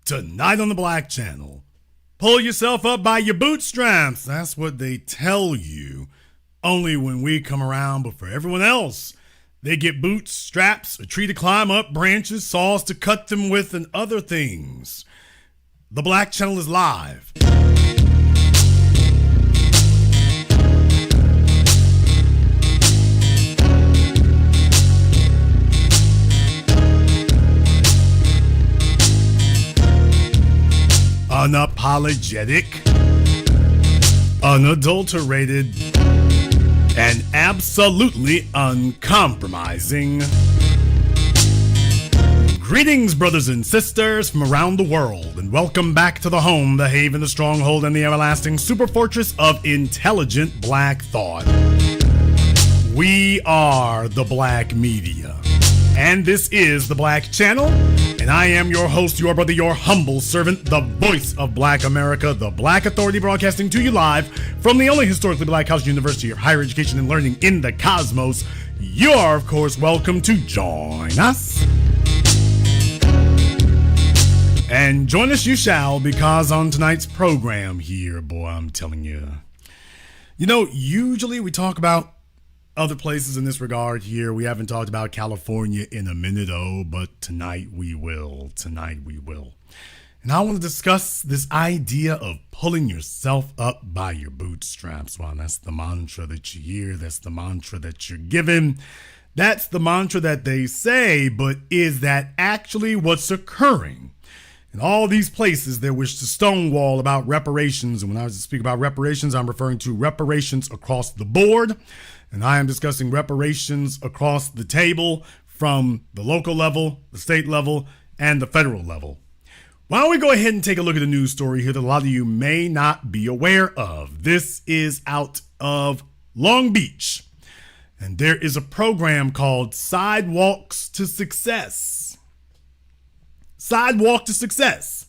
Tonight on the Black Channel, pull yourself up by your bootstraps. That's what they tell you. Only when we come around, but for everyone else, they get bootstraps, a tree to climb up, branches, saws to cut them with, and other things. The Black Channel is live. Unapologetic, unadulterated, and absolutely uncompromising. Greetings, brothers and sisters from around the world, and welcome back to the home, the haven, the stronghold, and the everlasting super fortress of intelligent black thought. We are the Black Media, and this is the Black Channel, and I am your host, your brother, your humble servant, the voice of Black America, the Black Authority, broadcasting to you live from the only historically black college university of higher education and learning in the cosmos. You are, of course, welcome to join us. And join us you shall, because on tonight's program here, boy, I'm telling you. Usually we talk about other places in this regard here. We haven't talked about California in a minute, but tonight we will. And I want to discuss this idea of pulling yourself up by your bootstraps. Well, that's the mantra that you hear. That's the mantra that you're given. That's the mantra that they say, but is that actually what's occurring? In all these places, they wish to stonewall about reparations. And when I speak about reparations, I'm referring to reparations across the board. And I am discussing reparations across the table from the local level, the state level, and the federal level. Why don't we go ahead and take a look at a news story here that a lot of you may not be aware of. This is out of Long Beach. And there is a program called Sidewalks to Success. Sidewalk to Success.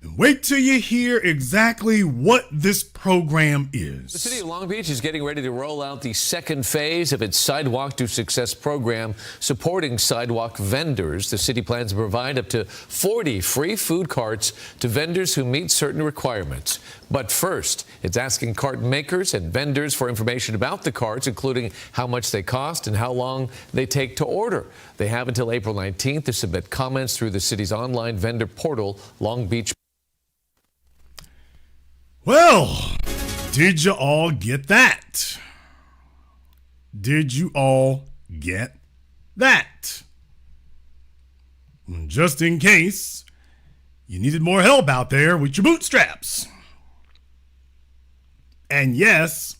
And wait till you hear exactly what this program is. The city of Long Beach is getting ready to roll out the second phase of its Sidewalk to Success program, supporting sidewalk vendors. The city plans to provide up to 40 free food carts to vendors who meet certain requirements. But first, it's asking cart makers and vendors for information about the carts, including how much they cost and how long they take to order. They have until April 19th to submit comments through the city's online vendor portal, Long Beach. Well, did you all get that? Did you all get that? Just in case you needed more help out there with your bootstraps. And yes,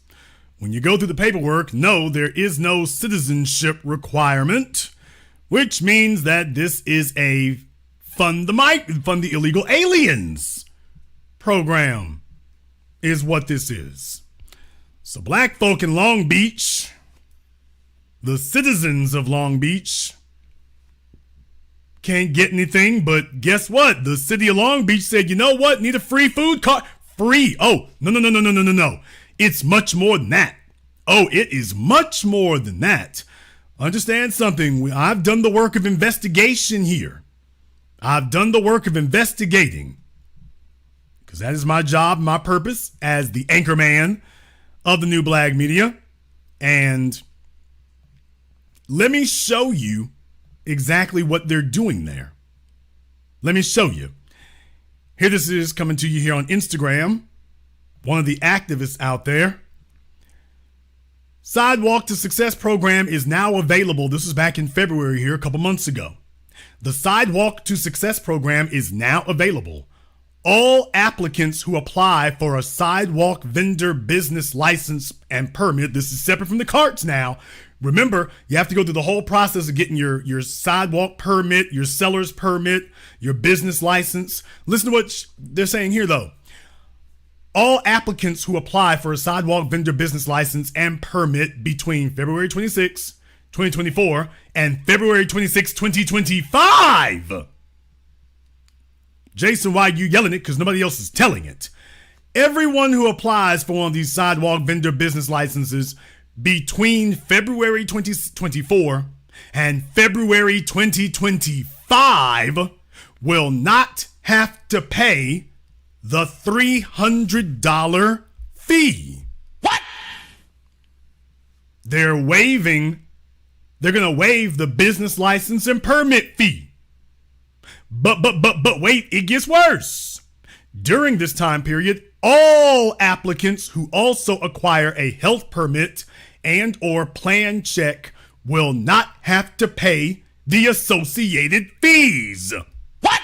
when you go through the paperwork, no, there is no citizenship requirement, which means that this is a fund the illegal aliens program. Is what this is. So black folk in Long Beach, the citizens of Long Beach, can't get anything, but guess what? The city of Long Beach said, you know what? Need a free food cart? Free. Oh, no. It's much more than that. Oh, it is much more than that. Understand something. I've done the work of investigation here. I've done the work of investigating. Because that is my job, my purpose as the anchor man of the new Black Media. And let me show you exactly what they're doing there. Let me show you. Here this is coming to you here on Instagram. One of the activists out there. Sidewalk to Success program is now available. This was back in February here, a couple months ago. The Sidewalk to Success program is now available. All applicants who apply for a sidewalk vendor business license and permit, this is separate from the carts now. Remember, you have to go through the whole process of getting your sidewalk permit, your seller's permit, your business license. Listen to what they're saying here, though. All applicants who apply for a sidewalk vendor business license and permit between February 26, 2024 and February 26, 2025. Jason, why are you yelling it? Because nobody else is telling it. Everyone who applies for one of these sidewalk vendor business licenses between February 2024 and February 2025 will not have to pay the $300 fee. What? They're going to waive the business license and permit fee. But wait, it gets worse. During this time period, all applicants who also acquire a health permit and or plan check will not have to pay the associated fees. What?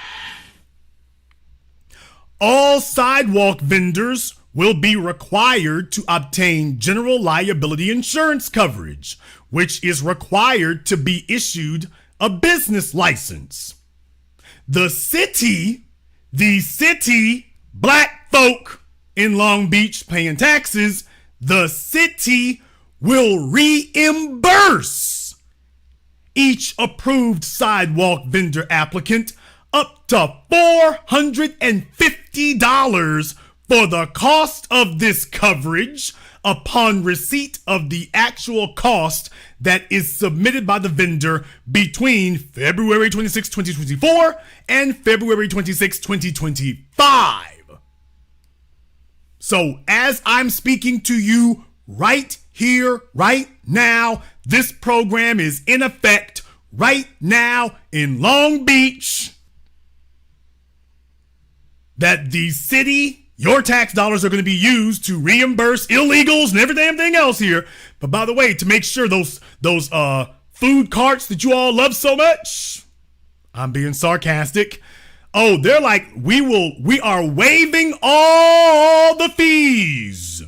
All sidewalk vendors will be required to obtain general liability insurance coverage, which is required to be issued a business license. The city, black folk in Long Beach paying taxes, the city will reimburse each approved sidewalk vendor applicant up to $450 for the cost of this coverage upon receipt of the actual cost that is submitted by the vendor between February 26, 2024 and February 26, 2025. So as I'm speaking to you right here, right now, this program is in effect right now in Long Beach, that the city, your tax dollars are going to be used to reimburse illegals and every damn thing else here. But by the way, to make sure those food carts that you all love so much, I'm being sarcastic. Oh, they're like, we are waiving all the fees.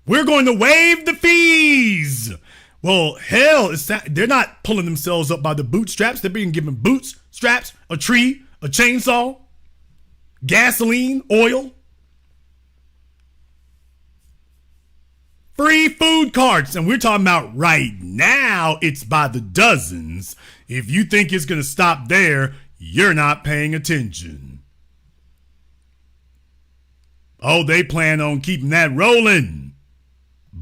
We're going to waive the fees. Well, hell, they're not pulling themselves up by the bootstraps. They're being given bootstraps, a tree, a chainsaw, gasoline, oil, free food carts. And we're talking about right now, it's by the dozens. If you think it's going to stop there, you're not paying attention. Oh, they plan on keeping that rolling.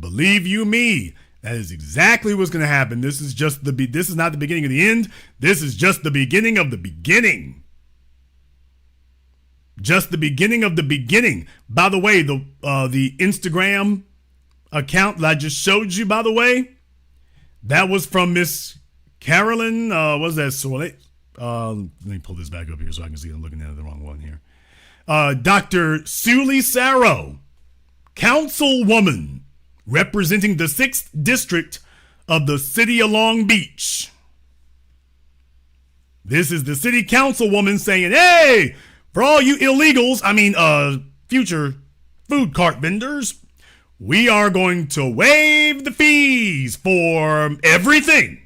Believe you me, that is exactly what's going to happen. This is not the beginning of the end. This is just the beginning of the beginning. Just the beginning of the beginning. By the way, the Instagram account that I just showed you, by the way, that was from Miss Carolyn. What's that? Let me pull this back up here so I can see I'm looking at the wrong one here. Dr. Suley Sarrow, councilwoman representing the 6th District of the City of Long Beach. This is the city councilwoman saying, hey, for all you illegals, future food cart vendors, we are going to waive the fees for everything.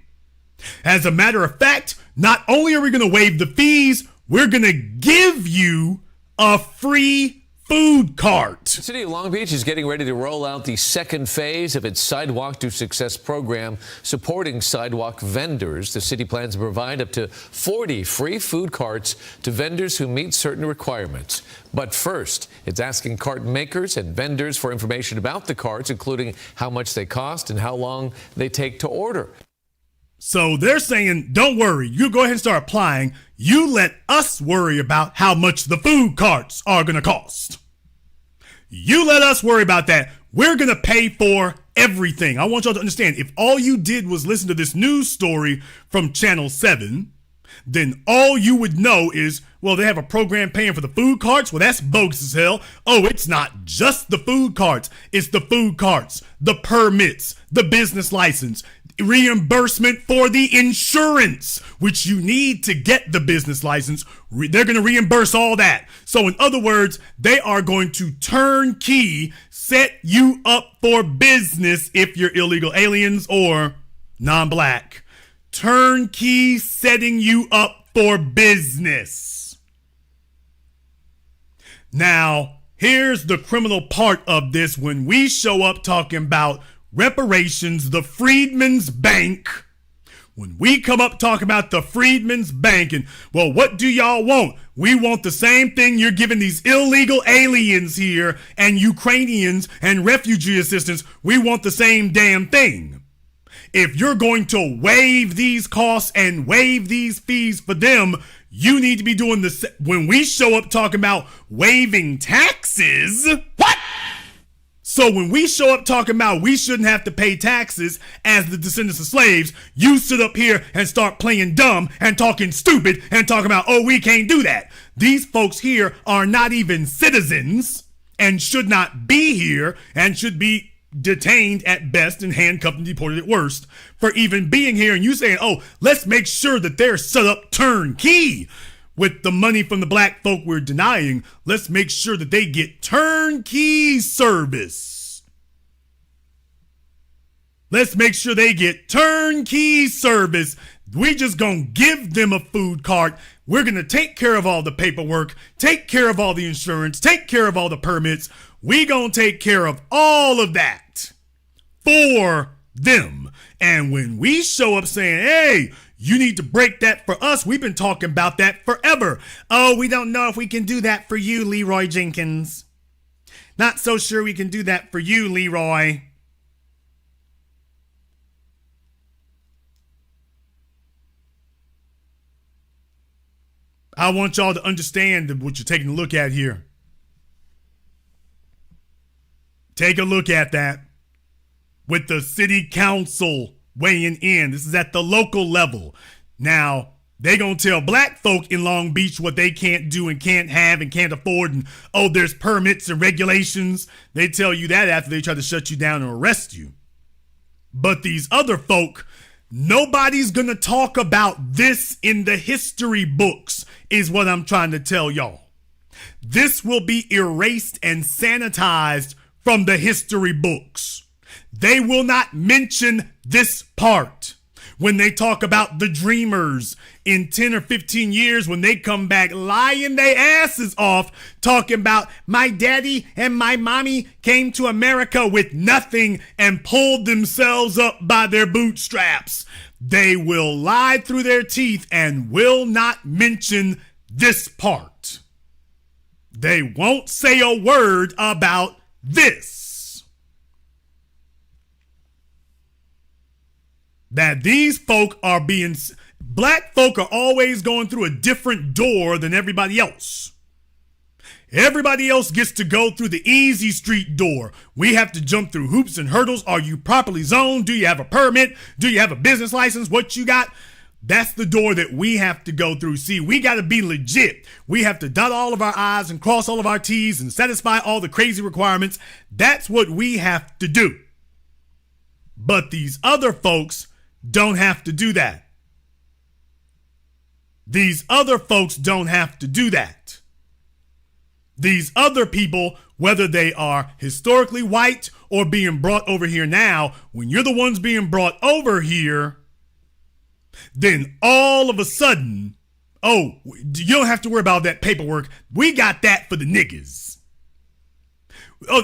As a matter of fact, not only are we going to waive the fees, we're going to give you a free food cart. The City of Long Beach is getting ready to roll out the second phase of its Sidewalk to Success program supporting sidewalk vendors. The city plans to provide up to 40 free food carts to vendors who meet certain requirements. But first, it's asking cart makers and vendors for information about the carts, including how much they cost and how long they take to order. So they're saying, don't worry, you go ahead and start applying. You let us worry about how much the food carts are going to cost. You let us worry about that. We're going to pay for everything. I want y'all to understand, if all you did was listen to this news story from Channel 7, then all you would know is, well, they have a program paying for the food carts. Well, that's bogus as hell. Oh, it's not just the food carts. It's the food carts, the permits, the business license, reimbursement for the insurance, which you need to get the business license. They're going to reimburse all that. So in other words, they are going to turnkey set you up for business if you're illegal aliens or non-black. Turnkey setting you up for business. Now, here's the criminal part of this. When we show up talking about reparations, the Freedmen's Bank, when we come up talking about the Freedmen's Bank and, well, what do y'all want? We want the same thing you're giving these illegal aliens here and Ukrainians and refugee assistance. We want the same damn thing. If you're going to waive these costs and waive these fees for them, you need to be doing this. When we show up talking about waiving taxes, what? So when we show up talking about we shouldn't have to pay taxes as the descendants of slaves, you sit up here and start playing dumb and talking stupid and talking about, oh, we can't do that. These folks here are not even citizens and should not be here and should be detained at best and handcuffed and deported at worst for even being here. And you saying, oh, let's make sure that they're set up turnkey with the money from the black folk we're denying. Let's make sure that they get turnkey service. Let's make sure they get turnkey service. We just gonna give them a food cart. We're gonna take care of all the paperwork, take care of all the insurance, take care of all the permits. We gonna take care of all of that for them. And when we show up saying, hey, you need to break that for us, we've been talking about that forever. Oh, we don't know if we can do that for you, Leroy Jenkins. Not so sure we can do that for you, Leroy. I want y'all to understand what you're taking a look at here. Take a look at that with the city council weighing in. This is at the local level. Now, they gonna tell black folk in Long Beach what they can't do and can't have and can't afford, and oh, there's permits and regulations. They tell you that after they try to shut you down and arrest you. But these other folk, nobody's gonna talk about this in the history books, is what I'm trying to tell y'all. This will be erased and sanitized from the history books. They will not mention this part when they talk about the dreamers in 10 or 15 years, when they come back lying their asses off, talking about my daddy and my mommy came to America with nothing and pulled themselves up by their bootstraps. They will lie through their teeth and will not mention this part. They won't say a word about this. That these folk are being, black folk are always going through a different door than everybody else. Everybody else gets to go through the easy street door. We have to jump through hoops and hurdles. Are you properly zoned? Do you have a permit? Do you have a business license? What you got? That's the door that we have to go through. See, we got to be legit. We have to dot all of our I's and cross all of our T's and satisfy all the crazy requirements. That's what we have to do. But these other folks don't have to do that. These other folks don't have to do that. These other people, whether they are historically white or being brought over here now, when you're the ones being brought over here, then all of a sudden, oh, you don't have to worry about that paperwork. We got that for the niggas.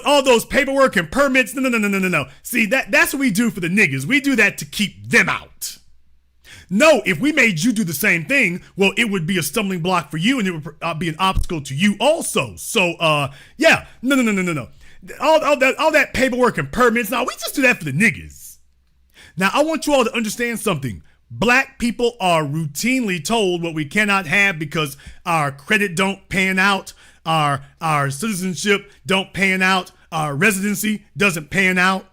All those paperwork and permits, no. See, that's what we do for the niggas. We do that to keep them out. No, if we made you do the same thing, well, it would be a stumbling block for you and it would be an obstacle to you also. So, yeah, no. All that paperwork and permits, no, we just do that for the niggas. Now, I want you all to understand something. Black people are routinely told what we cannot have because our credit don't pan out, our citizenship don't pan out, our residency doesn't pan out.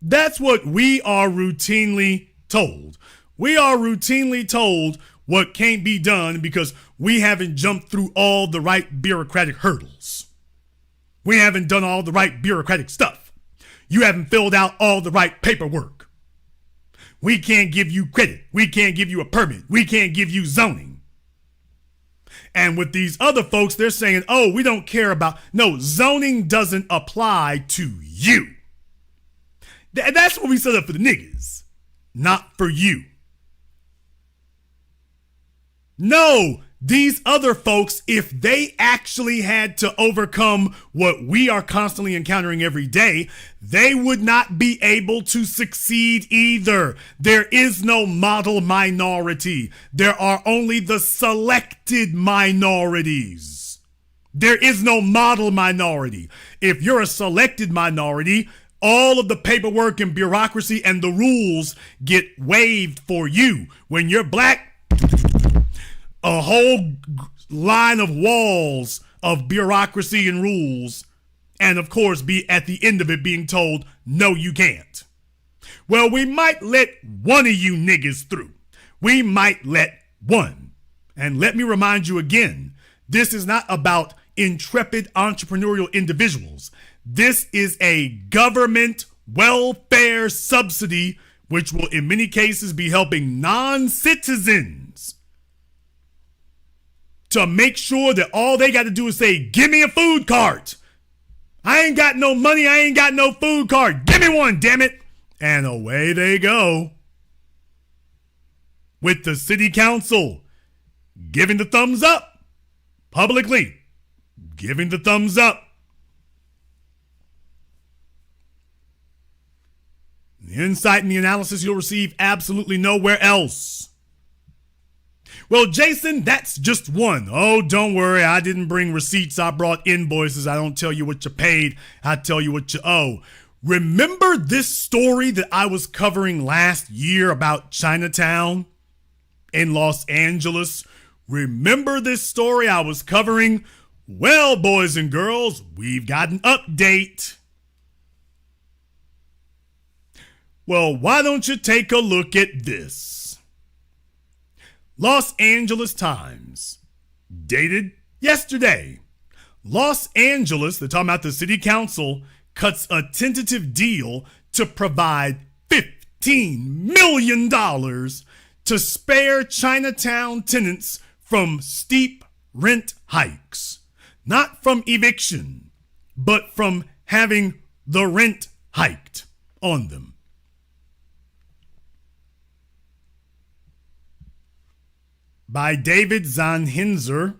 That's what we are routinely told. We are routinely told what can't be done because we haven't jumped through all the right bureaucratic hurdles. We haven't done all the right bureaucratic stuff. You haven't filled out all the right paperwork. We can't give you credit. We can't give you a permit. We can't give you zoning. And with these other folks, they're saying, oh, we don't care about, no, zoning doesn't apply to you. That's what we set up for the niggas, not for you. No, these other folks, if they actually had to overcome what we are constantly encountering every day, they would not be able to succeed either. There is no model minority. There are only the selected minorities. There is no model minority. If you're a selected minority, All of the paperwork and bureaucracy and the rules get waived for you. When you're black, a whole line of walls of bureaucracy and rules, and of course be at the end of it being told, no, you can't. Well, we might let one of you niggas through. We might let one. And let me remind you again, this is not about intrepid entrepreneurial individuals. This is a government welfare subsidy, which will in many cases be helping non-citizens to make sure that all they got to do is say, give me a food cart. I ain't got no money. I ain't got no food cart. Give me one, damn it. And away they go. With the city council giving the thumbs up publicly, giving the thumbs up. The insight and the analysis you'll receive absolutely nowhere else. Well, Jason, that's just one. Oh, don't worry. I didn't bring receipts. I brought invoices. I don't tell you what you paid. I tell you what you owe. Remember this story that I was covering last year about Chinatown in Los Angeles? Remember this story I was covering? Well, boys and girls, we've got an update. Well, why don't you take a look at this? Los Angeles Times, dated yesterday. Los Angeles, they're talking about the city council, cuts a tentative deal to provide $15 million to spare Chinatown tenants from steep rent hikes. Not from eviction, but from having the rent hiked on them. By David Zanizer.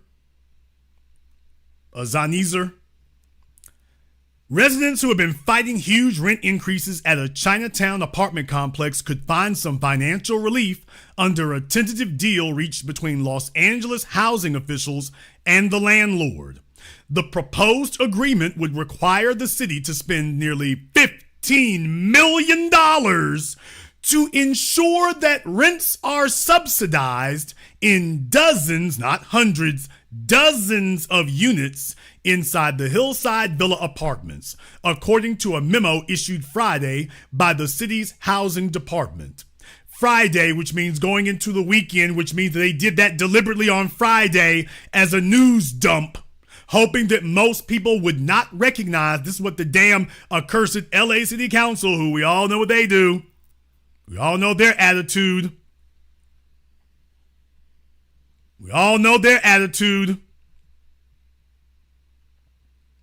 Residents who have been fighting huge rent increases at a Chinatown apartment complex could find some financial relief under a tentative deal reached between Los Angeles housing officials and the landlord. The proposed agreement would require the city to spend nearly $15 million to ensure that rents are subsidized in dozens, not hundreds, dozens of units inside the Hillside Villa apartments, according to a memo issued Friday by the city's housing department. Friday, which means going into the weekend, which means they did that deliberately on Friday as a news dump, hoping that most people would not recognize this is what the damn accursed LA City Council, who we all know what they do. We all know their attitude. We all know their attitude.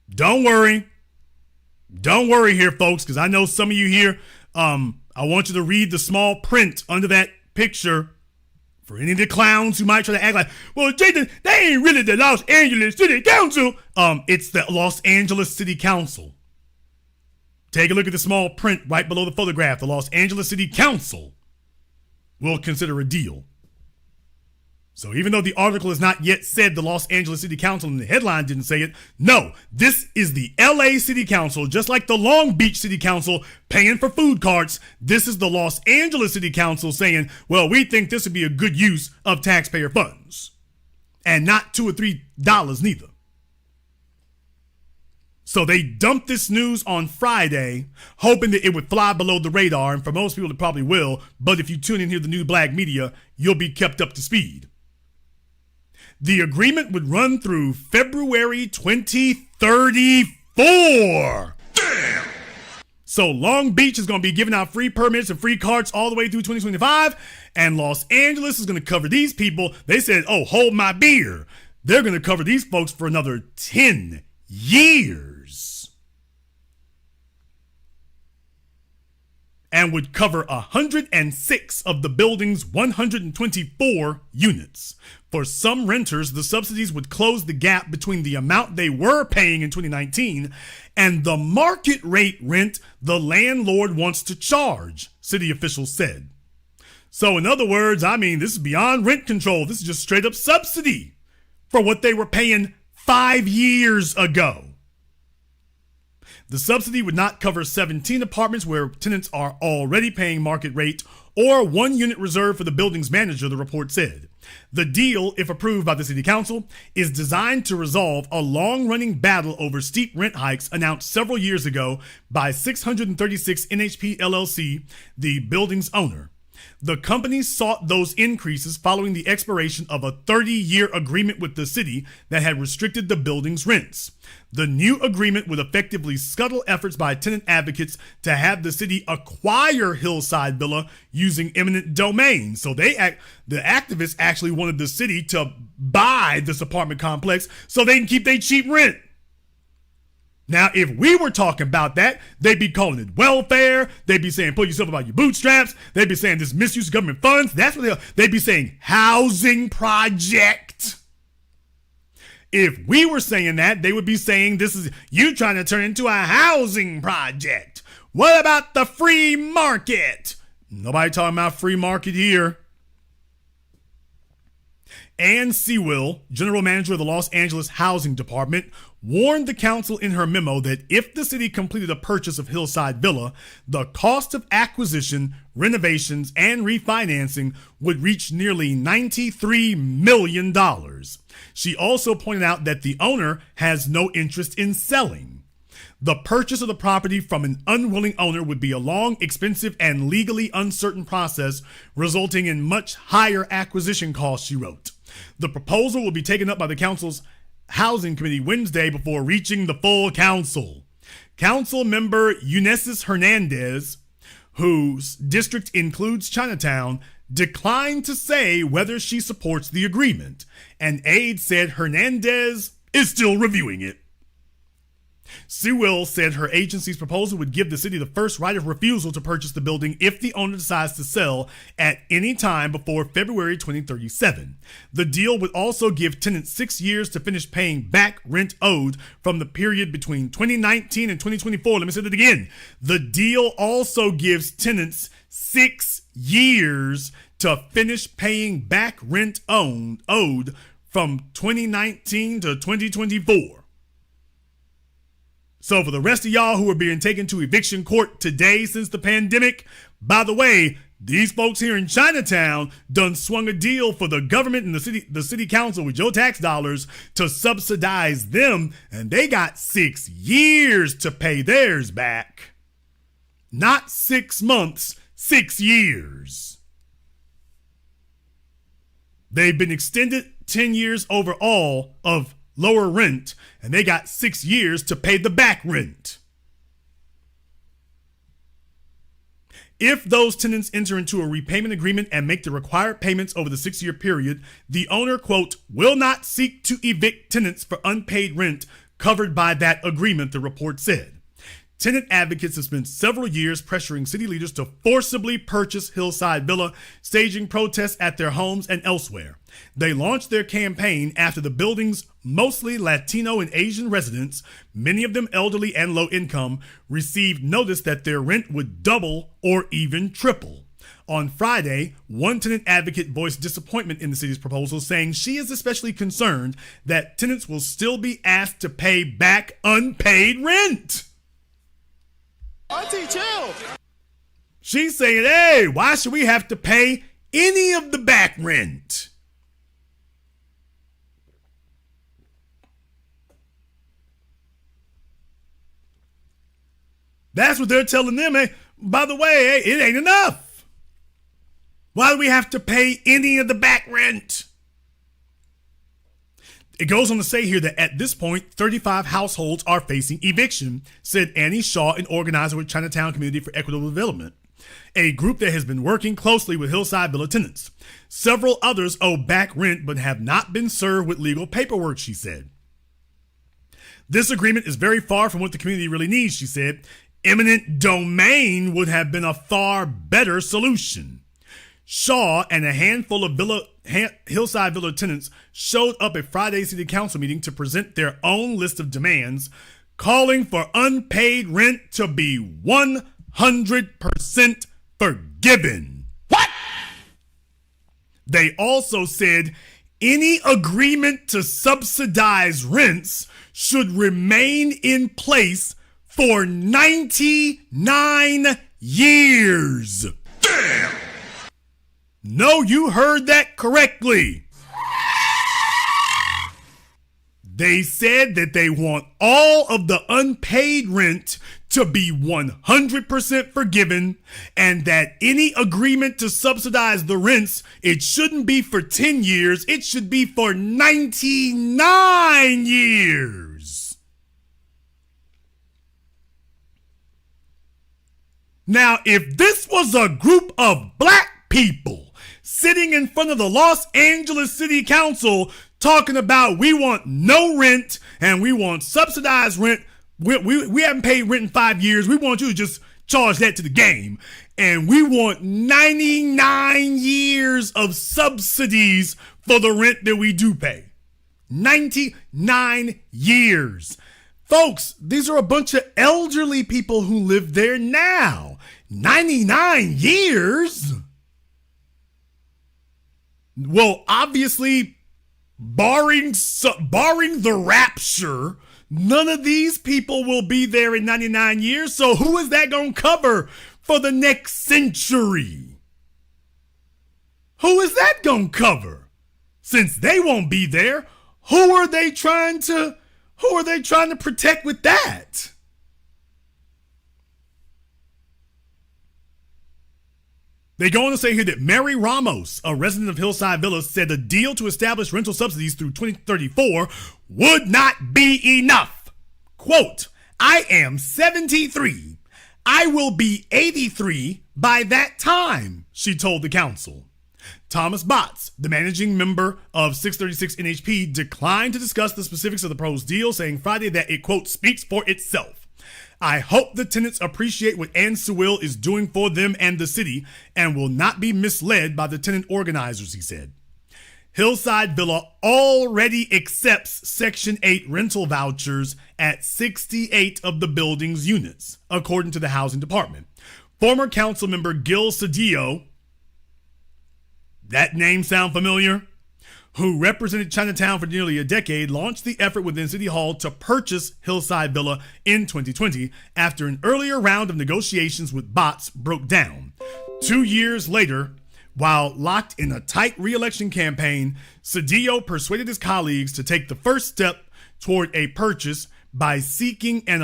Don't worry. Don't worry here, folks, because I know some of you here, I want you to read the small print under that picture for any of the clowns who might try to act like, well, Jason, they ain't really the Los Angeles City Council. It's the Los Angeles City Council. Take a look at the small print right below the photograph. The Los Angeles City Council will consider a deal. So even though the article has not yet said the Los Angeles City Council and the headline didn't say it, no, this is the LA City Council, just like the Long Beach City Council paying for food carts. This is the Los Angeles City Council saying, well, we think this would be a good use of taxpayer funds. And not $2 or $3 neither. So they dumped this news on Friday, hoping that it would fly below the radar, and for most people it probably will, but if you tune in here to the new black media, you'll be kept up to speed. The agreement would run through February 2034. Damn! So Long Beach is going to be giving out free permits and free carts all the way through 2025, and Los Angeles is going to cover these people. They said, oh, hold my beer. They're going to cover these folks for another 10 years. And would cover 106 of the building's 124 units. For some renters, the subsidies would close the gap between the amount they were paying in 2019 and the market rate rent the landlord wants to charge, city officials said. So in other words, this is beyond rent control. This is just straight up subsidy for what they were paying 5 years ago. The subsidy would not cover 17 apartments where tenants are already paying market rate or 1 unit reserved for the building's manager, the report said. The deal, if approved by the city council, is designed to resolve a long-running battle over steep rent hikes announced several years ago by 636 NHP LLC, the building's owner. The company sought those increases following the expiration of a 30-year agreement with the city that had restricted the building's rents. The new agreement would effectively scuttle efforts by tenant advocates to have the city acquire Hillside Villa using eminent domain. So the activists actually wanted the city to buy this apartment complex so they can keep their cheap rent. Now, if we were talking about that, they'd be calling it welfare. They'd be saying, pull yourself about your bootstraps. They'd be saying this misuse of government funds. That's what they'd be saying, housing project. If we were saying that, they would be saying this is you trying to turn into a housing project. What about the free market? Nobody talking about free market here. Ann Sewell, general manager of the Los Angeles Housing Department, warned the council in her memo that if the city completed a purchase of Hillside Villa, the cost of acquisition, renovations, and refinancing would reach nearly $93 million. She also pointed out that the owner has no interest in selling. The purchase of the property from an unwilling owner would be a long, expensive, and legally uncertain process, resulting in much higher acquisition costs, she wrote. The proposal will be taken up by the council's Housing Committee Wednesday before reaching the full council. Council member Unesis Hernandez, whose district includes Chinatown, declined to say whether she supports the agreement. An aide said Hernandez is still reviewing it. Sewell said her agency's proposal would give the city the first right of refusal to purchase the building if the owner decides to sell at any time before February 2037. The deal would also give tenants 6 years to finish paying back rent owed from the period between 2019 and 2024. Let me say that again. The deal also gives tenants 6 years to finish paying back rent owed from 2019 to 2024. So for the rest of y'all who are being taken to eviction court today since the pandemic, by the way, these folks here in Chinatown done swung a deal for the government and the city council with your tax dollars to subsidize them, and they got 6 years to pay theirs back. Not 6 months, 6 years. They've been extended 10 years overall of lower rent, and they got 6 years to pay the back rent. If those tenants enter into a repayment agreement and make the required payments over the 6-year period, the owner, quote, will not seek to evict tenants for unpaid rent covered by that agreement, the report said. Tenant advocates have spent several years pressuring city leaders to forcibly purchase Hillside Villa, staging protests at their homes and elsewhere. They launched their campaign after the building's mostly Latino and Asian residents, many of them elderly and low income, received notice that their rent would double or even triple. On Friday, one tenant advocate voiced disappointment in the city's proposal, saying she is especially concerned that tenants will still be asked to pay back unpaid rent. Auntie, chill. She's saying, hey, why should we have to pay any of the back rent? That's what they're telling them. Hey, by the way, hey, it ain't enough. Why do we have to pay any of the back rent? It goes on to say here that at this point, 35 households are facing eviction, said Annie Shaw, an organizer with Chinatown Community for Equitable Development, a group that has been working closely with Hillside Villa tenants. Several others owe back rent but have not been served with legal paperwork, she said. This agreement is very far from what the community really needs, she said. Eminent domain would have been a far better solution. Shaw and a handful of Hillside Villa tenants showed up at Friday's city council meeting to present their own list of demands, calling for unpaid rent to be 100% forgiven. What? They also said any agreement to subsidize rents should remain in place for 99 years. Damn! No, you heard that correctly. They said that they want all of the unpaid rent to be 100% forgiven, and that any agreement to subsidize the rents, it shouldn't be for 10 years, it should be for 99 years. Now, if this was a group of black people sitting in front of the Los Angeles City Council talking about we want no rent and we want subsidized rent, we haven't paid rent in 5 years, we want you to just charge that to the game, and we want 99 years of subsidies for the rent that we do pay. 99 years. Folks, these are a bunch of elderly people who live there now. 99 years? Well, obviously, barring the rapture, none of these people will be there in 99 years. So who is that going to cover for the next century? Who is that going to cover? Since they won't be there, who are they trying to protect with that? They go on to say here that Mary Ramos, a resident of Hillside Villas, said the deal to establish rental subsidies through 2034 would not be enough. Quote, I am 73. I will be 83 by that time, she told the council. Thomas Botts, the managing member of 636 NHP, declined to discuss the specifics of the proposed deal, saying Friday that it, quote, speaks for itself. I hope the tenants appreciate what Ann Sewell is doing for them and the city and will not be misled by the tenant organizers, he said. Hillside Villa already accepts Section 8 rental vouchers at 68 of the building's units, according to the housing department. Former council member Gil Cedillo, that name sound familiar? Who represented Chinatown for nearly a decade, launched the effort within City Hall to purchase Hillside Villa in 2020 after an earlier round of negotiations with Botts broke down. 2 years later, while locked in a tight re-election campaign, Cedillo persuaded his colleagues to take the first step toward a purchase by seeking an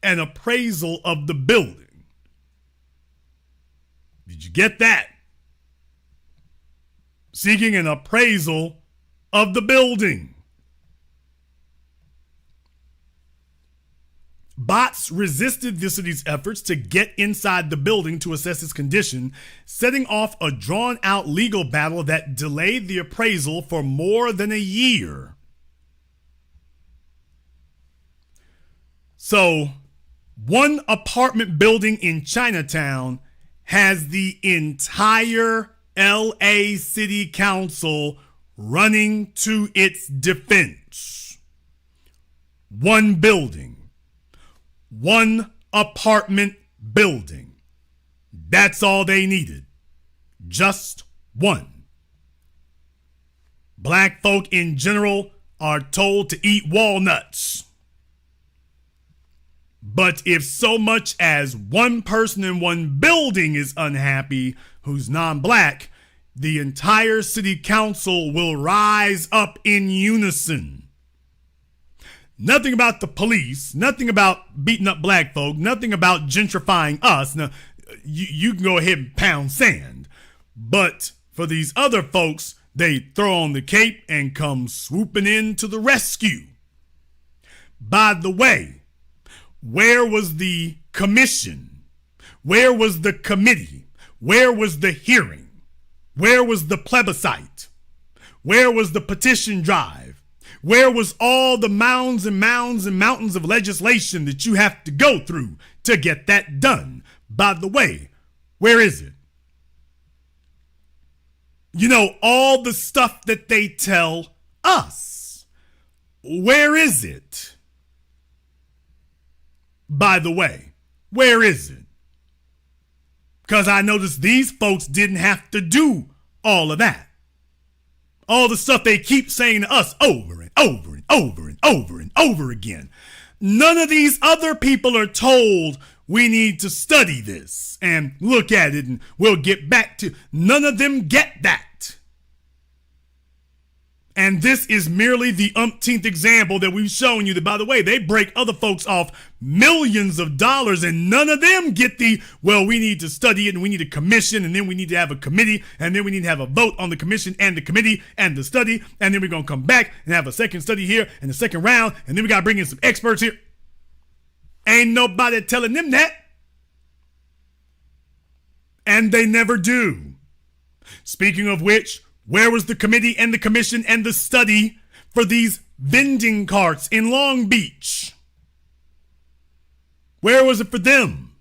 appraisal of the building. Did you get that? Seeking an appraisal of the building. Botts resisted the city's efforts to get inside the building to assess its condition, setting off a drawn-out legal battle that delayed the appraisal for more than a year. So, one apartment building in Chinatown has the entire LA City Council running to its defense. One building. One apartment building. That's all they needed. Just one. Black folk in general are told to eat walnuts. But if so much as one person in one building is unhappy who's non-black, the entire city council will rise up in unison. Nothing about the police, nothing about beating up black folk, nothing about gentrifying us. Now, you can go ahead and pound sand. But for these other folks, they throw on the cape and come swooping in to the rescue. By the way, where was the commission? Where was the committee? Where was the hearing? Where was the plebiscite? Where was the petition drive? Where was all the mounds and mounds and mountains of legislation that you have to go through to get that done? By the way, where is it? You know, all the stuff that they tell us. Where is it? By the way, where is it? Because I noticed these folks didn't have to do all of that. All the stuff they keep saying to us over and over and over and over and over again. none of these other people are told we need to study this and look at it and we'll get back to. None of them get that. And this is merely the umpteenth example that we've shown you that, by the way, they break other folks off millions of dollars and none of them get well, we need to study it and we need a commission and then we need to have a committee and then we need to have a vote on the commission and the committee and the study and then we're going to come back and have a second study here and the second round and then we got to bring in some experts here. Ain't nobody telling them that. And they never do. Speaking of which, where was the committee and the commission and the study for these vending carts in Long Beach? Where was it for them?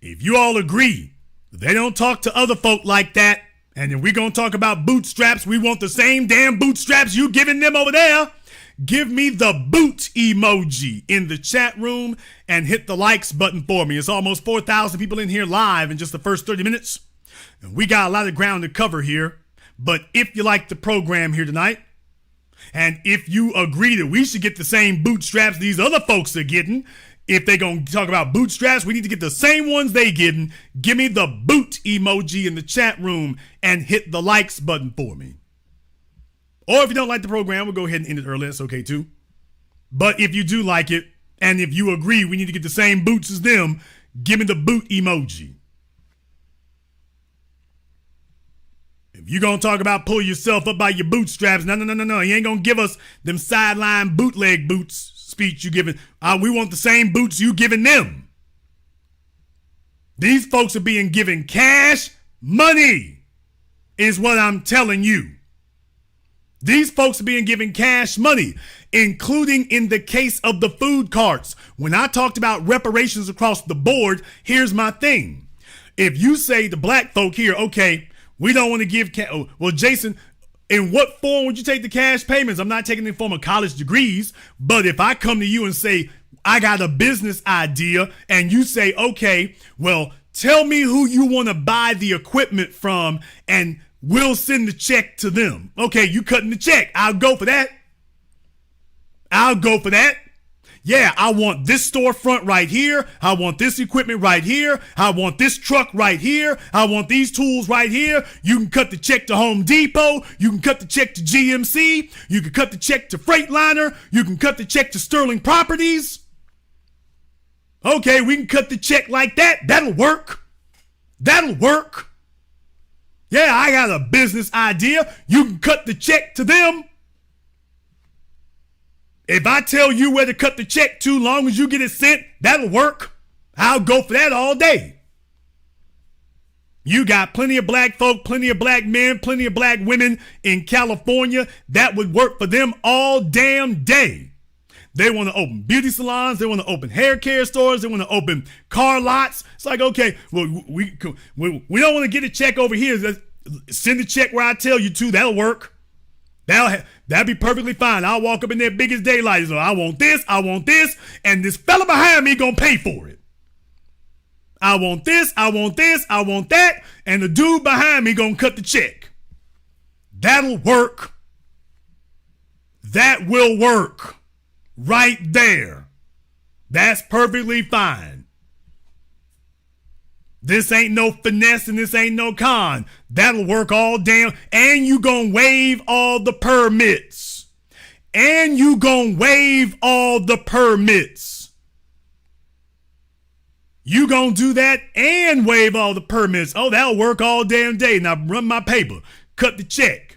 If you all agree that they don't talk to other folk like that, and if we're going to talk about bootstraps, we want the same damn bootstraps you giving them over there, give me the boot emoji in the chat room and hit the likes button for me. It's almost 4,000 people in here live in just the first 30 minutes. We got a lot of ground to cover here, but if you like the program here tonight, and if you agree that we should get the same bootstraps these other folks are getting, if they're going to talk about bootstraps, we need to get the same ones they getting. Give me the boot emoji in the chat room and hit the likes button for me. Or if you don't like the program, we'll go ahead and end it early. That's okay too. But if you do like it, and if you agree we need to get the same boots as them, give me the boot emoji. If you're going to talk about pull yourself up by your bootstraps, no. You ain't going to give us them sideline bootleg boots speech you giving. We want the same boots you giving them. These folks are being given cash money is what I'm telling you. These folks are being given cash money, including in the case of the food carts. When I talked about reparations across the board, here's my thing. If you say to black folk here, okay, we don't want to give well, Jason, in what form would you take the cash payments? I'm not taking it in the form of college degrees, but if I come to you and say, I got a business idea, and you say, okay, well, tell me who you want to buy the equipment from, and we'll send the check to them. Okay, you cutting the check. I'll go for that. Yeah, I want this storefront right here. I want this equipment right here. I want this truck right here. I want these tools right here. You can cut the check to Home Depot. You can cut the check to GMC. You can cut the check to Freightliner. You can cut the check to Sterling Properties. Okay, we can cut the check like that. That'll work. Yeah, I got a business idea. You can cut the check to them. If I tell you where to cut the check to, long as you get it sent, that'll work. I'll go for that all day. You got plenty of black folk, plenty of black men, plenty of black women in California. That would work for them all damn day. They want to open beauty salons. They want to open hair care stores. They want to open car lots. It's like, okay, well, we don't want to get a check over here. Let's send the check where I tell you to. That'll work. That'd be perfectly fine. I'll walk up in there big as daylight. So I want this, and this fella behind me gonna pay for it. I want this, I want that, and the dude behind me gonna cut the check. That'll work. That will work. Right there. That's perfectly fine. This ain't no finesse and this ain't no con. That'll work all damn. And you gonna waive all the permits. You gonna do that and waive all the permits. Oh, that'll work all damn day. Now run my paper. Cut the check.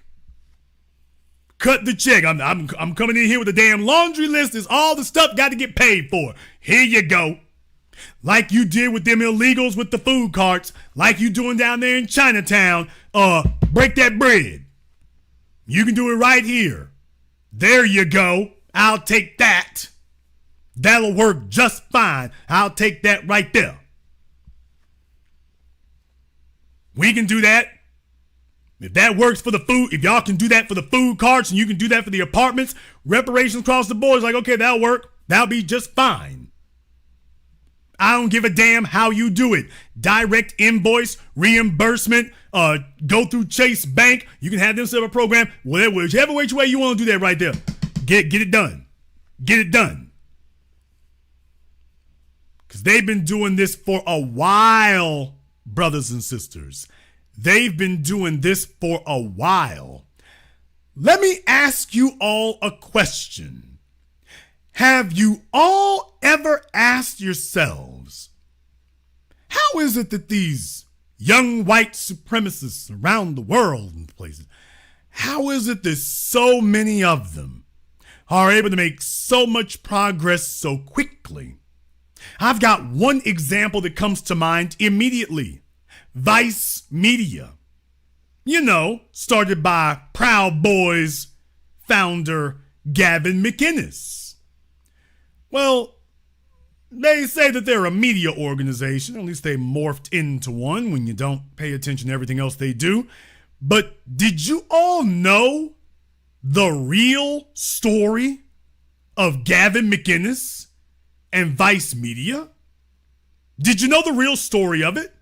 I'm coming in here with a damn laundry list. It's all the stuff got to get paid for. Here you go. Like you did with them illegals with the food carts, like you doing down there in Chinatown, break that bread. You can do it right here. There you go. I'll take that. That'll work just fine. I'll take that right there. We can do that. If that works for the food, if y'all can do that for the food carts and you can do that for the apartments, reparations across the board is like, okay, that'll work. That'll be just fine. I don't give a damn how you do it. Direct invoice, reimbursement, go through Chase Bank. You can have them set up a program, whichever which way you want to do that right there. Get it done. Get it done. Because they've been doing this for a while, brothers and sisters. They've been doing this for a while. Let me ask you all a question. Have you all ever asked yourselves, how is it that these young white supremacists around the world and places, how is it that so many of them are able to make so much progress so quickly? I've got one example that comes to mind immediately. Vice Media. You know, started by Proud Boys founder Gavin McInnes. Well, they say that they're a media organization. At least they morphed into one when you don't pay attention to everything else they do. But did you all know the real story of Gavin McInnes and Vice Media? Did you know the real story of it?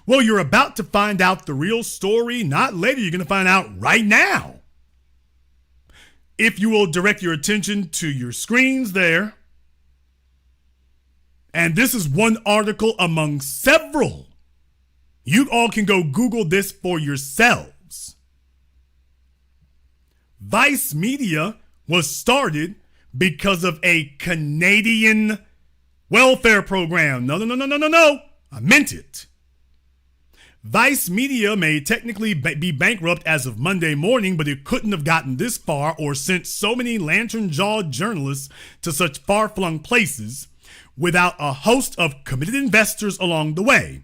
Well, you're about to find out the real story. Not later, you're going to find out right now. If you will direct your attention to your screens there. And this is one article among several. You all can go Google this for yourselves. Vice Media was started because of a Canadian welfare program. No. I meant it. Vice Media may technically be bankrupt as of Monday morning, but it couldn't have gotten this far or sent so many lantern-jawed journalists to such far-flung places without a host of committed investors along the way.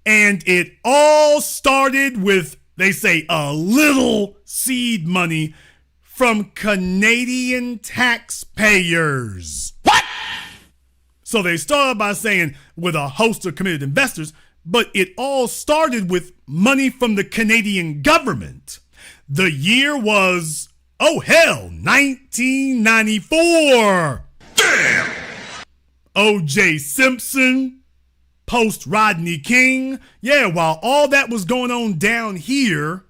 And it all started with, they say, a little seed money from Canadian taxpayers. What? So they started by saying with a host of committed investors, but it all started with money from the Canadian government. The year was, 1994. Damn! O.J. Simpson, post Rodney King. Yeah, while all that was going on down here,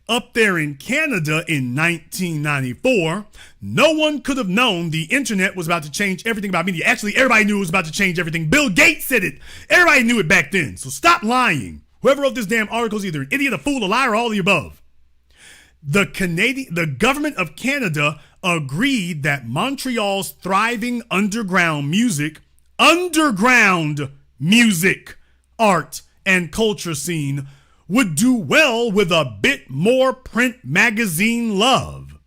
up there in Canada in 1994, no one could have known the internet was about to change everything about media. Actually, everybody knew it was about to change everything. Bill Gates said it. Everybody knew it back then. So stop lying. Whoever wrote this damn article is either an idiot, a fool, a liar, or all of the above. The government of Canada agreed that Montreal's thriving underground music, art, and culture scene would do well with a bit more print magazine love.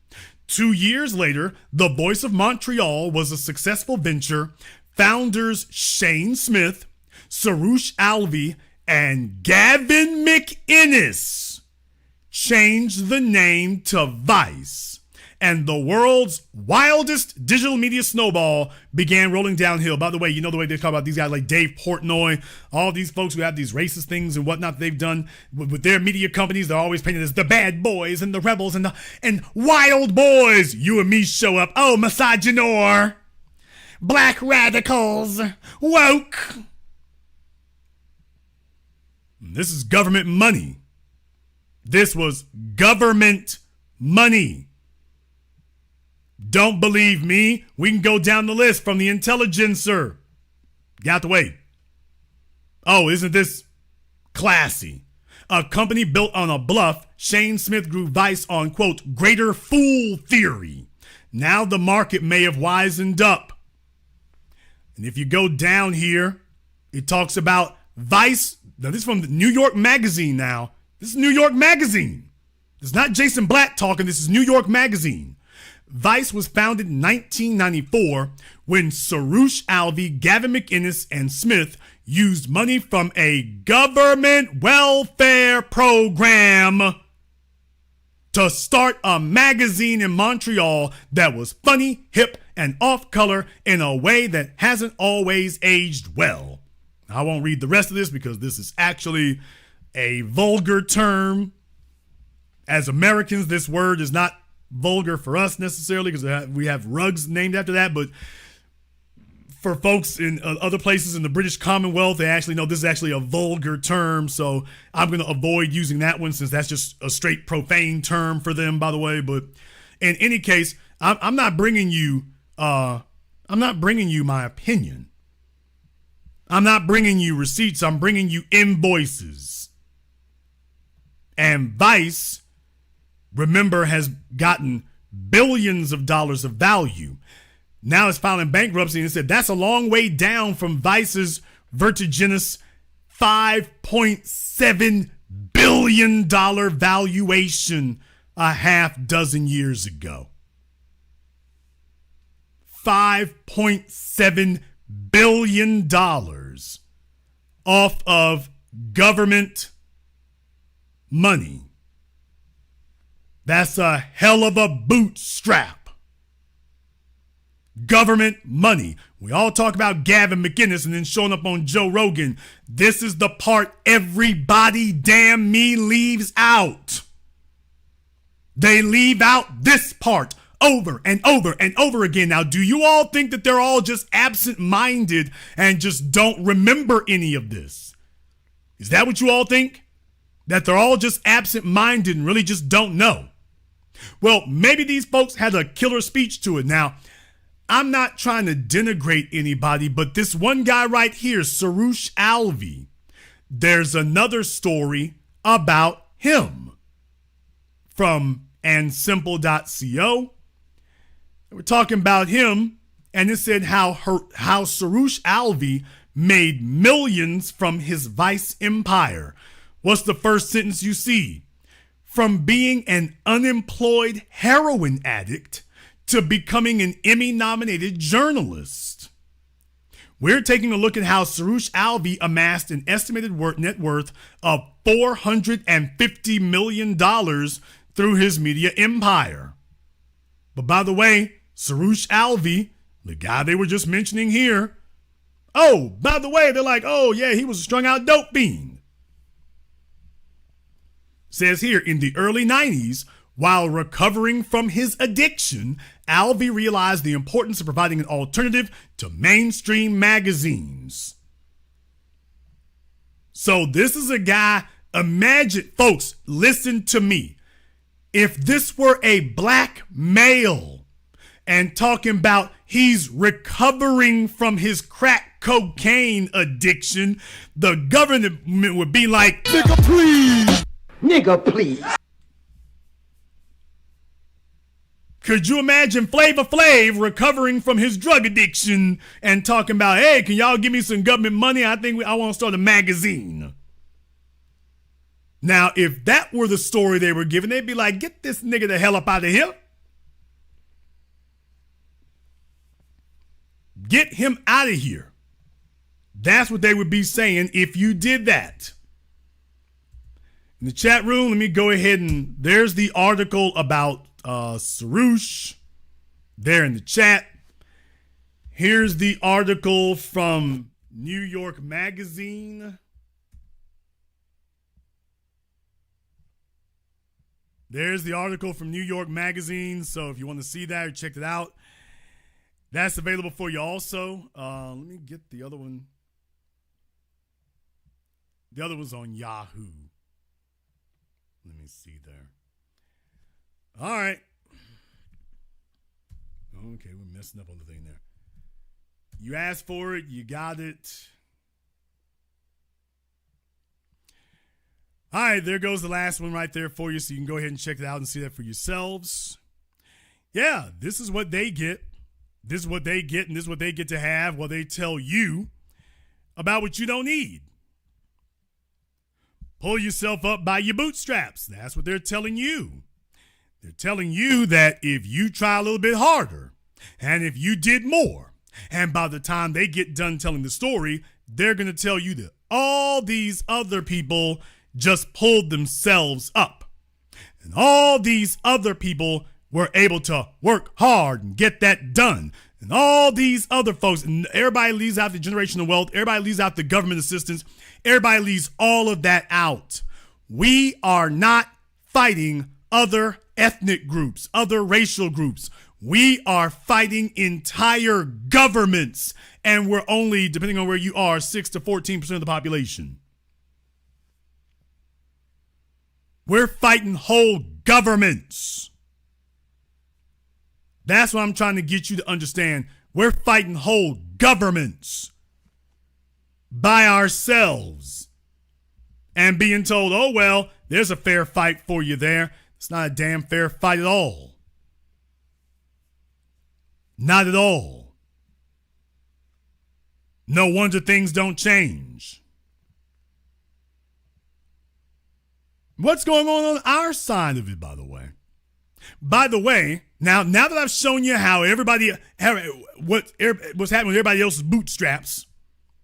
2 years later, the Voice of Montreal was a successful venture. Founders Shane Smith, Sarush Alvi, and Gavin McInnes changed the name to Vice, and the world's wildest digital media snowball began rolling downhill. By the way, you know the way they talk about these guys like Dave Portnoy, all these folks who have these racist things and whatnot they've done with their media companies. They're always painted as the bad boys and the rebels and wild boys. You and me show up. Oh, misogynor, black radicals, woke. This is government money. This was government money. Don't believe me? We can go down the list from the Intelligencer. Get out the way. Oh, isn't this classy? A company built on a bluff, Shane Smith grew Vice on, quote, greater fool theory. Now the market may have wisened up. And if you go down here, it talks about Vice. Now, this is from the New York Magazine now. This is New York Magazine. This is not Jason Black talking. This is New York Magazine. Vice was founded in 1994 when Sarush Alvi, Gavin McInnes, and Smith used money from a government welfare program to start a magazine in Montreal that was funny, hip, and off-color in a way that hasn't always aged well. I won't read the rest of this because this is actually a vulgar term. As Americans, this word is not vulgar for us necessarily because we have rugs named after that, but for folks in other places in the British Commonwealth, they actually know this is actually a vulgar term, so I'm going to avoid using that one since that's just a straight profane term for them, by the way. But in any case, I'm not bringing you. I'm not bringing you my opinion. I'm not bringing you receipts. I'm bringing you invoices. And Vice, remember, has gotten billions of dollars of value. Now it's filing bankruptcy and said that's a long way down from Vice's vertiginous $5.7 billion valuation a half dozen years ago. $5.7 billion off of government money. That's a hell of a bootstrap. Government money. We all talk about Gavin McInnes and then showing up on Joe Rogan. This is the part everybody, damn me, leaves out. They leave out this part over and over and over again. Now, do you all think that they're all just absent-minded and just don't remember any of this? Is that what you all think? That they're all just absent-minded and really just don't know? Well, maybe these folks had a killer speech to it. Now, I'm not trying to denigrate anybody, but this one guy right here, Sarush Alvi, there's another story about him from andsimple.co. We're talking about him, and it said how Sarush Alvi made millions from his Vice empire. What's the first sentence you see? From being an unemployed heroin addict to becoming an Emmy-nominated journalist. We're taking a look at how Sarush Alvi amassed an estimated net worth of $450 million through his media empire. But by the way, Sarush Alvi, the guy they were just mentioning here, oh, by the way, they're like, oh yeah, he was a strung out dope fiend. Says here, in the early 90s, while recovering from his addiction, Alvi realized the importance of providing an alternative to mainstream magazines. So this is a guy, imagine, folks, listen to me. If this were a black male and talking about he's recovering from his crack cocaine addiction, the government would be like, nigga, please. Nigga, please. Could you imagine Flavor Flav recovering from his drug addiction and talking about, hey, can y'all give me some government money? I think I want to start a magazine. Now, if that were the story they were giving, they'd be like, get this nigga the hell up out of here. Get him out of here. That's what they would be saying if you did that. In the chat room, let me go ahead and there's the article about Sarush there in the chat. Here's the article from New York Magazine. There's the article from New York Magazine. So if you want to see that or check it out, that's available for you also. Let me get the other one. The other one's on Yahoo. Let me see there. All right. Okay, we're messing up on the thing there. You asked for it, you got it. All right, there goes the last one right there for you, so you can go ahead and check it out and see that for yourselves. Yeah, this is what they get. This is what they get, and this is what they get to have while they tell you about what you don't need. Pull yourself up by your bootstraps. That's what they're telling you. They're telling you that if you try a little bit harder and if you did more, and by the time they get done telling the story, they're going to tell you that all these other people just pulled themselves up. And all these other people were able to work hard and get that done. And all these other folks, and everybody leaves out the generational wealth, everybody leaves out the government assistance, everybody leaves all of that out. We are not fighting other ethnic groups, other racial groups. We are fighting entire governments, and we're only, depending on where you are, 6 to 14% of the population. We're fighting whole governments. That's what I'm trying to get you to understand. We're fighting whole governments by ourselves and being told, oh, well, there's a fair fight for you there. It's not a damn fair fight at all. Not at all. No wonder things don't change. What's going on our side of it, by the way? By the way, now that I've shown you how what's happening with everybody else's bootstraps,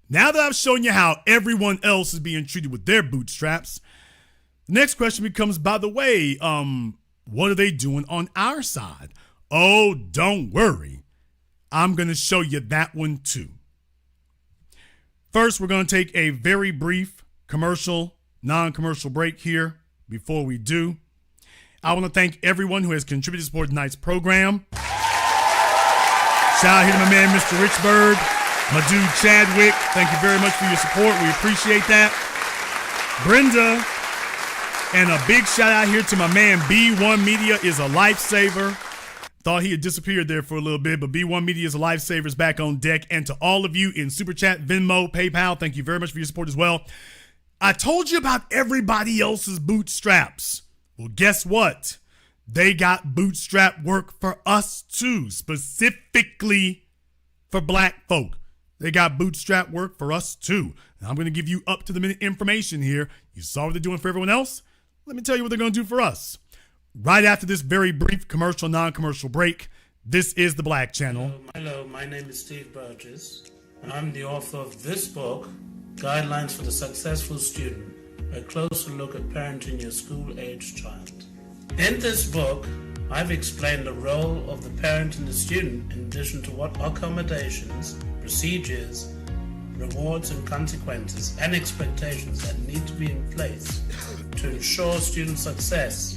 now that I've shown you how everyone else is being treated with their bootstraps, the next question becomes, by the way, what are they doing on our side? Oh, don't worry. I'm going to show you that one too. First, we're going to take a very brief non-commercial break here. Before we do, I want to thank everyone who has contributed to support tonight's program. Shout out here to my man, Mr. Richburg, my dude, Chadwick. Thank you very much for your support. We appreciate that. Brenda, and a big shout out here to my man, B1 Media is a lifesaver. Thought he had disappeared there for a little bit, but B1 Media is a lifesaver, is back on deck. And to all of you in Super Chat, Venmo, PayPal, thank you very much for your support as well. I told you about everybody else's bootstraps. Well, guess what? They got bootstrap work for us too, specifically for black folk. They got bootstrap work for us too. Now, I'm going to give you up-to-the-minute information here. You saw what they're doing for everyone else? Let me tell you what they're going to do for us. Right after this very brief non-commercial break, this is the Black Channel. Hello, my name is Steve Burgess, and I'm the author of this book, Guidelines for the Successful Student, a closer look at parenting your school-aged child. In this book, I've explained the role of the parent and the student in addition to what accommodations, procedures, rewards and consequences and expectations that need to be in place to ensure student success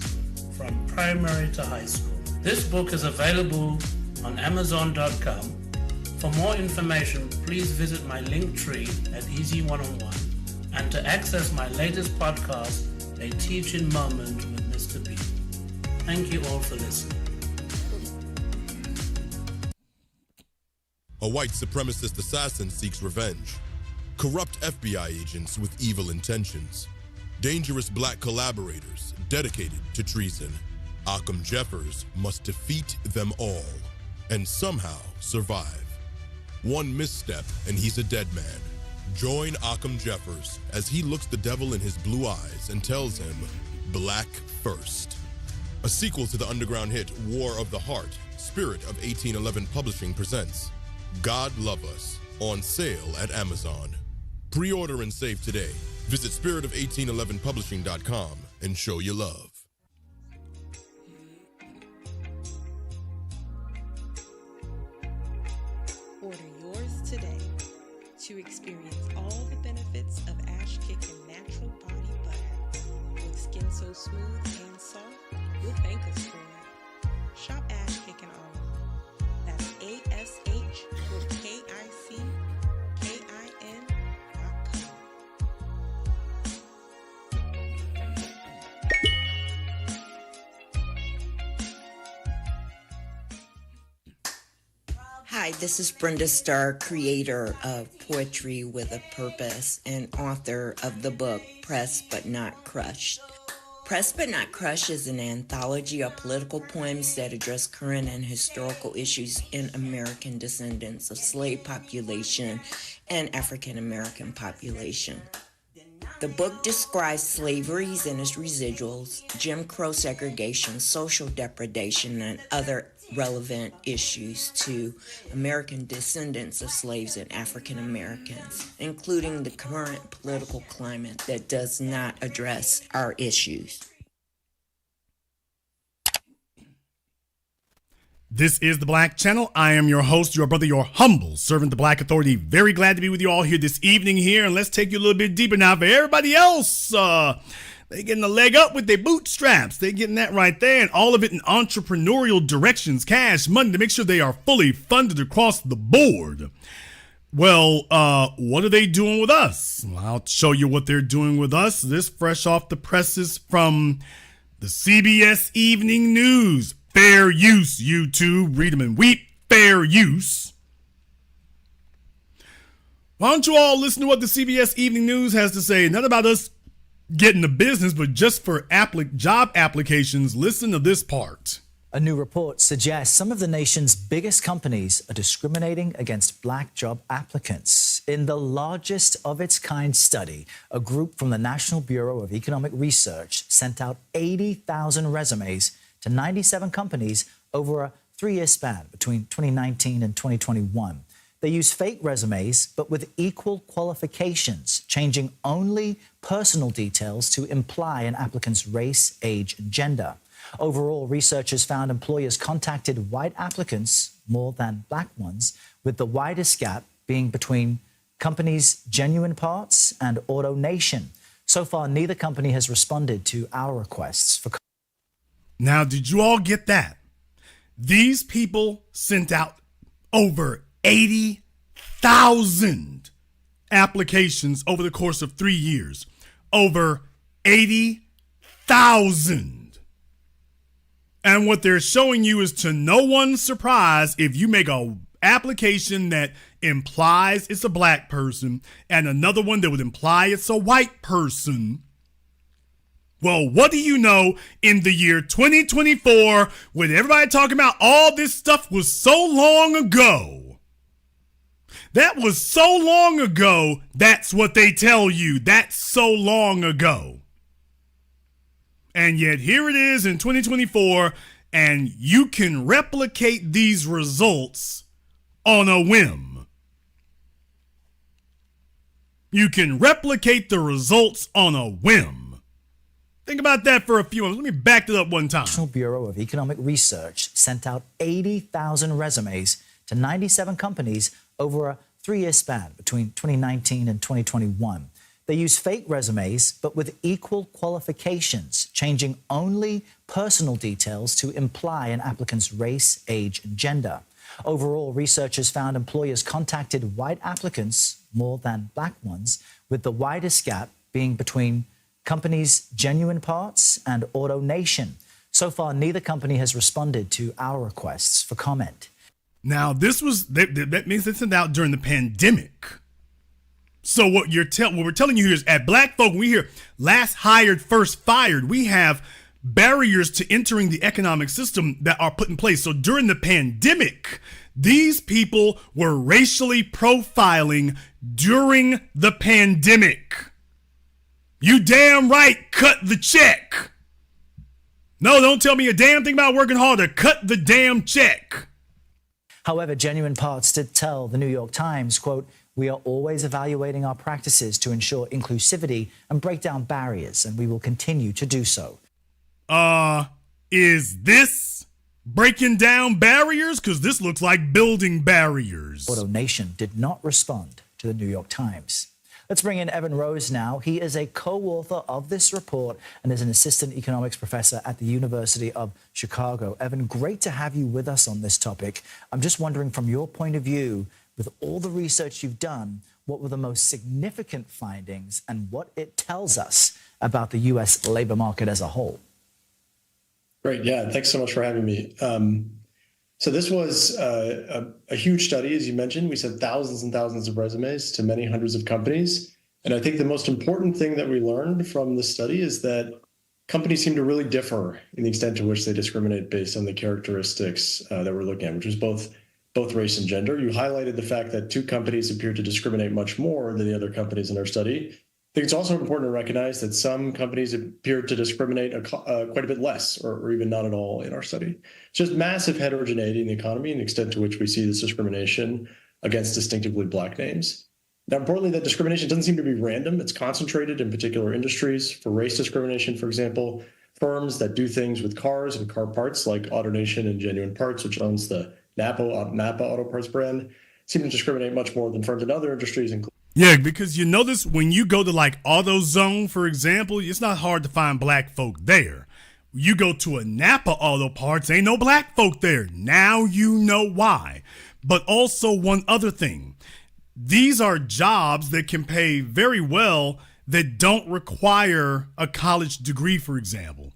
from primary to high school. This book is available on Amazon.com. For more information, please visit my link tree at Easy One-on-One, and to access my latest podcast, A Teaching Moment with Mr. B. Thank you all for listening. A white supremacist assassin seeks revenge. Corrupt FBI agents with evil intentions. Dangerous black collaborators dedicated to treason. Occam Jeffers must defeat them all and somehow survive. One misstep and he's a dead man. Join Occam Jeffers as he looks the devil in his blue eyes and tells him, Black first. A sequel to the underground hit War of the Heart, Spirit of 1811 Publishing presents God Love Us, on sale at Amazon. Pre-order and save today. Visit spiritofo1811publishing.com and show your love. Order yours today to experience all the benefits of Ash Kickin' natural body butter. With skin so smooth and soft, you'll thank us for it. Shop Ash Kickin' online. That's ASHKICKIN.com. Hi, this is Brenda Starr, creator of Poetry with a Purpose and author of the book Pressed But Not Crushed. Pressed But Not Crushed is an anthology of political poems that address current and historical issues in American descendants of slave population and African American population. The book describes slaveries and its residuals, Jim Crow segregation, social depredation, and other relevant issues to American descendants of slaves and African Americans, including the current political climate that does not address our issues. This is the Black Channel. I am your host, your brother, your humble servant, the Black Authority. Very glad to be with you all here this evening here. And let's take you a little bit deeper now. For everybody else, they getting a leg up with their bootstraps. They getting that right there. And all of it in entrepreneurial directions, cash, money to make sure they are fully funded across the board. Well, what are they doing with us? Well, I'll show you what they're doing with us. This fresh off the presses from the CBS Evening News. Fair use, YouTube. Read them and weep. Fair use. Why don't you all listen to what the CBS Evening News has to say? Not about us getting the business, but just for job applications. Listen to this part. A new report suggests some of the nation's biggest companies are discriminating against black job applicants. In the largest of its kind study, a group from the National Bureau of Economic Research sent out 80,000 resumes to 97 companies over a 3-year span between 2019 and 2021. They use fake resumes, but with equal qualifications, changing only personal details to imply an applicant's race, age, and gender. Overall, researchers found employers contacted white applicants more than black ones, with the widest gap being between companies Genuine Parts and AutoNation. So far, neither company has responded to our requests for. Now, did you all get that? These people sent out over 80,000 applications over the course of 3 years. Over 80,000. And what they're showing you is, to no one's surprise, if you make a application that implies it's a black person and another one that would imply it's a white person, well, what do you know, in the year 2024, with everybody talking about all this stuff was so long ago. That was so long ago, that's what they tell you. That's so long ago. And yet here it is in 2024, and you can replicate these results on a whim. You can replicate the results on a whim. Think about that for a few minutes. Let me back it up one time. The National Bureau of Economic Research sent out 80,000 resumes to 97 companies over a 3-year span between 2019 and 2021. They use fake resumes, but with equal qualifications, changing only personal details to imply an applicant's race, age, and gender. Overall, researchers found employers contacted white applicants more than black ones, with the widest gap being between companies Genuine Parts and AutoNation. So far, neither company has responded to our requests for comment. Now, that means they sent out during the pandemic. So what we're telling you here is, at Black folk, we hear last hired, first fired. We have barriers to entering the economic system that are put in place. So during the pandemic, these people were racially profiling during the pandemic. You damn right, cut the check. No, don't tell me a damn thing about working harder. Cut the damn check. However, Genuine Parts did tell the New York Times, quote, "We are always evaluating our practices to ensure inclusivity and break down barriers, and we will continue to do so." Is this breaking down barriers? Because this looks like building barriers. AutoNation did not respond to the New York Times. Let's bring in Evan Rose now. He is a co-author of this report and is an assistant economics professor at the University of Chicago. Evan, great to have you with us on this topic. I'm just wondering, from your point of view, with all the research you've done, what were the most significant findings and what it tells us about the U.S. labor market as a whole? Great. Yeah. Thanks so much for having me. So this was a huge study, as you mentioned. We sent thousands and thousands of resumes to many hundreds of companies. And I think the most important thing that we learned from the study is that companies seem to really differ in the extent to which they discriminate based on the characteristics that we're looking at, which is both race and gender. You highlighted the fact that 2 companies appear to discriminate much more than the other companies in our study. I think it's also important to recognize that some companies appear to discriminate quite a bit less or even not at all in our study. It's just massive heterogeneity in the economy and the extent to which we see this discrimination against distinctively black names. Now, importantly, that discrimination doesn't seem to be random. It's concentrated in particular industries. For race discrimination, for example, firms that do things with cars and car parts, like AutoNation and Genuine Parts, which owns the Napa Auto Parts brand, seem to discriminate much more than firms in other industries, including. Yeah, because you notice when you go to like AutoZone, for example, it's not hard to find black folk there. You go to a Napa Auto Parts, ain't no black folk there. Now you know why. But also one other thing. These are jobs that can pay very well that don't require a college degree, for example.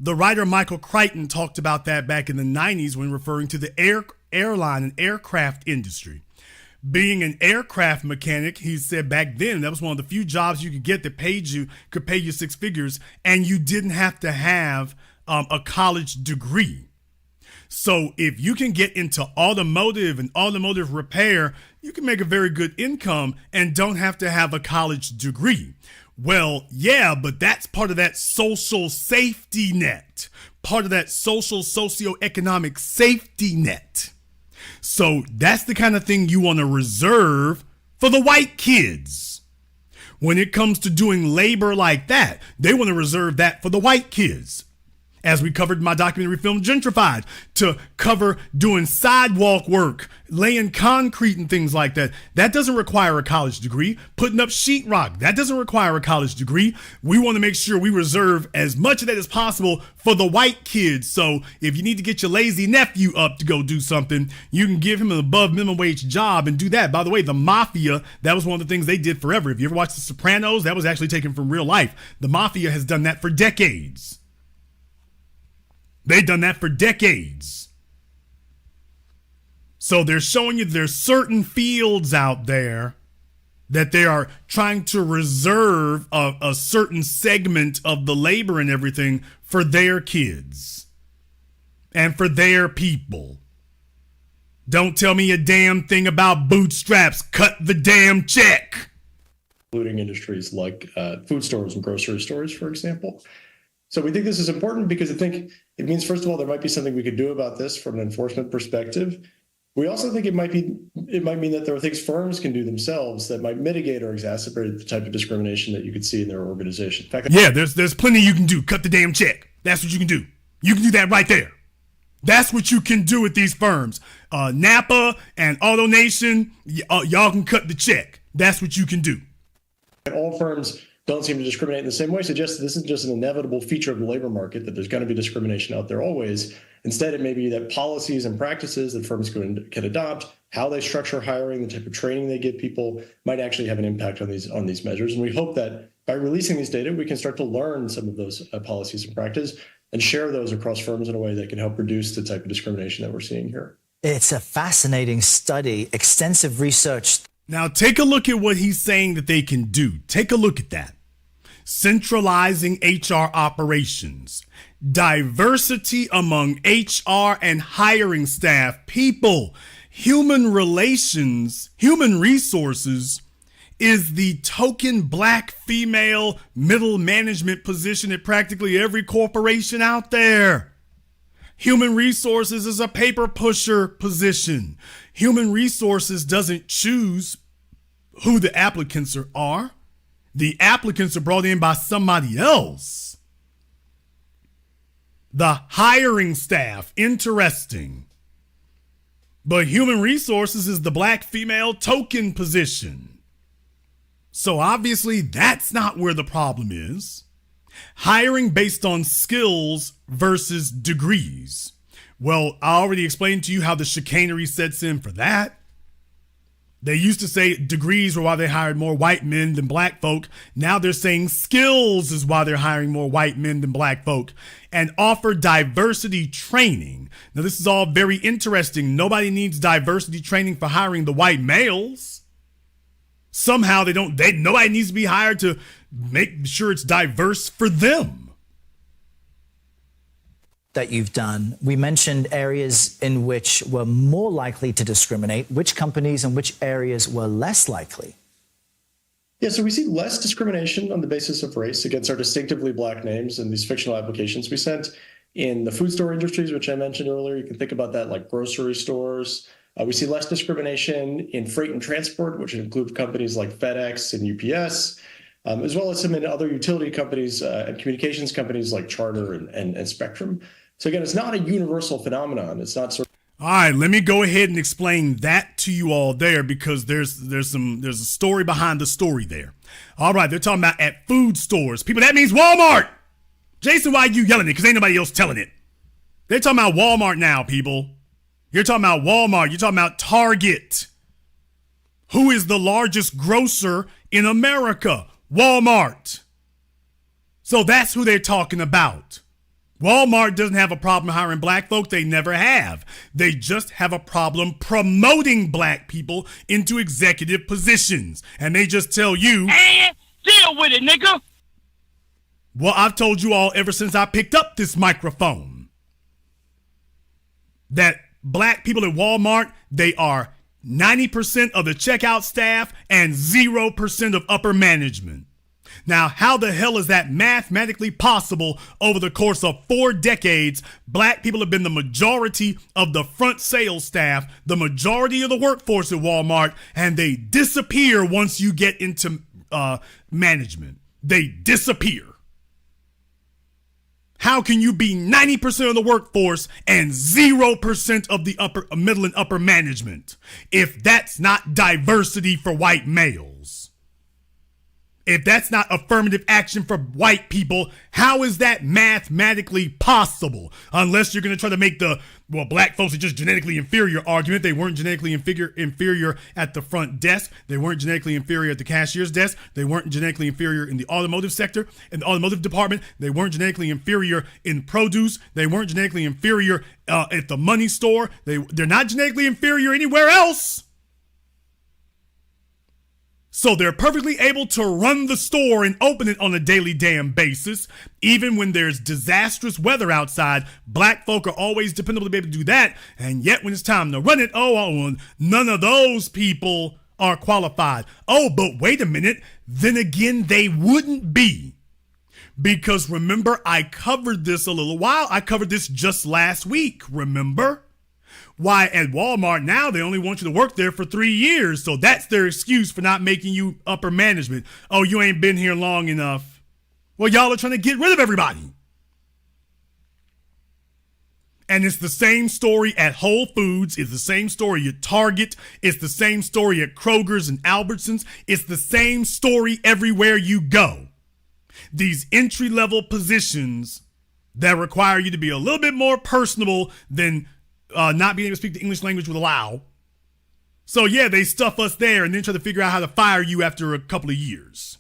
The writer Michael Crichton talked about that back in the 90s when referring to the airline and aircraft industry. Being an aircraft mechanic, he said back then that was one of the few jobs you could get that could pay you six figures, and you didn't have to have a college degree. So if you can get into automotive and automotive repair, you can make a very good income and don't have to have a college degree. Well, yeah, but that's part of that social safety net, part of that social socioeconomic safety net. So that's the kind of thing you want to reserve for the white kids. When it comes to doing labor like that, they want to reserve that for the white kids. As we covered in my documentary film Gentrified, to cover doing sidewalk work, laying concrete and things like that. That doesn't require a college degree. Putting up sheetrock, that doesn't require a college degree. We want to make sure we reserve as much of that as possible for the white kids. So if you need to get your lazy nephew up to go do something, you can give him an above minimum wage job and do that. By the way, the Mafia, that was one of the things they did forever. If you ever watched The Sopranos, that was actually taken from real life. The Mafia has done that for decades. They've done that for decades. So they're showing you there's certain fields out there that they are trying to reserve a certain segment of the labor and everything for their kids and for their people. Don't tell me a damn thing about Bootstraps. Cut the damn check. Including industries like food stores and grocery stores, for example. So we think this is important because I think it means, first of all, there might be something we could do about this from an enforcement perspective. We also think it might mean that there are things firms can do themselves that might mitigate or exacerbate the type of discrimination that you could see in their organization. In fact, yeah, there's plenty you can do. Cut the damn check. That's what you can do. You can do that right there. That's what you can do with these firms. Napa and AutoNation, y'all can cut the check. That's what you can do. All firms don't seem to discriminate in the same way, suggests that this is just an inevitable feature of the labor market, that there's going to be discrimination out there always. Instead, it may be that policies and practices that firms can adopt, how they structure hiring, the type of training they give people, might actually have an impact on these measures. And we hope that by releasing these data, we can start to learn some of those policies and practices and share those across firms in a way that can help reduce the type of discrimination that we're seeing here. It's a fascinating study, extensive research. Now, take a look at what he's saying that they can do. Take a look at that. Centralizing HR operations, diversity among HR and hiring staff, people, human relations, human resources is the token black female middle management position at practically every corporation out there. Human resources is a paper pusher position. Human resources doesn't choose who the applicants are. The applicants are brought in by somebody else. The hiring staff, interesting. But human resources is the black female token position. So obviously that's not where the problem is. Hiring based on skills versus degrees. Well, I already explained to you how the chicanery sets in for that. They used to say degrees were why they hired more white men than black folk. Now they're saying skills is why they're hiring more white men than black folk, and offer diversity training. Now, this is all very interesting. Nobody needs diversity training for hiring the white males. Somehow nobody needs to be hired to make sure it's diverse for them. That you've done. We mentioned areas in which were more likely to discriminate. Which companies and which areas were less likely? Yeah, so we see less discrimination on the basis of race against our distinctively black names in these fictional applications we sent. In the food store industries, which I mentioned earlier, you can think about that like grocery stores. We see less discrimination in freight and transport, which include companies like FedEx and UPS, as well as some in other utility companies and communications companies like Charter and Spectrum. So again, it's not a universal phenomenon. It's not sort of. All right, let me go ahead and explain that to you all there, because there's a story behind the story there. All right, they're talking about at food stores. People, that means Walmart. Jason, why are you yelling it? Because ain't nobody else telling it. They're talking about Walmart now, people. You're talking about Walmart. You're talking about Target. Who is the largest grocer in America? Walmart. So that's who they're talking about. Walmart doesn't have a problem hiring black folk. They never have. They just have a problem promoting black people into executive positions. And they just tell you, And deal with it, nigga. well, I've told you all ever since I picked up this microphone that black people at Walmart, they are 90% of the checkout staff and 0% of upper management. Now, how the hell is that mathematically possible? Over the course of 4 decades, black people have been the majority of the front sales staff, the majority of the workforce at Walmart, and they disappear once you get into management. They disappear. How can you be 90% of the workforce and 0% of the middle and upper management if that's not diversity for white males? If that's not affirmative action for white people, how is that mathematically possible? Unless you're going to try to make black folks are just genetically inferior argument. They weren't genetically inferior at the front desk. They weren't genetically inferior at the cashier's desk. They weren't genetically inferior in the automotive sector, in the automotive department. They weren't genetically inferior in produce. They weren't genetically inferior at the money store. They're not genetically inferior anywhere else. So they're perfectly able to run the store and open it on a daily damn basis. Even when there's disastrous weather outside, black folk are always dependable to be able to do that. And yet when it's time to run it, none of those people are qualified. Oh, but wait a minute. Then again, they wouldn't be. Because remember, I covered this I covered this just last week, remember? Why, at Walmart now, they only want you to work there for 3 years. So that's their excuse for not making you upper management. Oh, you ain't been here long enough. Well, y'all are trying to get rid of everybody. And it's the same story at Whole Foods. It's the same story at Target. It's the same story at Kroger's and Albertsons. It's the same story everywhere you go. These entry-level positions that require you to be a little bit more personable than not being able to speak the English language would allow. So yeah, they stuff us there and then try to figure out how to fire you after a couple of years.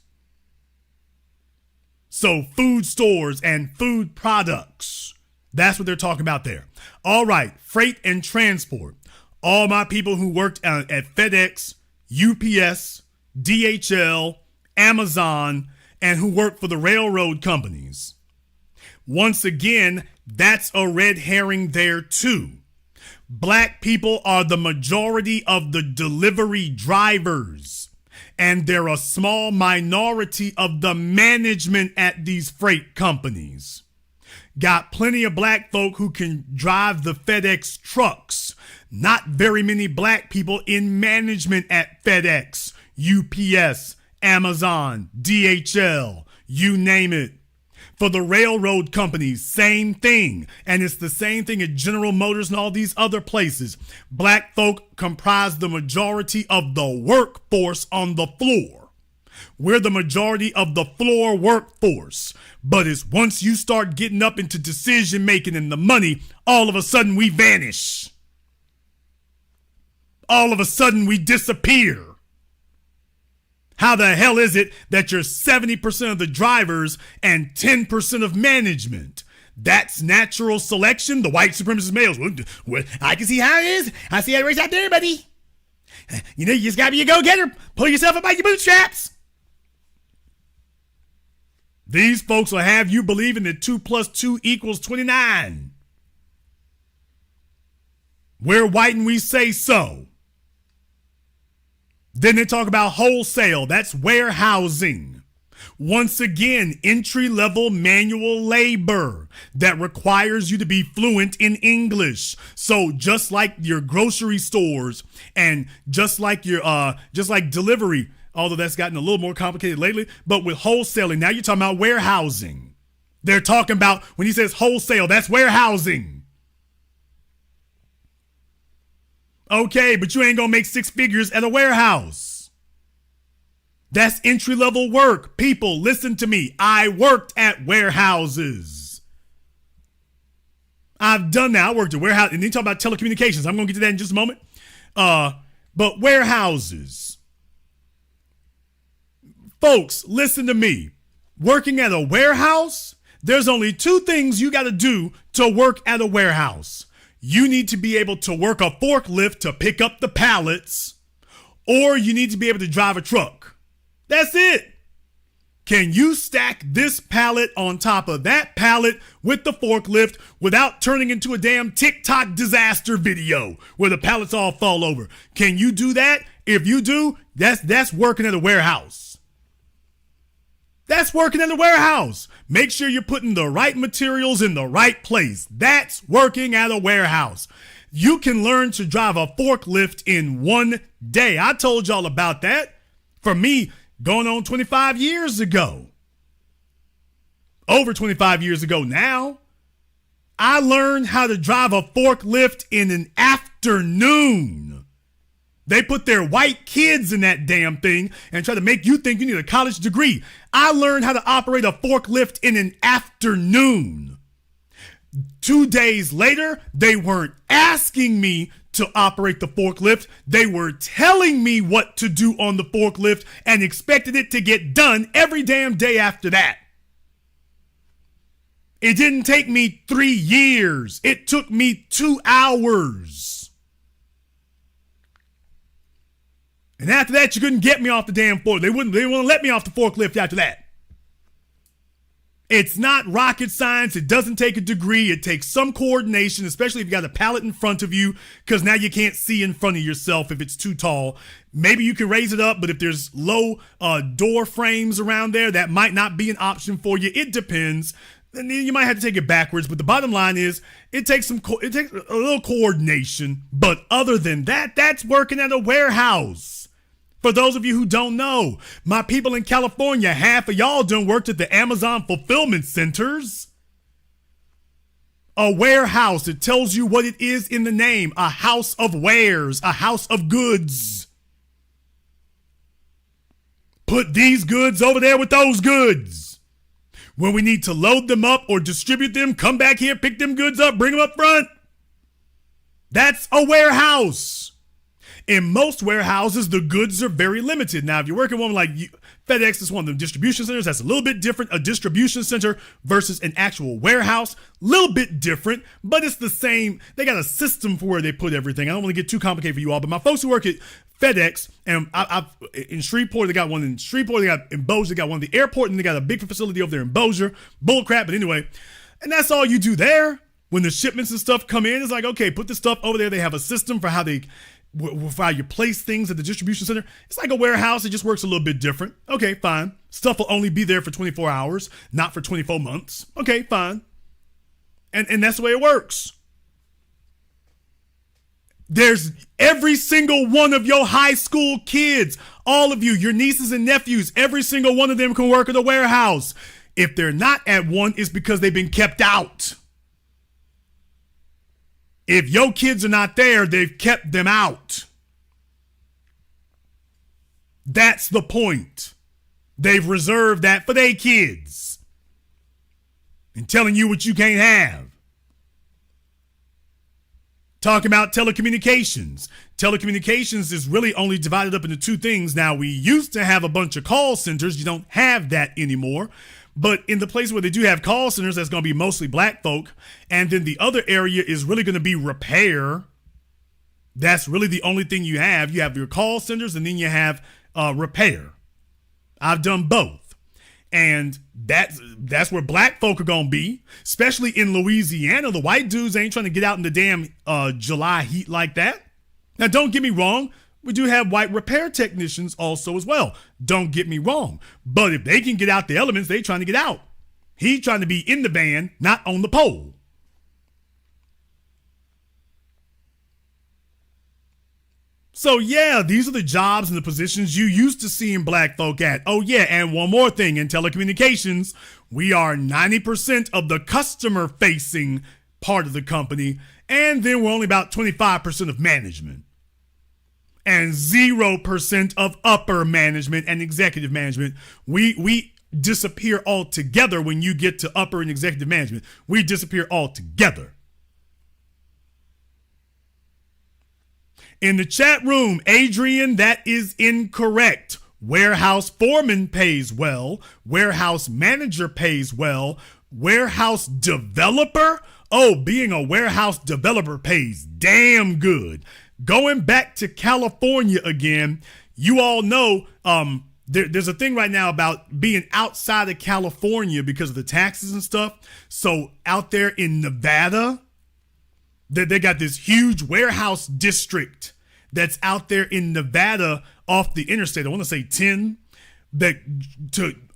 So food stores and food products, that's what they're talking about there. All right, freight and transport. All my people who worked at FedEx, UPS, DHL, Amazon, and who work for the railroad companies. Once again, that's a red herring there too. Black people are the majority of the delivery drivers, and they're a small minority of the management at these freight companies. Got plenty of black folk who can drive the FedEx trucks. Not very many black people in management at FedEx, UPS, Amazon, DHL, you name it. For the railroad companies, same thing. And it's the same thing at General Motors and all these other places. Black folk comprise the majority of the workforce on the floor. We're the majority of the floor workforce. But it's once you start getting up into decision making and the money, all of a sudden we vanish. All of a sudden we disappear. How the hell is it that you're 70% of the drivers and 10% of management? That's natural selection, the white supremacist males. Well, I can see how it is. I see how it works out there, buddy. You know, you just gotta be a go-getter. Pull yourself up by your bootstraps. These folks will have you believing that 2 + 2 = 29. We're white and we say so. Then they talk about wholesale. That's warehousing. Once again, entry-level manual labor that requires you to be fluent in English. So just like your grocery stores and just like delivery, although that's gotten a little more complicated lately, but with wholesaling, now you're talking about warehousing. They're talking about, when he says wholesale, that's warehousing. Okay, but you ain't gonna make 6 figures at a warehouse. That's entry-level work. People, listen to me. I worked at warehouses. I've done that. I worked at warehouse, and then talk about telecommunications. I'm gonna get to that in just a moment. But warehouses. Folks, listen to me. Working at a warehouse, There's only two things you got to do to work at a warehouse. You need to be able to work a forklift to pick up the pallets, or you need to be able to drive a truck. That's it. Can you stack this pallet on top of that pallet with the forklift without turning into a damn TikTok disaster video where the pallets all fall over? Can you do that? If you do, that's working at a warehouse. That's working at a warehouse. Make sure you're putting the right materials in the right place. That's working at a warehouse. You can learn to drive a forklift in one day. I told y'all about that. For me, going on 25 years ago. Over 25 years ago now. I learned how to drive a forklift in an afternoon. They put their white kids in that damn thing and try to make you think you need a college degree. I learned how to operate a forklift in an afternoon. 2 days later, they weren't asking me to operate the forklift. They were telling me what to do on the forklift and expected it to get done every damn day after that. It didn't take me 3 years. It took me 2 hours. And after that, you couldn't get me off the damn forklift. They wouldn't let me off the forklift after that. It's not rocket science. It doesn't take a degree. It takes some coordination, especially if you got a pallet in front of you, because now you can't see in front of yourself if it's too tall. Maybe you can raise it up, but if there's low door frames around there, that might not be an option for you. It depends. And then you might have to take it backwards. But the bottom line is it takes a little coordination. But other than that, that's working at a warehouse. For those of you who don't know, my people in California, half of y'all done worked at the Amazon fulfillment centers. A warehouse, it tells you what it is in the name. A house of wares, a house of goods. Put these goods over there with those goods. When we need to load them up or distribute them, come back here, pick them goods up, bring them up front. That's a warehouse. In most warehouses, the goods are very limited. Now, if you're working one like FedEx is one of the distribution centers, that's a little bit different. A distribution center versus an actual warehouse, a little bit different, but it's the same. They got a system for where they put everything. I don't want to get too complicated for you all, but my folks who work at FedEx, and in Shreveport, they got one in Shreveport, they got in Bossier, they got one at the airport, and they got a big facility over there in Bossier. Bullcrap, but anyway, and that's all you do there. When the shipments and stuff come in, it's like, okay, put the stuff over there. They have a system for how you place things at the distribution center. It's like a warehouse. It just works a little bit different. Okay, fine. Stuff will only be there for 24 hours, not for 24 months. Okay, fine. And that's the way it works. There's every single one of your high school kids, all of you, your nieces and nephews, every single one of them can work at a warehouse. If they're not at one, it's because they've been kept out. If your kids are not there, they've kept them out. That's the point. They've reserved that for their kids. And telling you what you can't have. Talking about telecommunications. Telecommunications is really only divided up into two things. Now, we used to have a bunch of call centers. You don't have that anymore. But in the place where they do have call centers, that's going to be mostly black folk. And then the other area is really going to be repair. That's really the only thing you have. You have your call centers and then you have repair. I've done both. And that's where black folk are going to be, especially in Louisiana. The white dudes ain't trying to get out in the damn July heat like that. Now, don't get me wrong. We do have white repair technicians also as well. Don't get me wrong. But if they can get out the elements, they trying to get out. He trying to be in the band, not on the pole. So yeah, these are the jobs and the positions you used to seeing black folk at. Oh yeah, and one more thing, in telecommunications, we are 90% of the customer facing part of the company, and then we're only about 25% of management. And 0% of upper management and executive management. We disappear altogether when you get to upper and executive management. We disappear altogether. In the chat room, Adrian, that is incorrect. Warehouse foreman pays well. Warehouse manager pays well. Warehouse developer? Oh, being a warehouse developer pays damn good. Going back to California again, you all know there's a thing right now about being outside of California because of the taxes and stuff. So out there in Nevada, they got this huge warehouse district that's out there in Nevada off the interstate. I want to say 10.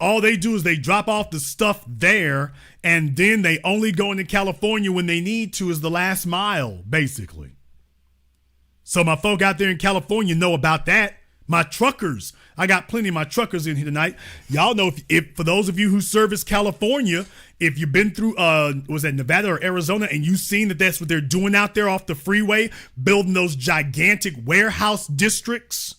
All they do is they drop off the stuff there, and then they only go into California when they need to as the last mile, basically. So my folk out there in California know about that. My truckers, I got plenty of my truckers in here tonight. Y'all know if for those of you who service California, if you've been through, was that Nevada or Arizona, and you've seen that that's what they're doing out there off the freeway, building those gigantic warehouse districts,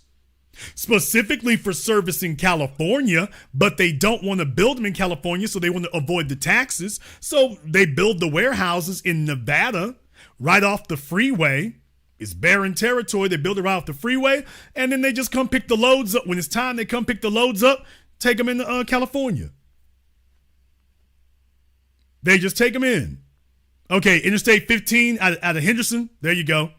specifically for servicing California, but they don't want to build them in California, so they want to avoid the taxes. So they build the warehouses in Nevada right off the freeway. It's barren territory. They build it right off the freeway, and then they just come pick the loads up. When it's time, they come pick the loads up, take them into California. They just take them in. Okay, Interstate 15 out of Henderson. There you go.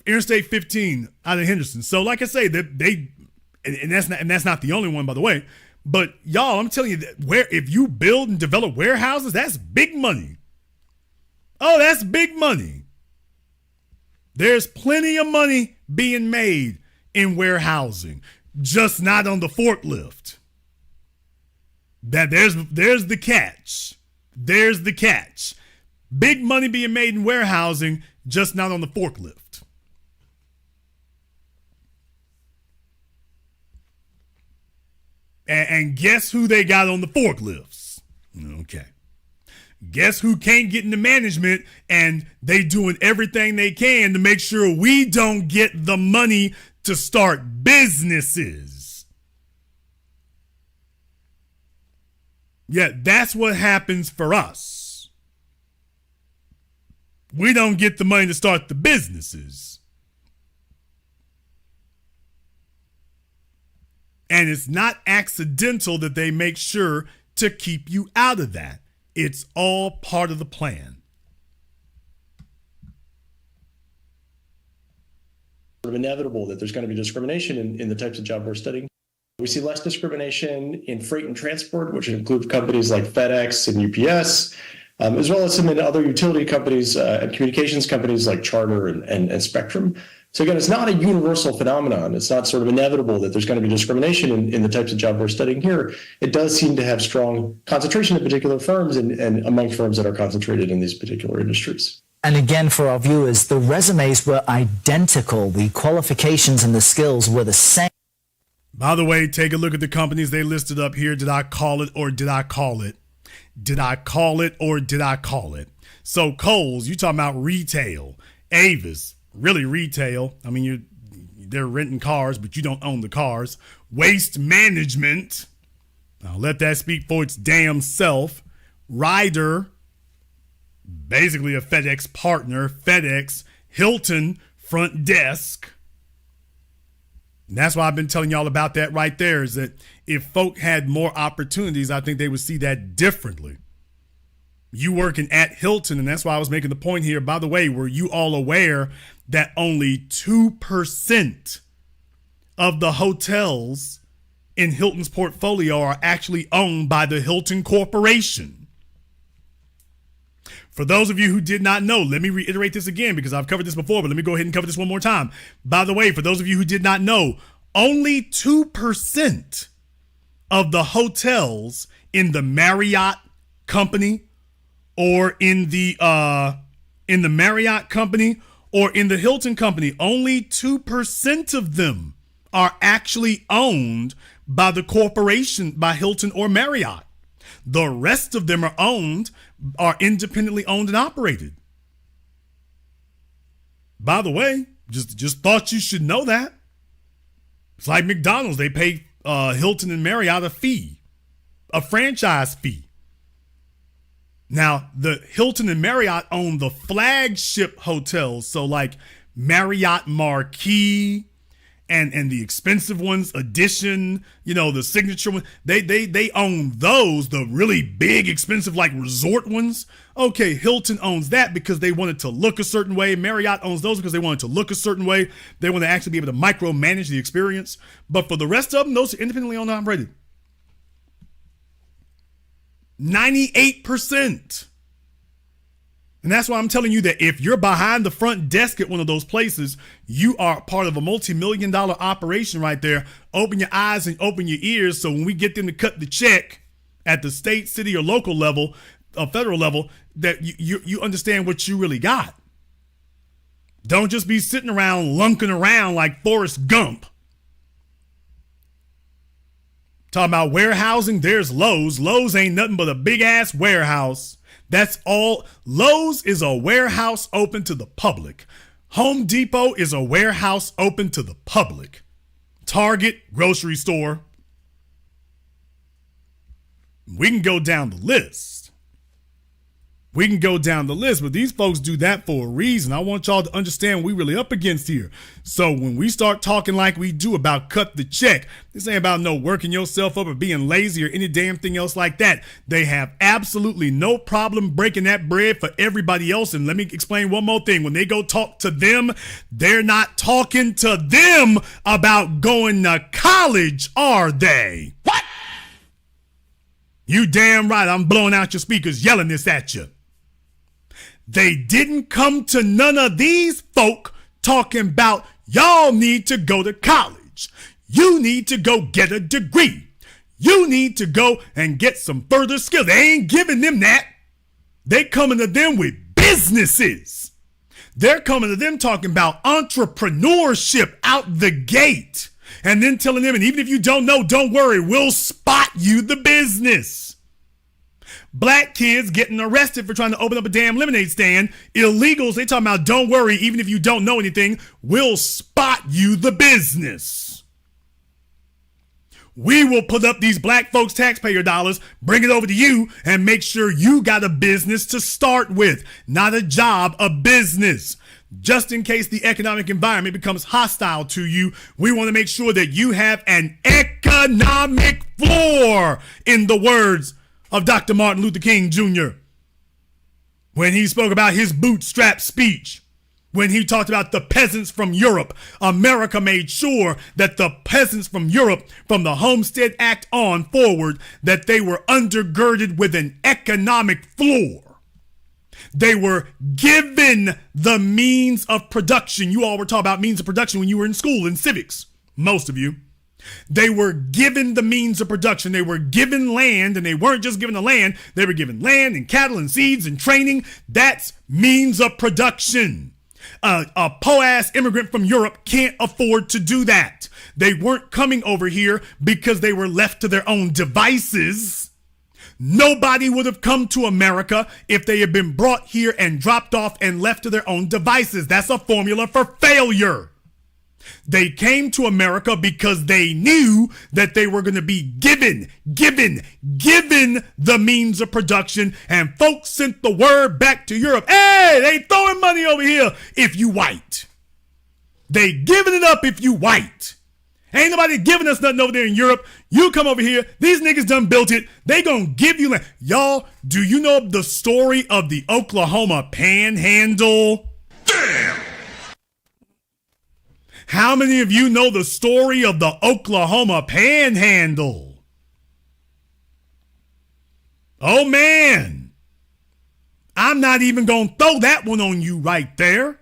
Interstate 15 out of Henderson. So, like I say, and that's not the only one, by the way. But y'all, I'm telling you that if you build and develop warehouses, that's big money. Oh, that's big money. There's plenty of money being made in warehousing, just not on the forklift. There's the catch. There's the catch. Big money being made in warehousing, just not on the forklift. And guess who they got on the forklifts? Okay. Guess who can't get into management, and they doing everything they can to make sure we don't get the money to start businesses. Yeah, that's what happens for us. We don't get the money to start the businesses. And it's not accidental that they make sure to keep you out of that. It's all part of the plan. Sort of inevitable that there's going to be discrimination in the types of job we're studying. We see less discrimination in freight and transport, which includes companies like FedEx and UPS, as well as some in other utility companies and communications companies like Charter and Spectrum. So again, it's not a universal phenomenon. It's not sort of inevitable that there's going to be discrimination in the types of job we're studying here. It does seem to have strong concentration in particular firms and among firms that are concentrated in these particular industries. And again, for our viewers, the resumes were identical. The qualifications and the skills were the same. By the way, take a look at the companies they listed up here. Did I call it or did I call it? Did I call it or did I call it? So Kohl's, you talking about retail. Avis, really retail. I mean, they're renting cars, but you don't own the cars. Waste Management. I'll let that speak for its damn self. Ryder, basically a FedEx partner. FedEx, Hilton, Front Desk. And that's why I've been telling y'all about that right there, is that if folk had more opportunities, I think they would see that differently. You working at Hilton, and that's why I was making the point here. By the way, were you all aware that only 2% of the hotels in Hilton's portfolio are actually owned by the Hilton Corporation? For those of you who did not know, let me reiterate this again because I've covered this before, but let me go ahead and cover this one more time. By the way, for those of you who did not know, only 2% of the hotels in the Marriott company or in the Marriott company or in the Hilton company, only 2% of them are actually owned by the corporation, by Hilton or Marriott. The rest of them are independently owned and operated. By the way, just thought you should know that. It's like McDonald's. They pay Hilton and Marriott a franchise fee. Now, the Hilton and Marriott own the flagship hotels. So like Marriott Marquis and the expensive ones, Edition, the signature one, they own those, the really big, expensive, like resort ones. Okay, Hilton owns that because they want it to look a certain way. Marriott owns those because they want it to look a certain way. They want to actually be able to micromanage the experience. But for the rest of them, those are independently owned and operated. 98%. And that's why I'm telling you that if you're behind the front desk at one of those places, you are part of a multi-million-dollar operation right there. Open your eyes and open your ears, so when we get them to cut the check at the state, city, or local level, or federal level, that you understand what you really got. Don't just be sitting around lunking around like Forrest Gump. Talking about warehousing, there's Lowe's. Lowe's ain't nothing but a big-ass warehouse. That's all. Lowe's is a warehouse open to the public. Home Depot is a warehouse open to the public. Target, grocery store. We can go down the list. But these folks do that for a reason. I want y'all to understand what we really up against here. So when we start talking like we do about cut the check, this ain't about no working yourself up or being lazy or any damn thing else like that. They have absolutely no problem breaking that bread for everybody else. And let me explain one more thing. When they go talk to them, they're not talking to them about going to college, are they? What? You damn right. I'm blowing out your speakers, yelling this at you. They didn't come to none of these folk talking about y'all need to go to college. You need to go get a degree. You need to go and get some further skills. They ain't giving them that. They coming to them with businesses. They're coming to them talking about entrepreneurship out the gate. And then telling them, and even if you don't know, don't worry, we'll spot you the business. Black kids getting arrested for trying to open up a damn lemonade stand. Illegals, they talking about, don't worry, even if you don't know anything, we'll spot you the business. We will put up these black folks' taxpayer dollars, bring it over to you, and make sure you got a business to start with. Not a job, a business. Just in case the economic environment becomes hostile to you, we want to make sure that you have an economic floor, in the words of Dr. Martin Luther King Jr. when he spoke about his Bootstraps speech. When he talked about the peasants from Europe, America made sure that the peasants from Europe, from the Homestead Act on forward, that they were undergirded with an economic floor. They were given the means of production. You all were talking about means of production when you were in school in civics, most of you. They were given the means of production. They were given land, and they weren't just given the land. They were given land and cattle and seeds and training. That's means of production. A po-ass immigrant from Europe can't afford to do that. They weren't coming over here because they were left to their own devices. Nobody would have come to America if they had been brought here and dropped off and left to their own devices. That's a formula for failure. They came to America because they knew that they were going to be given the means of production, and folks sent the word back to Europe. Hey, they throwing money over here if you white. They giving it up if you white. Ain't nobody giving us nothing over there in Europe. You come over here, these niggas done built it. They gonna give you land. Y'all, do you know the story of the Oklahoma Panhandle? Damn! How many of you know the story of the Oklahoma Panhandle? Oh man, I'm not even gonna throw that one on you right there.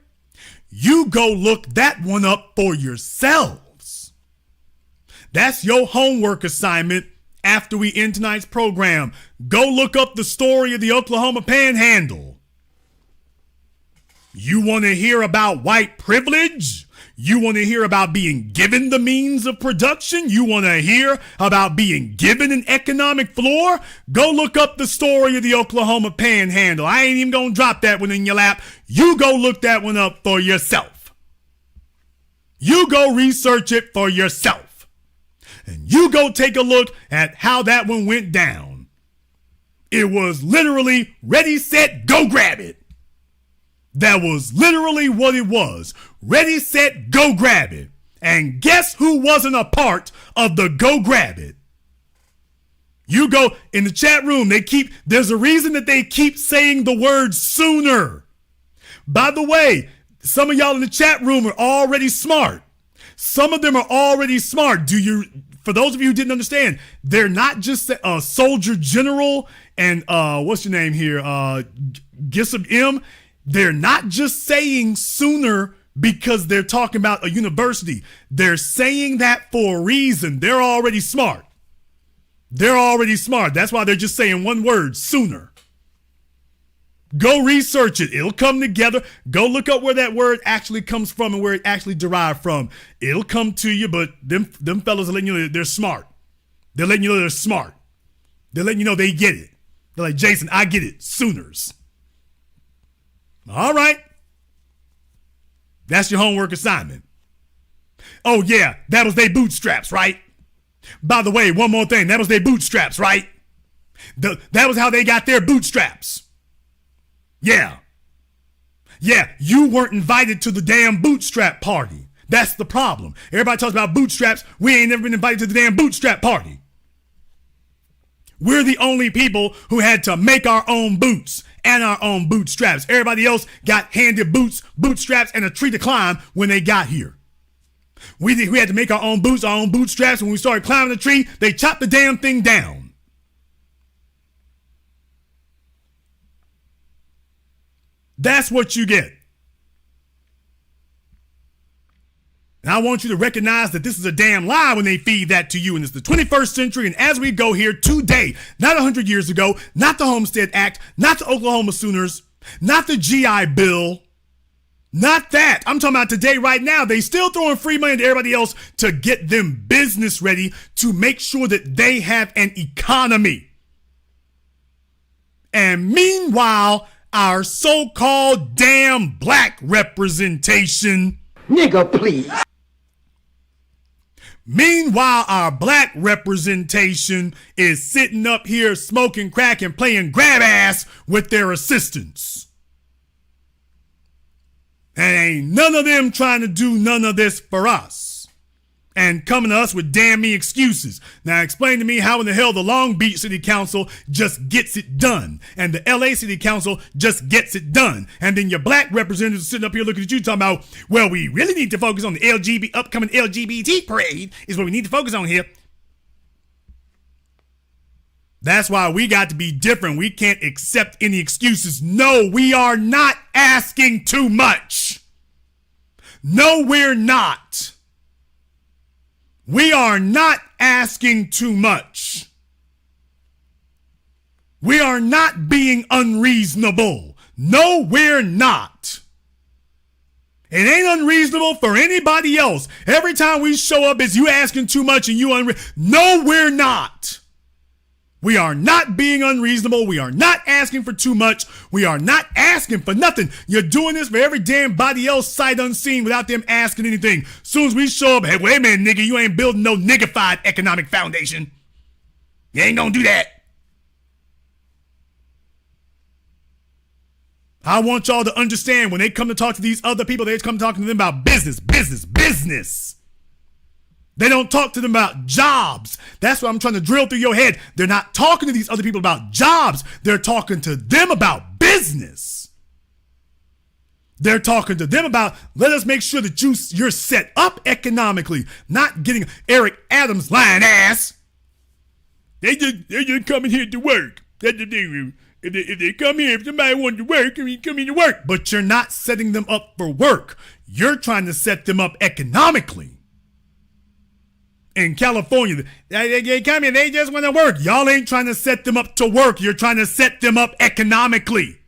You go look that one up for yourselves. That's your homework assignment after we end tonight's program. Go look up the story of the Oklahoma Panhandle. You want to hear about white privilege? You want to hear about being given the means of production? You want to hear about being given an economic floor? Go look up the story of the Oklahoma Panhandle. I ain't even going to drop that one in your lap. You go look that one up for yourself. You go research it for yourself. And you go take a look at how that one went down. It was literally ready, set, go grab it. That was literally what it was. Ready, set, go grab it. And guess who wasn't a part of the go grab it? You go in the chat room, there's a reason that they keep saying the word sooner. By the way, some of y'all in the chat room are already smart. Some of them are already smart. For those of you who didn't understand, they're not just Soldier General and what's your name here? Gisab M. They're not just saying sooner because they're talking about a university. They're saying that for a reason. They're already smart. They're already smart. That's why they're just saying one word, sooner. Go research it. It'll come together. Go look up where that word actually comes from and where it actually derived from. It'll come to you, but them fellas are letting you know they're smart. They're letting you know they're smart. They're letting you know they get it. They're like, Jason, I get it. Sooners. All right. That's your homework assignment. Oh, yeah, that was their bootstraps, right? By the way, one more thing. That was their bootstraps, right? That was how they got their bootstraps. Yeah. Yeah, you weren't invited to the damn bootstrap party. That's the problem. Everybody talks about bootstraps. We ain't never been invited to the damn bootstrap party. We're the only people who had to make our own boots and our own bootstraps. Everybody else got handed boots, bootstraps, and a tree to climb when they got here. We had to make our own boots, our own bootstraps. When we started climbing the tree, they chopped the damn thing down. That's what you get. And I want you to recognize that this is a damn lie when they feed that to you. And it's the 21st century. And as we go here today, not 100 years ago, not the Homestead Act, not the Oklahoma Sooners, not the GI Bill, not that. I'm talking about today, right now. They still throwing free money to everybody else to get them business ready to make sure that they have an economy. And meanwhile, our so-called damn black representation. Nigga, please. Meanwhile, our black representation is sitting up here smoking crack and playing grab ass with their assistants. And ain't none of them trying to do none of this for us. And coming to us with damn me excuses. Now explain to me how in the hell the Long Beach City Council just gets it done. And the LA City Council just gets it done. And then your black representatives sitting up here looking at you talking about, well, we really need to focus on the upcoming LGBT parade is what we need to focus on here. That's why we got to be different. We can't accept any excuses. No, we are not asking too much. No, we're not. We are not asking too much. We are not being unreasonable. No, we're not. It ain't unreasonable for anybody else. Every time we show up, it's you asking too much and you No, we're not. We are not being unreasonable. We are not asking for too much. We are not asking for nothing. You're doing this for every damn body else sight unseen without them asking anything. Soon as we show up, hey, wait a minute, nigga, you ain't building no niggified economic foundation. You ain't gonna do that. I want y'all to understand when they come to talk to these other people, they come talking to them about business. They don't talk to them about jobs. That's what I'm trying to drill through your head. They're not talking to these other people about jobs. They're talking to them about business. They're talking to them about, let us make sure that you're set up economically, not getting Eric Adams lying ass. They're just coming here to work. That's the thing. If they come here, if somebody wants to work, come here to work. But you're not setting them up for work. You're trying to set them up economically. In California, they come here, they just want to work. Y'all ain't trying to set them up to work. You're trying to set them up economically.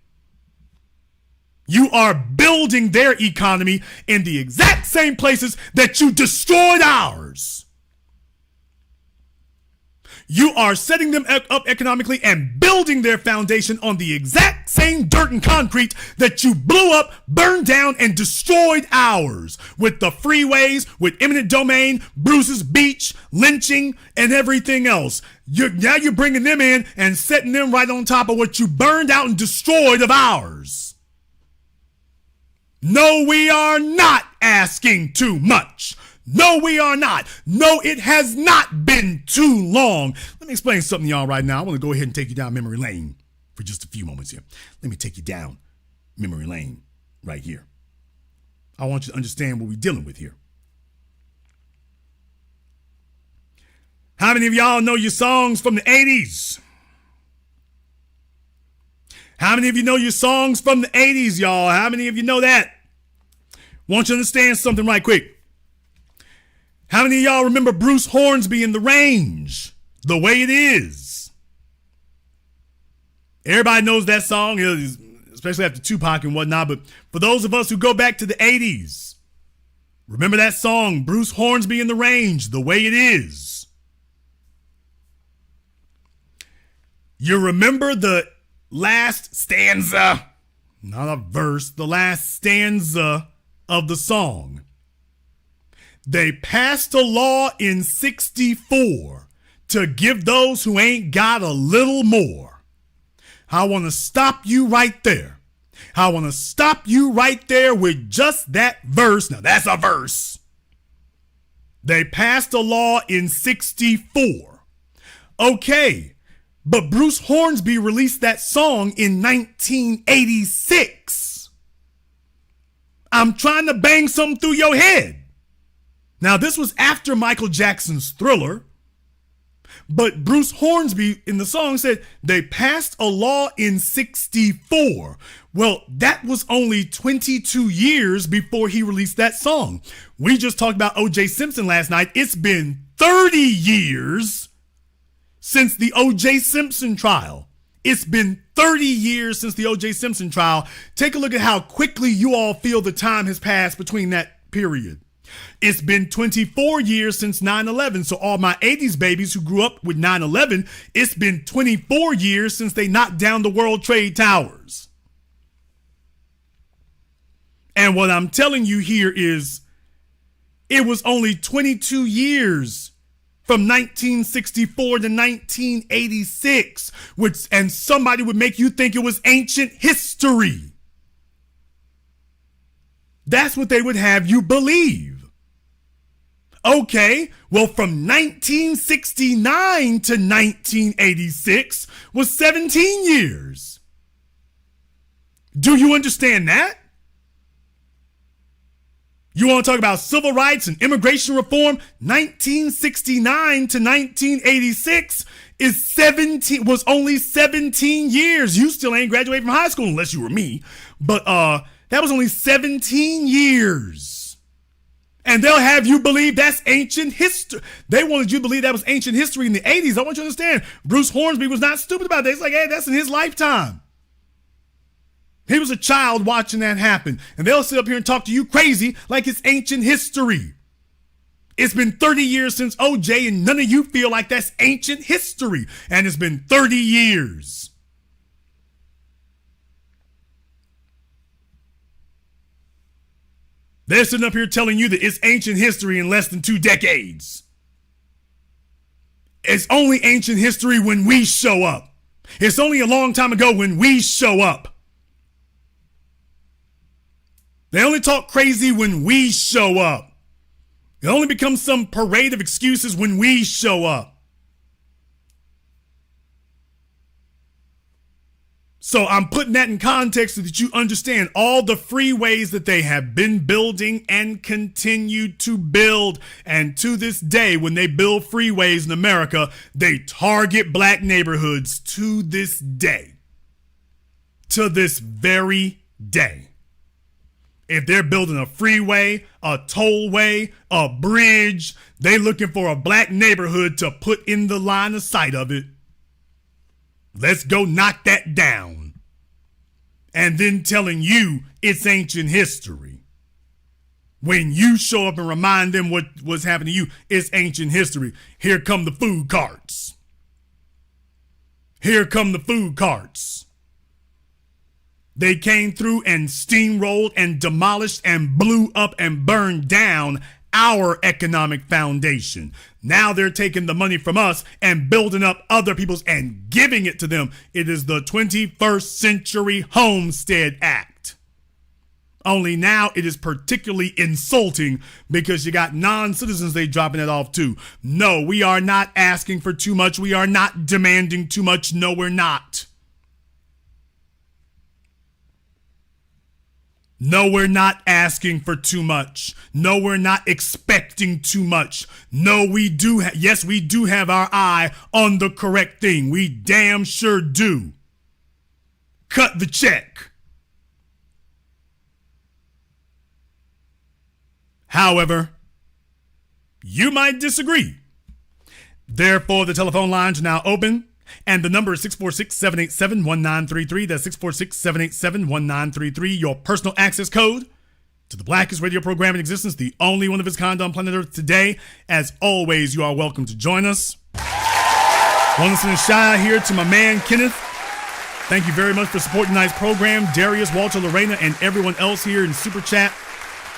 You are building their economy in the exact same places that you destroyed ours. You are setting them up economically and building their foundation on the exact same dirt and concrete that you blew up, burned down, and destroyed ours with the freeways, with eminent domain, Bruce's Beach, lynching, and everything else. Now you're bringing them in and setting them right on top of what you burned out and destroyed of ours. No, we are not asking too much. No, we are not. No, it has not been too long. Let me explain something to y'all right now. I want to go ahead and take you down memory lane for just a few moments here. Let me take you down memory lane right here. I want you to understand what we're dealing with here. How many of y'all know your songs from the 80s? How many of you know your songs from the 80s, y'all? How many of you know that? Want you to understand something right quick. How many of y'all remember Bruce Hornsby in The Range? The Way It Is. Everybody knows that song, especially after Tupac and whatnot. But for those of us who go back to the 80s, remember that song, Bruce Hornsby in The Range, The Way It Is. You remember the last stanza, not a verse, the last stanza of the song. They passed a law in 64 to give those who ain't got a little more. I want to stop you right there. I want to stop you right there with just that verse. Now that's a verse. They passed a law in 64. Okay, but Bruce Hornsby released that song in 1986. I'm trying to bang something through your head. Now, this was after Michael Jackson's Thriller, but Bruce Hornsby in the song said they passed a law in 64. Well, that was only 22 years before he released that song. We just talked about O.J. Simpson last night. It's been 30 years since the O.J. Simpson trial. It's been 30 years since the O.J. Simpson trial. Take a look at how quickly you all feel the time has passed between that period. It's been 24 years since 9/11. So all my 80s babies who grew up with 9/11, it's been 24 years since they knocked down the World Trade Towers. And what I'm telling you here is it was only 22 years from 1964 to 1986, and somebody would make you think it was ancient history. That's what they would have you believe. Okay, well, from 1969 to 1986 was 17 years. Do you understand that? You want to talk about civil rights and immigration reform? 1969 to 1986 was only 17 years. You still ain't graduated from high school unless you were me. But that was only 17 years. And they'll have you believe that's ancient history. They wanted you to believe that was ancient history in the 80s. I want you to understand, Bruce Hornsby was not stupid about that. It's like, hey, that's in his lifetime. He was a child watching that happen. And they'll sit up here and talk to you crazy like it's ancient history. It's been 30 years since OJ, and none of you feel like that's ancient history. And it's been 30 years. They're sitting up here telling you that it's ancient history in less than 2 decades. It's only ancient history when we show up. It's only a long time ago when we show up. They only talk crazy when we show up. It only becomes some parade of excuses when we show up. So I'm putting that in context so that you understand all the freeways that they have been building and continue to build. And to this day, when they build freeways in America, they target black neighborhoods to this day. To this very day. If they're building a freeway, a tollway, a bridge, they're looking for a black neighborhood to put in the line of sight of it. Let's go knock that down. And then telling you it's ancient history. When you show up and remind them what's happening to you, it's ancient history. Here come the food carts. Here come the food carts. They came through and steamrolled and demolished and blew up and burned down our economic foundation. Now they're taking the money from us and building up other people's and giving it to them. It is the 21st Century Homestead Act. Only now it is particularly insulting because you got non-citizens they dropping it off to. No, we are not asking for too much. We are not demanding too much. No, we're not. No, we're not asking for too much. No, we're not expecting too much. No, we do. Yes, we do have our eye on the correct thing. We damn sure do. Cut the check. However, you might disagree. Therefore, the telephone lines are now open. And the number is 646-787-1933. That's 646-787-1933. Your personal access code to the blackest radio program in existence, the only one of its kind on planet Earth today. As always, you are welcome to join us. Want to send a shout out here to my man, Kenneth. Thank you very much for supporting tonight's program. Darius, Walter, Lorena, and everyone else here in Super Chat.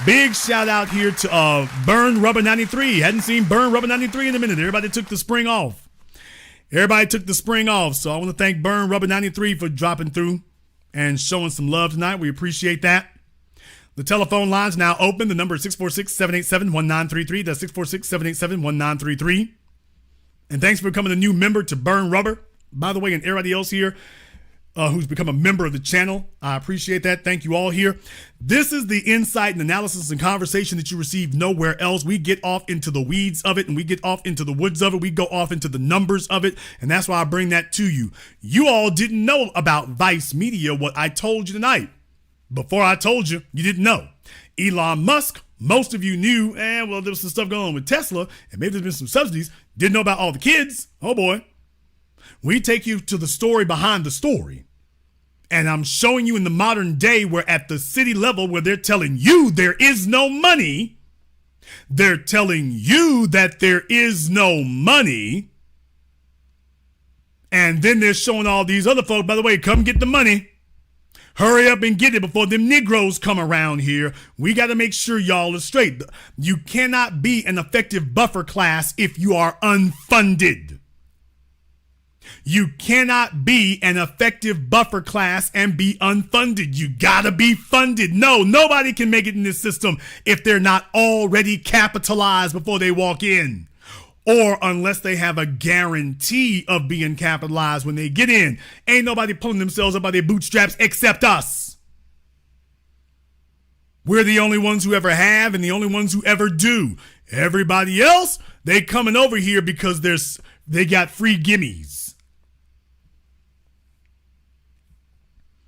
Big shout out here to Burn Rubber 93. Hadn't seen Burn Rubber 93 in a minute. Everybody took the spring off. So I want to thank Burn Rubber 93 for dropping through and showing some love tonight. We appreciate that. The telephone line's now open. The number is 646-787-1933. That's 646-787-1933. And thanks for becoming a new member to Burn Rubber. By the way, and everybody else here who's become a member of the channel, I appreciate that. Thank you all here. This is the insight and analysis and conversation that you receive nowhere else. We get off into the weeds of it, and we get off into the woods of it. We go off into the numbers of it, and that's why I bring that to you. You all didn't know about Vice Media, what I told you tonight. Before I told you, you didn't know. Elon Musk, most of you knew, there was some stuff going on with Tesla, and maybe there's been some subsidies. Didn't know about all the kids. Oh boy. We take you to the story behind the story. And I'm showing you in the modern day where at the city level where they're telling you there is no money, they're telling you that there is no money. And then they're showing all these other folks, by the way, come get the money. Hurry up and get it before them Negroes come around here. We got to make sure y'all are straight. You cannot be an effective buffer class if you are unfunded. You cannot be an effective buffer class and be unfunded. You gotta be funded. No, nobody can make it in this system if they're not already capitalized before they walk in. Or unless they have a guarantee of being capitalized when they get in. Ain't nobody pulling themselves up by their bootstraps except us. We're the only ones who ever have and the only ones who ever do. Everybody else, they coming over here because they got free gimmies.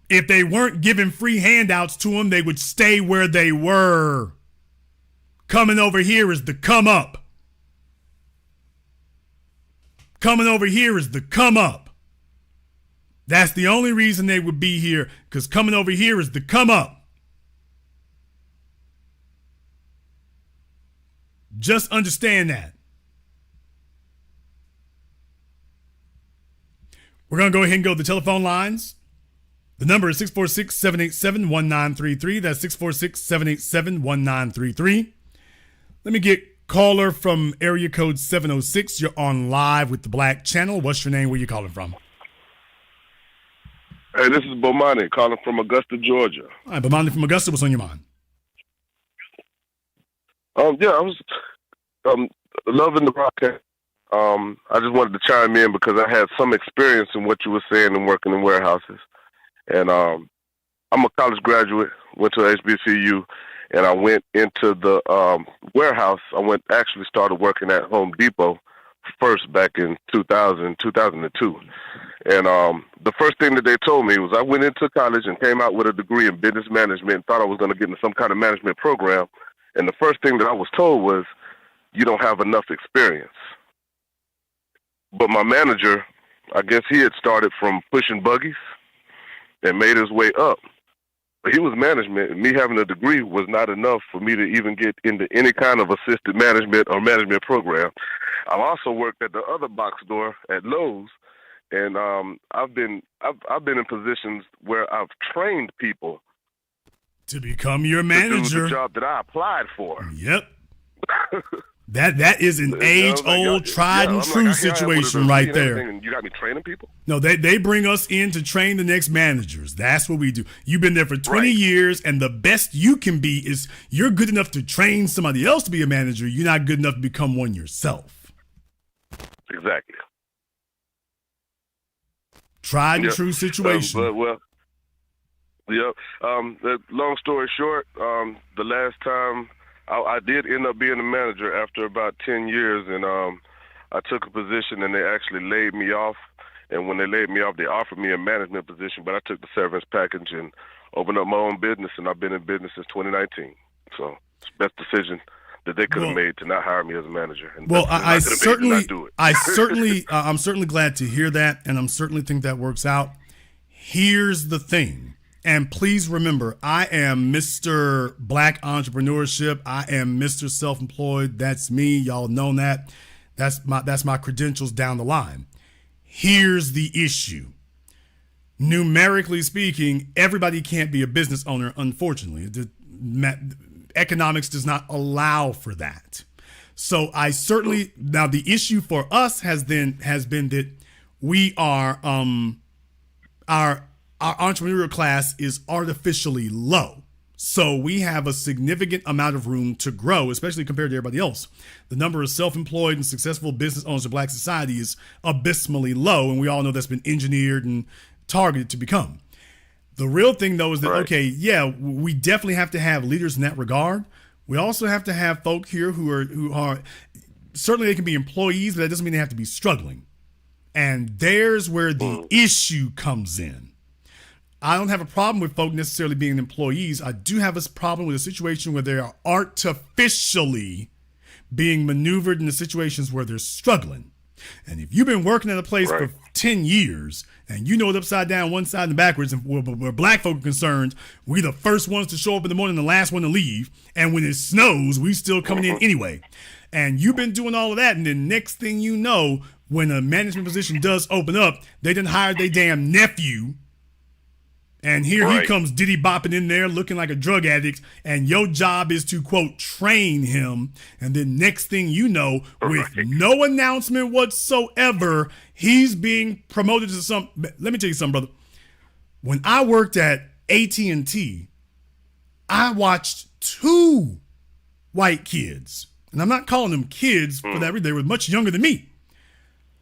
If they weren't giving free handouts to them, they would stay where they were. Coming over here is the come up. Coming over here is the come up. That's the only reason they would be here, because coming over here is the come up. Just understand that. We're going to go ahead and go to the telephone lines. The number is 646-787-1933. That's 646-787-1933. Let me get caller from area code 706. You're on live with the Black Channel. What's your name? Where you calling from? Hey, this is Bomani calling from Augusta, Georgia. All right, Bomani from Augusta. What's on your mind? I was loving the broadcast. I just wanted to chime in because I had some experience in what you were saying and working in warehouses. And I'm a college graduate, went to HBCU, and I went into the warehouse. Actually started working at Home Depot first back in 2002. And the first thing that they told me was I went into college and came out with a degree in business management and thought I was going to get into some kind of management program. And the first thing that I was told was, you don't have enough experience. But my manager, I guess he had started from pushing buggies and made his way up. But he was management, and me having a degree was not enough for me to even get into any kind of assisted management or management program. I've also worked at the other box store at Lowe's, and I've been in positions where I've trained people to become your manager. To do the job that I applied for. Yep. That is an age-old, tried and true situation right there. And you got me training people? No, they bring us in to train the next managers. That's what we do. You've been there for 20 years, and the best you can be is you're good enough to train somebody else to be a manager. You're not good enough to become one yourself. Exactly. Tried and true situation. Long story short, the last time I did end up being a manager after about 10 years, and I took a position, and they actually laid me off. And when they laid me off, they offered me a management position, but I took the severance package and opened up my own business, and I've been in business since 2019. So it's the best decision that they could have made to not hire me as a manager. And I'm certainly glad to hear that, and I'm certainly think that works out. Here's the thing. And please remember, I am Mr. Black Entrepreneurship. I am Mr. Self-Employed. That's me. Y'all know that. That's my credentials down the line. Here's the issue. Numerically speaking, everybody can't be a business owner, unfortunately. Economics does not allow for that. So I certainly, now the issue for us has been that we are, our entrepreneurial class is artificially low. So we have a significant amount of room to grow, especially compared to everybody else. The number of self-employed and successful business owners in Black society is abysmally low, and we all know that's been engineered and targeted to become. The real thing, though, is that, we definitely have to have leaders in that regard. We also have to have folk here who are certainly they can be employees, but that doesn't mean they have to be struggling. And there's where the issue comes in. I don't have a problem with folk necessarily being employees. I do have a problem with a situation where they are artificially being maneuvered into situations where they're struggling. And if you've been working at a place for 10 years and you know it upside down, one side and backwards, and where Black folk are concerned, we're the first ones to show up in the morning and the last one to leave. And when it snows, we still coming in anyway. And you've been doing all of that. And then next thing you know, when a management position does open up, they done hired their damn nephew. And here he comes diddy bopping in there looking like a drug addict, and your job is to, quote, train him. And then next thing you know, with no announcement whatsoever, he's being promoted to some. Let me tell you something, brother. When I worked at AT&T, I watched two white kids, and I'm not calling them kids for that reason. They were much younger than me.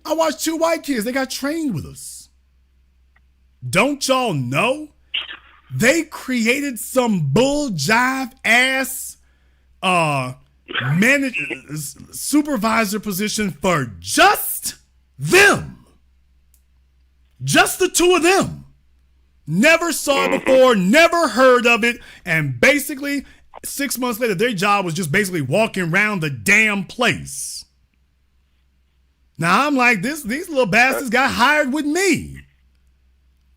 I watched two white kids. They got trained with us. Don't y'all know they created some bull jive ass supervisor position for just them? Just the two of them. Never saw it before, never heard of it, and basically 6 months later, their job was just basically walking around the damn place. Now I'm like, these little bastards got hired with me.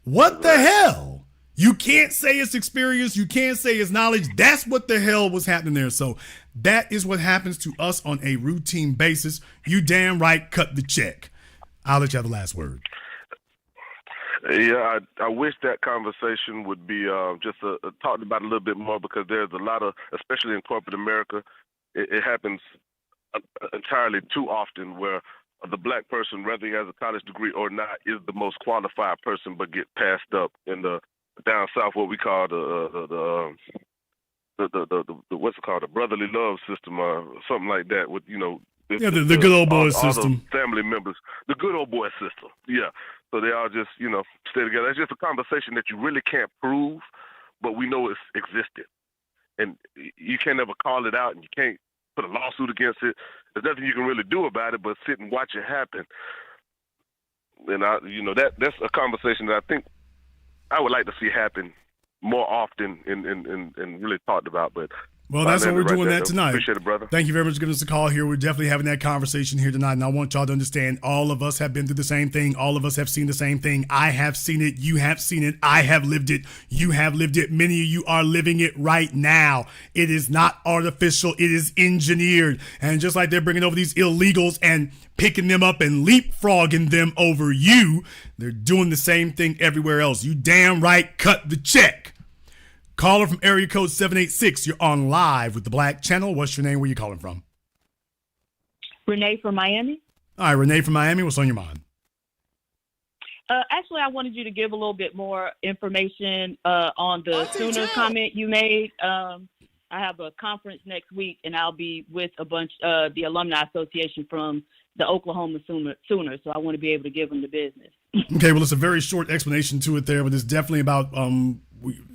What the hell? You can't say it's experience. You can't say it's knowledge. That's what the hell was happening there. So that is what happens to us on a routine basis. You damn right cut the check. I'll let you have the last word. Yeah, I wish that conversation would be just talked about a little bit more, because there's a lot of, especially in corporate America, it happens entirely too often where the Black person, whether he has a college degree or not, is the most qualified person, but get passed up in the down south, what we call the what's it called, the brotherly love system or something like that. With the good old boy system, the family members, the good old boy system. Yeah, so they all just stay together. It's just a conversation that you really can't prove, but we know it's existed, and you can't ever call it out, and you can't put a lawsuit against it. There's nothing you can really do about it but sit and watch it happen. And that's a conversation that I think I would like to see happen more often and really talked about. But well, that's what we're doing that tonight. Appreciate it, brother. Thank you very much for giving us a call here. We're definitely having that conversation here tonight. And I want y'all to understand, all of us have been through the same thing. All of us have seen the same thing. I have seen it. You have seen it. I have lived it. You have lived it. Many of you are living it right now. It is not artificial. It is engineered. And just like they're bringing over these illegals and picking them up and leapfrogging them over you, they're doing the same thing everywhere else. You damn right cut the check. Caller from area code 786. You're on live with the Black Channel. What's your name? Where you calling from? Renee from Miami. All right, Renee from Miami, what's on your mind? Actually, I wanted you to give a little bit more information on the Sooner comment you made. I have a conference next week, and I'll be with a bunch of the Alumni Association from the Oklahoma Sooner, so I want to be able to give them the business. Okay, well, it's a very short explanation to it there, but it's definitely about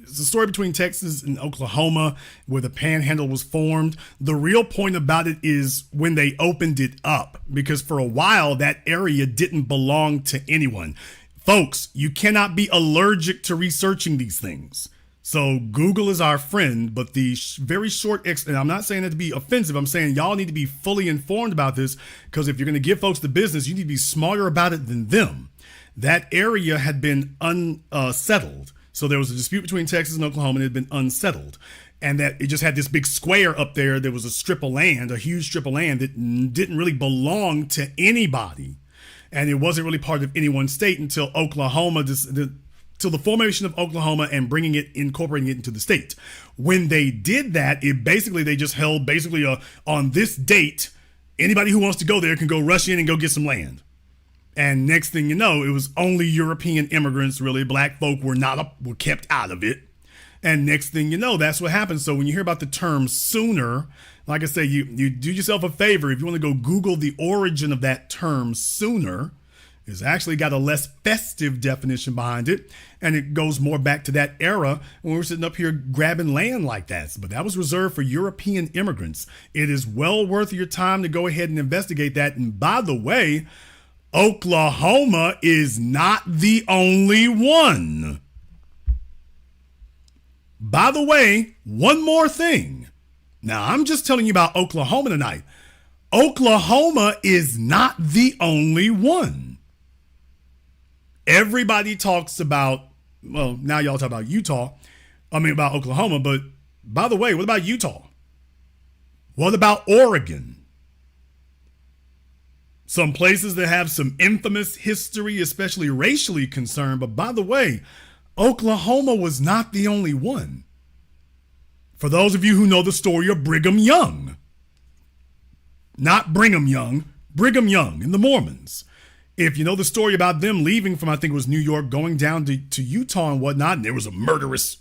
it's a story between Texas and Oklahoma where the panhandle was formed. The real point about it is when they opened it up, because for a while that area didn't belong to anyone. Folks, you cannot be allergic to researching these things. So Google is our friend, but the very short, and I'm not saying that to be offensive, I'm saying y'all need to be fully informed about this, because if you're going to give folks the business, you need to be smarter about it than them. That area had been unsettled. So there was a dispute between Texas and Oklahoma, and it had been unsettled. And that it just had this big square up there. There was a strip of land, a huge strip of land that didn't really belong to anybody. And it wasn't really part of any one state until Oklahoma, till the formation of Oklahoma and incorporating it into the state. When they did that, they just held on this date, anybody who wants to go there can go rush in and go get some land. And next thing you know, it was only European immigrants, really. Black folk were kept out of it. And next thing you know, that's what happened. So when you hear about the term Sooner, like I say, you do yourself a favor. If you want to go Google the origin of that term Sooner, it's actually got a less festive definition behind it. And it goes more back to that era when we were sitting up here grabbing land like that. But that was reserved for European immigrants. It is well worth your time to go ahead and investigate that. And by the way, Oklahoma is not the only one. By the way, one more thing. Now, I'm just telling you about Oklahoma tonight. Oklahoma is not the only one. Everybody talks about, well, now y'all talk about about Oklahoma, but by the way, what about Utah? What about Oregon? Some places that have some infamous history, especially racially concerned. But by the way, Oklahoma was not the only one. For those of you who know the story of Brigham Young, not Brigham Young, Brigham Young and the Mormons. If you know the story about them leaving from, I think it was New York, going down to Utah and whatnot, and there was a murderous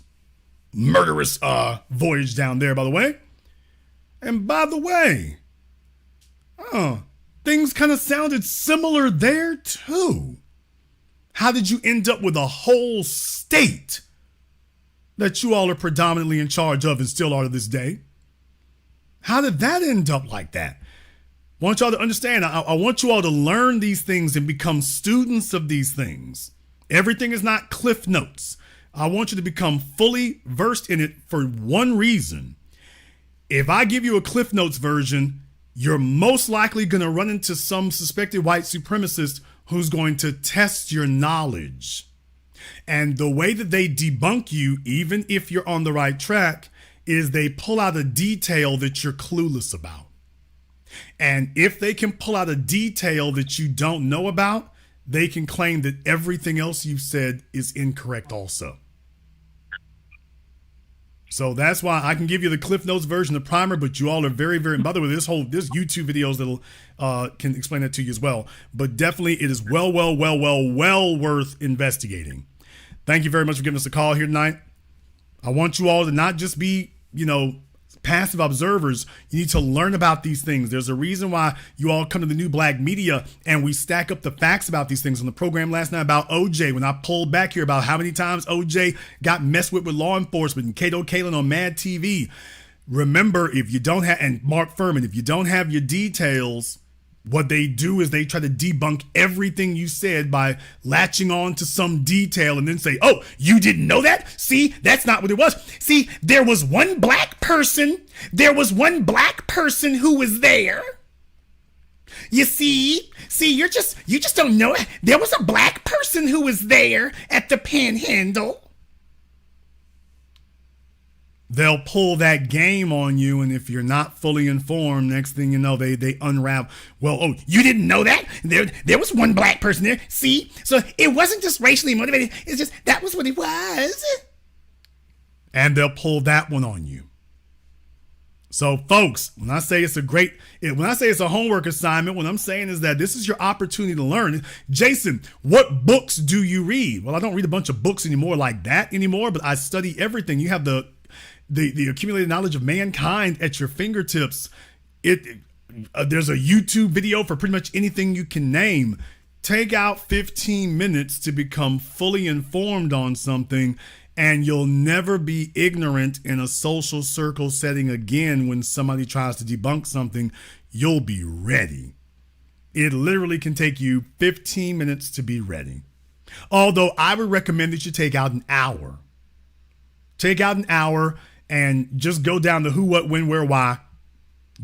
voyage down there, by the way. And by the way, things kind of sounded similar there too. How did you end up with a whole state that you all are predominantly in charge of and still are to this day? How did that end up like that? I want y'all to understand. I want you all to learn these things and become students of these things. Everything is not Cliff Notes. I want you to become fully versed in it for one reason. If I give you a Cliff Notes version, you're most likely going to run into some suspected white supremacist who's going to test your knowledge. And the way that they debunk you, even if you're on the right track, is they pull out a detail that you're clueless about. And if they can pull out a detail that you don't know about, they can claim that everything else you've said is incorrect also. So that's why I can give you the Cliff Notes version, the primer, but you all are very, very, and by the way, there's YouTube videos that'll can explain that to you as well. But definitely it is well worth investigating. Thank you very much for giving us a call here tonight. I want you all to not just be, passive observers. You need to learn about these things. There's a reason why you all come to the New Black Media and we stack up the facts about these things. On the program last night about OJ, when I pulled back here about how many times OJ got messed with law enforcement, and Kato Kalin on Mad TV. Remember, if you don't have, and Mark Furman, if you don't have your details, what they do is they try to debunk everything you said by latching on to some detail and then say, oh, you didn't know that? See, that's not what it was. See, there was one black person. There was one black person who was there. You see, you just don't know it. There was a black person who was there at the Panhandle. They'll pull that game on you, and if you're not fully informed, next thing you know, they unravel. Well, oh, you didn't know that? There was one black person there. See? So it wasn't just racially motivated. It's just that was what it was. And they'll pull that one on you. So, folks, when I say it's a homework assignment, what I'm saying is that this is your opportunity to learn. Jason, what books do you read? Well, I don't read a bunch of books anymore like that anymore, but I study everything. You have the accumulated knowledge of mankind at your fingertips. There's a YouTube video for pretty much anything you can name. Take out 15 minutes to become fully informed on something, and you'll never be ignorant in a social circle setting again. When somebody tries to debunk something, you'll be ready. It literally can take you 15 minutes to be ready. Although I would recommend that you take out an hour. Take out an hour and just go down to who, what, when, where, why.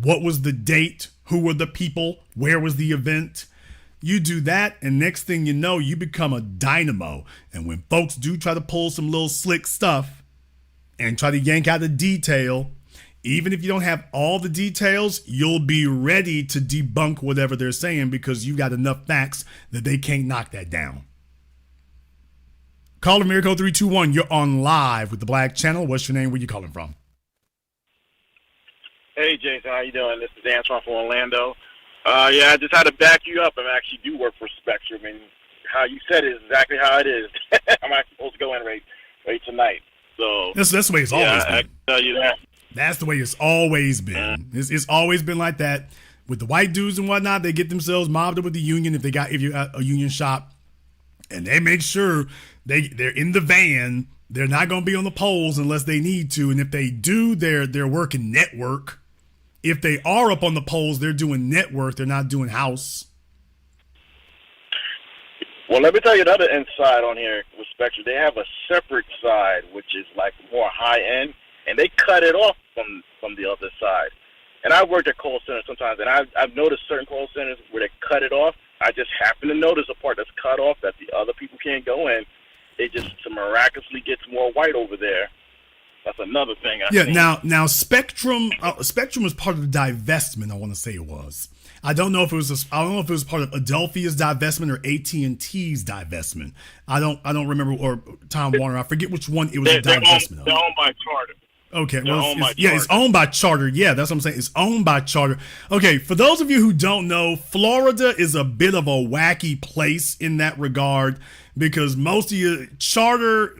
What was the date? Who were the people? Where was the event? You do that, and next thing you know, you become a dynamo. And when folks do try to pull some little slick stuff and try to yank out a detail, even if you don't have all the details, you'll be ready to debunk whatever they're saying because you got enough facts that they can't knock that down. Caller Miracle 321, you're on live with the Black Channel. What's your name? Where you calling from? Hey, Jason, how you doing? This is Antoine from Orlando. I just had to back you up. I actually do work for Spectrum, and how you said it is exactly how it is. I'm actually supposed to go in right tonight. So that's the way it's always been. I can tell you that. That's the way it's always been. It's always been like that with the white dudes and whatnot. They get themselves mobbed up with the union if you're at a union shop, and they make sure they're in the van. They're not going to be on the poles unless they need to, and if they do, they're working network. If they are up on the poles, they're doing network. They're not doing house. Well, let me tell you another inside on here with Spectrum. They have a separate side, which is like more high end, and they cut it off from the other side. And I worked at call centers sometimes, and I've noticed certain call centers where they cut it off. I just happen to notice a part that's cut off that the other people can't go in. It just miraculously gets more white over there. That's another thing. I think. Now Spectrum was part of the divestment. I want to say it was. I don't know if it was part of Adelphia's divestment or AT&T's divestment. I don't remember, or Time Warner. I forget which one it was a divestment of. They're owned by Charter. Okay, it's owned by Charter. Yeah, that's what I'm saying. It's owned by Charter. Okay, for those of you who don't know, Florida is a bit of a wacky place in that regard because most of your Charter,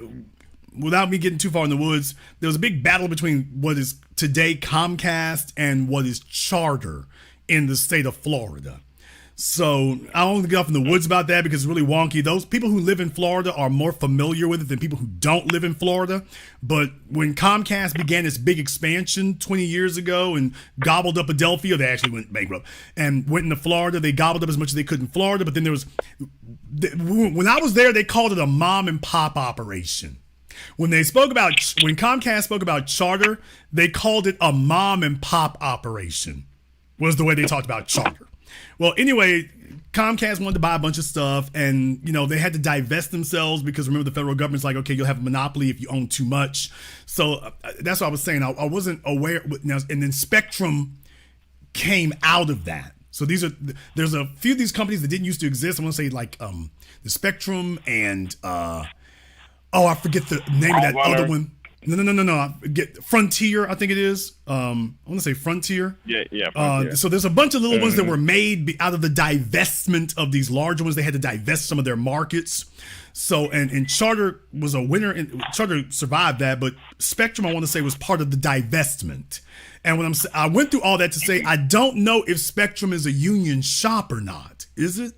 without me getting too far in the woods, there was a big battle between what is today Comcast and what is Charter in the state of Florida. So I don't want to get off in the woods about that because it's really wonky. Those people who live in Florida are more familiar with it than people who don't live in Florida. But when Comcast began its big expansion 20 years ago and gobbled up Adelphia, they actually went bankrupt and went into Florida. They gobbled up as much as they could in Florida. But then when I was there, they called it a mom and pop operation. When Comcast spoke about Charter, they called it a mom and pop operation, was the way they talked about Charter. Well, anyway, Comcast wanted to buy a bunch of stuff, and they had to divest themselves because remember the federal government's like, okay, you'll have a monopoly if you own too much. So that's what I was saying. I wasn't aware, and then Spectrum came out of that. So there's a few of these companies that didn't used to exist. I want to say like the Spectrum and I forget the name of that other one. No. Frontier, I think it is. I want to say Frontier. Yeah. Frontier. So there's a bunch of little ones that were made out of the divestment of these larger ones. They had to divest some of their markets. So, and Charter was a winner, and Charter survived that, but Spectrum, I want to say, was part of the divestment. And when I went through all that to say, I don't know if Spectrum is a union shop or not. Is it?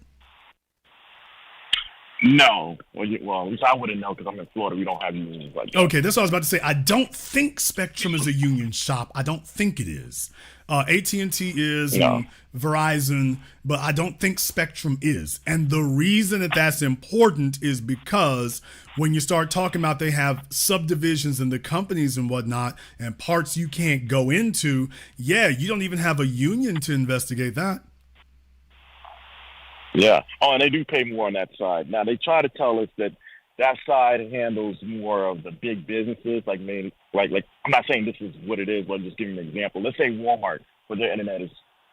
No. Well, at least I wouldn't know because I'm in Florida. We don't have unions like that. Okay, that's what I was about to say. I don't think Spectrum is a union shop. I don't think it is. AT&T is, no. And Verizon, but I don't think Spectrum is. And the reason that's important is because when you start talking about they have subdivisions in the companies and whatnot and parts you can't go into, you don't even have a union to investigate that. Yeah. Oh, and they do pay more on that side. Now, they try to tell us that side handles more of the big businesses, like I'm not saying this is what it is, but I'm just giving an example. Let's say Walmart, for their internet is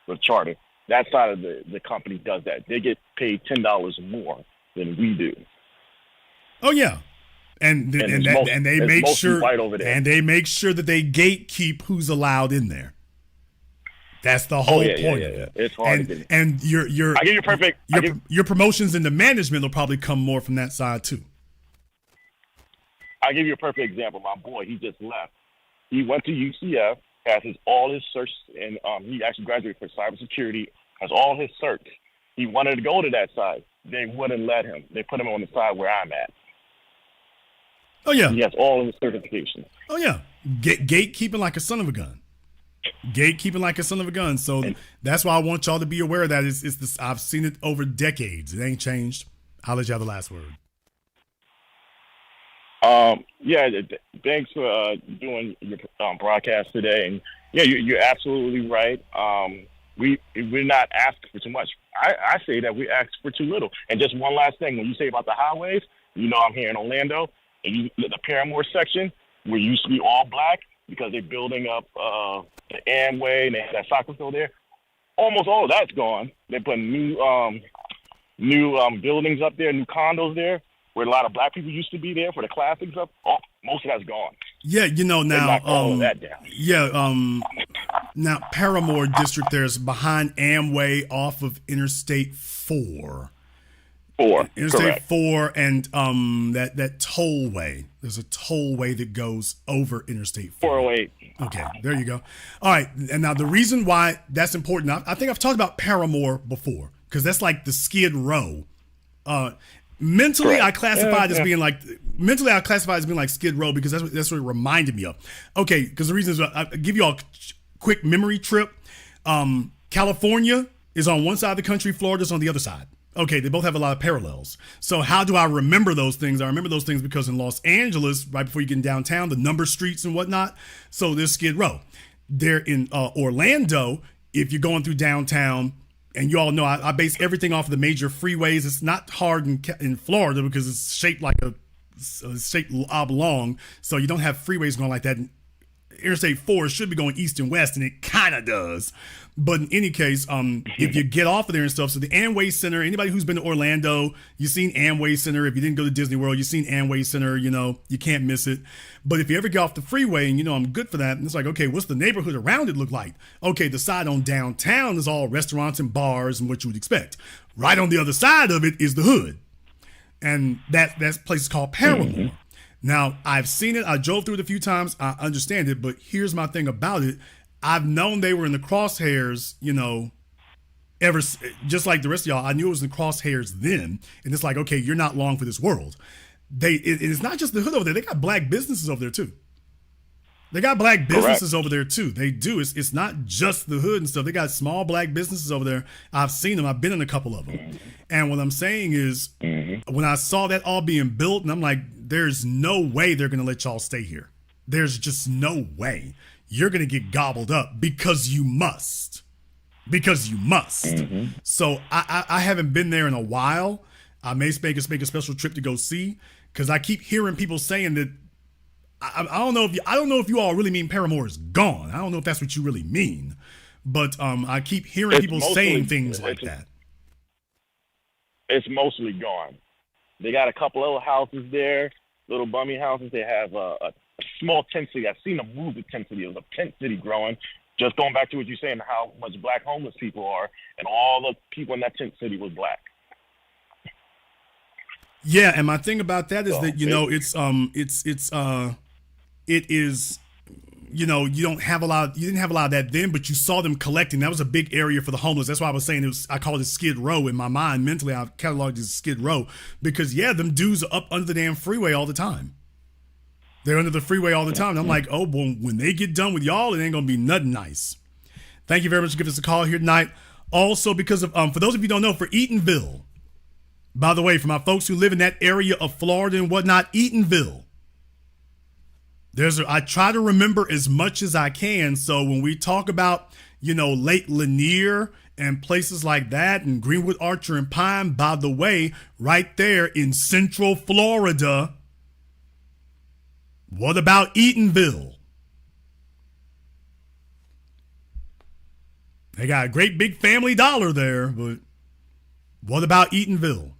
with Charter. That side of the company does that. They get paid $10 more than we do. Oh, yeah. And they make sure, white over there. and they make sure that they gatekeep who's allowed in there. That's the whole point of Yeah. it. It's hard to get. And I give you perfect. your promotions into management will probably come more from that side too. I'll give you a perfect example. My boy, he just left. He went to UCF, has all his certs, and he actually graduated for cybersecurity, has all his certs. He wanted to go to that side. They wouldn't let him. They put him on the side where I'm at. Oh yeah. He has all of his certifications. Oh yeah. Gatekeeping like a son of a gun. Gatekeeping like a son of a gun. So that's why I want y'all to be aware of that. It's this. I've seen it over decades. It ain't changed. I'll let you have the last word. Yeah, thanks for doing your broadcast today. And yeah, you're absolutely right. We're not asking for too much. I say that we ask for too little. And just one last thing, when you say about the highways, I'm here in Orlando, and the Paramore section, where it used to be all black because they're building up the Amway and they have that soccer field there. Almost all of that's gone. They're putting new buildings up there, new condos there, where a lot of black people used to be there for the classics up. Most of that's gone. Yeah, now all of that down. Yeah, now Paramore District there's behind Amway off of Interstate 4. Interstate Correct. 4 and that tollway. There's a tollway that goes over Interstate 4. 408. Okay, there you go. All right, and now the reason why that's important, I think I've talked about Paramore before, because that's like the Skid Row. Mentally, I classify it as being like Skid Row because that's what it reminded me of. Okay, because the reason is I'll give you all a quick memory trip. California is on one side of the country, Florida's on the other side. Okay, they both have a lot of parallels. So how do I remember those things? I remember those things because in Los Angeles, right before you get in downtown, the number streets and whatnot. So there's Skid Row. They're in Orlando. If you're going through downtown, and you all know I base everything off of the major freeways. It's not hard in Florida because it's shaped like shaped oblong, so you don't have freeways going like that. Interstate 4 should be going east and west, and it kind of does. But in any case, if you get off of there and stuff, so the Amway Center, anybody who's been to Orlando, you've seen Amway Center. If you didn't go to Disney World, you've seen Amway Center, you can't miss it. But if you ever get off the freeway, and I'm good for that, and it's like, okay, what's the neighborhood around it look like? Okay, the side on downtown is all restaurants and bars and what you would expect. Right on the other side of it is the hood. And that place is called Paramore. Now, I've seen it. I drove through it a few times. I understand it. But here's my thing about it. I've known they were in the crosshairs, ever just like the rest of y'all. I knew it was in the crosshairs then. And it's like, okay, you're not long for this world. It's not just the hood over there. They got black businesses over there, too. They got black businesses over there, too. They do. It's not just the hood and stuff. They got small black businesses over there. I've seen them. I've been in a couple of them. And what I'm saying is, when I saw that all being built, and I'm like, there's no way they're going to let y'all stay here. There's just no way. You're going to get gobbled up because you must. So I haven't been there in a while. I may make a special trip to go see, because I keep hearing people saying that. I don't know if you all really mean Paramore is gone. I don't know if that's what you really mean, but I keep hearing people saying things like that. It's mostly gone. They got a couple little houses there, little bummy houses. They have a small tent city. I've seen them move the tent city. It was a tent city growing. Just going back to what you're saying, how much black homeless people are, and all the people in that tent city was black. Yeah, and my thing about that is that it is, you didn't have a lot of that then, but you saw them collecting. That was a big area for the homeless. That's why I was saying I called it Skid Row in my mind. Mentally, I've cataloged it as Skid Row because them dudes are up under the damn freeway all the time. They're under the freeway all the time. And I'm like, oh, well, when they get done with y'all, it ain't gonna be nothing nice. Thank you very much for giving us a call here tonight. Also, because of for those of you who don't know, for Eatonville, by the way, for my folks who live in that area of Florida and whatnot, Eatonville. I try to remember as much as I can. So when we talk about, Lake Lanier and places like that and Greenwood, Archer, and Pine, by the way, right there in Central Florida, what about Eatonville? They got a great big Family Dollar there, but what about Eatonville?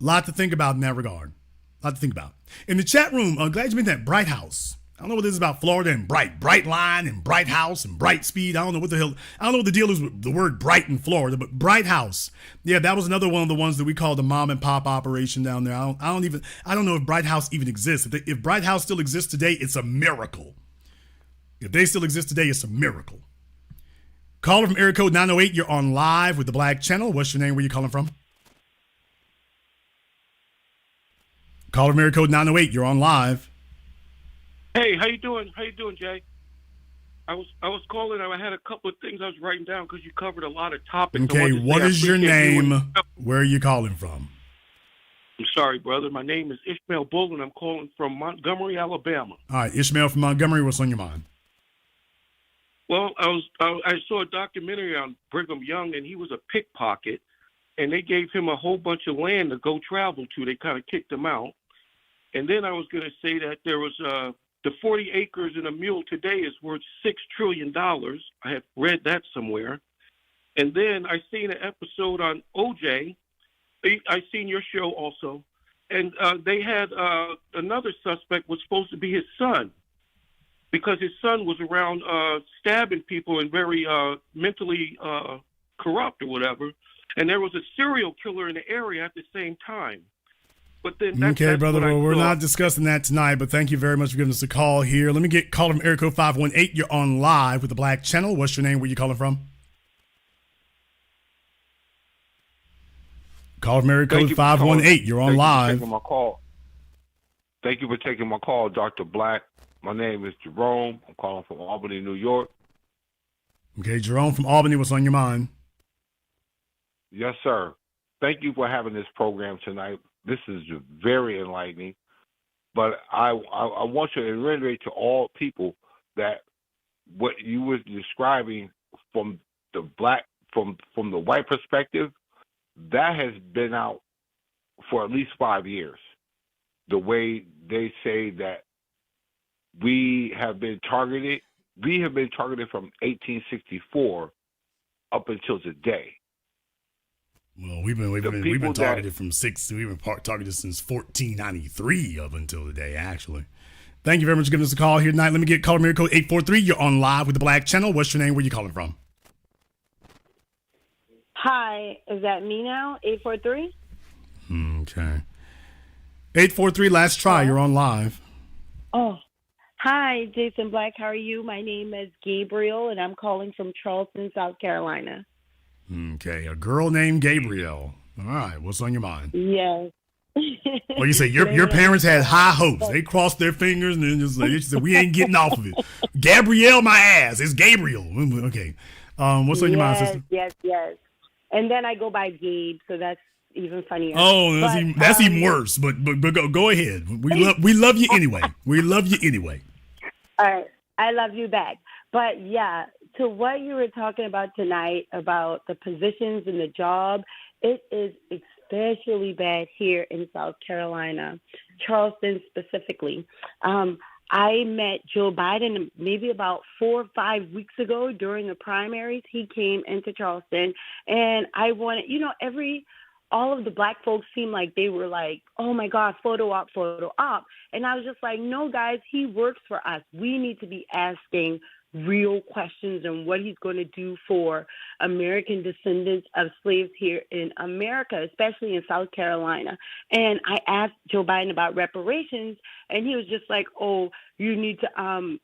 A lot to think about in that regard. A lot to think about. In the chat room, glad you mentioned that Bright House. I don't know what this is about Florida and Bright Line and Bright House and Bright Speed. I don't know what the hell. I don't know what the deal is with the word bright in Florida, but Bright House. Yeah, that was another one of the ones that we call the mom and pop operation down there. I don't know if Bright House even exists. If Bright House still exists today, it's a miracle. If they still exist today, it's a miracle. Caller from area code 908, you're on live with the Black Channel. What's your name? Where you calling from? Caller from area code 908, you're on live. Hey, how you doing? How you doing, Jay? I was calling. I had a couple of things I was writing down because you covered a lot of topics. Okay, what is your name? Where are you calling from? I'm sorry, brother. My name is Ishmael Bull, and I'm calling from Montgomery, Alabama. All right, Ishmael from Montgomery. What's on your mind? Well, I saw a documentary on Brigham Young, and he was a pickpocket, and they gave him a whole bunch of land to go travel to. They kind of kicked him out. And then I was going to say that there was the 40 acres and a mule today is worth $6 trillion. I had read that somewhere. And then I seen an episode on OJ. I seen your show also. And they had another suspect was supposed to be his son because his son was around stabbing people and very mentally corrupt or whatever. And there was a serial killer in the area at the same time. But then okay, brother. Well, we're not discussing that tonight, but thank you very much for giving us a call here. Let me get caller from area code 518. You're on live with the Black Channel. What's your name? Where you calling from? Caller from area code 518. You're on live. Thank you for taking my call. Thank you for taking my call, Dr. Black. My name is Jerome. I'm calling from Albany, New York. Okay, Jerome from Albany. What's on your mind? Yes, sir. Thank you for having this program tonight. This is very enlightening, but I want you to reiterate to all people that what you were describing from the from the white perspective, that has been out for at least 5 years. The way they say that we have been targeted from 1864 up until today. Well, we've been targeted targeted since 1493 up until today, actually. Thank you very much for giving us a call here tonight. Let me get caller mirror code 843. You're on live with the Black Channel. What's your name? Where you calling from? Hi, is that me now? 843? Okay. 843, last try. You're on live. Oh, hi, Jason Black. How are you? My name is Gabriel, and I'm calling from Charleston, South Carolina. Okay, a girl named Gabrielle. All right, what's on your mind? Yes. Well, you say your parents had high hopes. They crossed their fingers and then just like, said, we ain't getting off of it. Gabrielle, my ass. It's Gabriel. Okay. What's on your mind, sister? Yes. And then I go by Gabe, so that's even funnier. Oh, that's even worse. But go ahead. We love you anyway. We love you anyway. All right, I love you back. But yeah, to what you were talking about tonight about the positions and the job, it is especially bad here in South Carolina, Charleston specifically. I met Joe Biden maybe about 4 or 5 weeks ago during the primaries. He came into Charleston, and I wanted, all of the black folks seemed like they were like, oh my God, photo op. And I was just like, no, guys, he works for us. We need to be asking real questions on what he's going to do for American descendants of slaves here in America, especially in South Carolina. And I asked Joe Biden about reparations, and he was just like, oh, you need to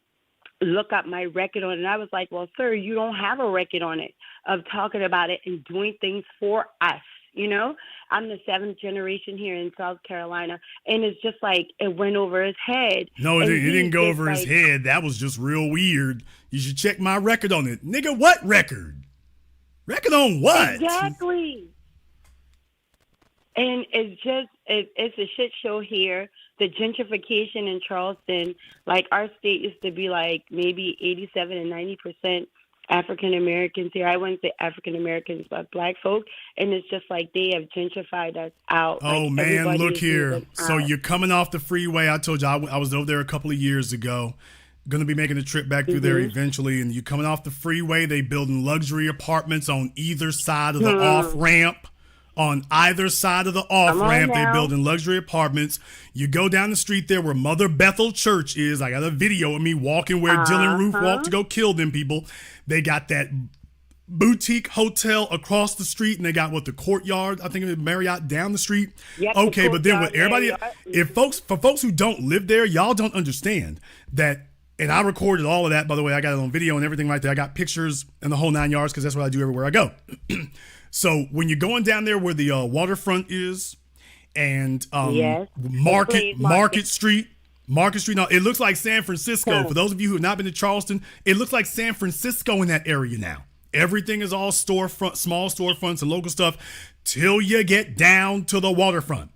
look up my record on it. And I was like, well, sir, you don't have a record on it of talking about it and doing things for us. I'm the 7th generation here in South Carolina, and it's just like it went over his head. No, it didn't go over his head. That was just real weird. You should check my record on it. Nigga, what record? Record on what? Exactly. And it's a shit show here. The gentrification in Charleston, like our state used to be like maybe 87 and 90% African Americans here. I wouldn't say African Americans, but black folk. And it's just like they have gentrified us out. Oh, like, man, look here. So you're coming off the freeway. I told you I was over there a couple of years ago. Going to be making a trip back through there eventually. And you're coming off the freeway. They building luxury apartments on either side of the off-ramp. On either side of the off ramp, they're building luxury apartments. You go down the street there where Mother Bethel Church is. I got a video of me walking where Dylan Roof walked to go kill them people. They got that boutique hotel across the street, and they got the Courtyard, I think it was Marriott down the street. Yep, okay, but then Courtyard, with everybody, for folks who don't live there, y'all don't understand that. And I recorded all of that, by the way. I got it on video and everything right there. I got pictures and the whole 9 yards because that's what I do everywhere I go. So when you're going down there where the waterfront is and Market Street. Now, it looks like San Francisco. For those of you who have not been to Charleston, it looks like San Francisco in that area now. Everything is all storefront, small storefronts and local stuff till you get down to the waterfront.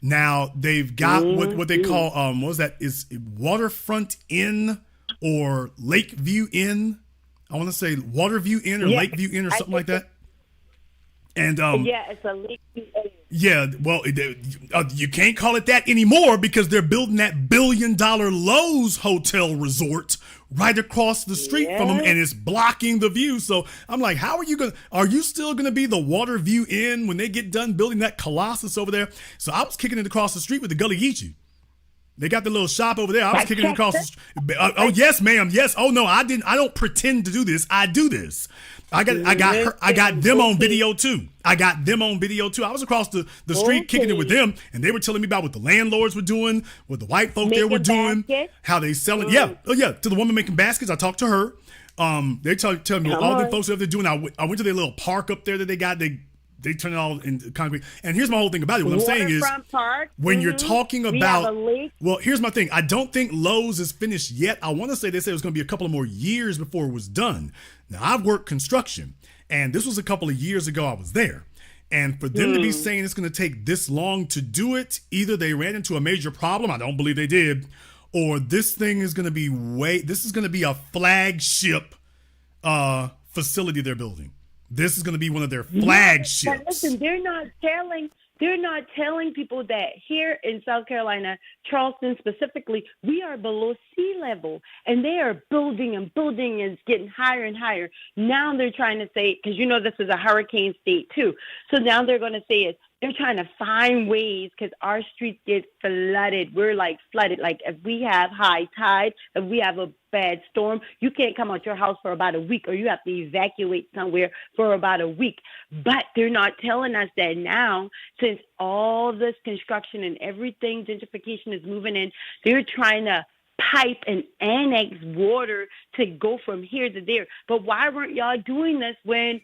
Now they've got what they call what was that? Is it Waterfront Inn or Lakeview Inn? I want to say Waterview Inn or Lakeview Inn or something like that. And it's a Lakeview Inn. Yeah, well, you can't call it that anymore because they're building that $1 billion Lowe's hotel resort right across the street from them, and it's blocking the view. So I'm like, how are you still gonna be the Waterview Inn when they get done building that Colossus over there? So I was kicking it across the street with the Gullah Geechee. They got the little shop over there. I was kicking it across the street. Oh yes, ma'am. Yes. Oh no, I didn't. I don't pretend to do this. I do this. I got them on video too. I was across the street kicking it with them, and they were telling me about what the landlords were doing, what the white folk there were doing, how they selling. Yeah. Oh yeah. To the woman making baskets, I talked to her. They tell me all the folks that they're doing. I went to their little park up there that they got. They turn it all into concrete. And here's my whole thing about it. What I'm saying is, when you're talking about, well, here's my thing. I don't think Lowe's is finished yet. I want to say they said it was going to be a couple of more years before it was done. Now, I've worked construction, and this was a couple of years ago I was there. And for them to be saying it's going to take this long to do it, either they ran into a major problem, I don't believe they did, or this thing is going to be this is going to be a flagship facility they're building. This is going to be one of their flagships. But listen, they're not telling people that here in South Carolina, Charleston specifically, we are below sea level, and they are building and building, and it's getting higher and higher. Now they're trying to say, because this is a hurricane state too, so now they're going to say they're trying to find ways because our streets get flooded. We're like flooded. Like if we have high tide, if we have a bad storm, you can't come out your house for about a week, or you have to evacuate somewhere for about a week. But they're not telling us that now, since all this construction and everything, gentrification is moving in, they're trying to pipe and annex water to go from here to there. But why weren't y'all doing this when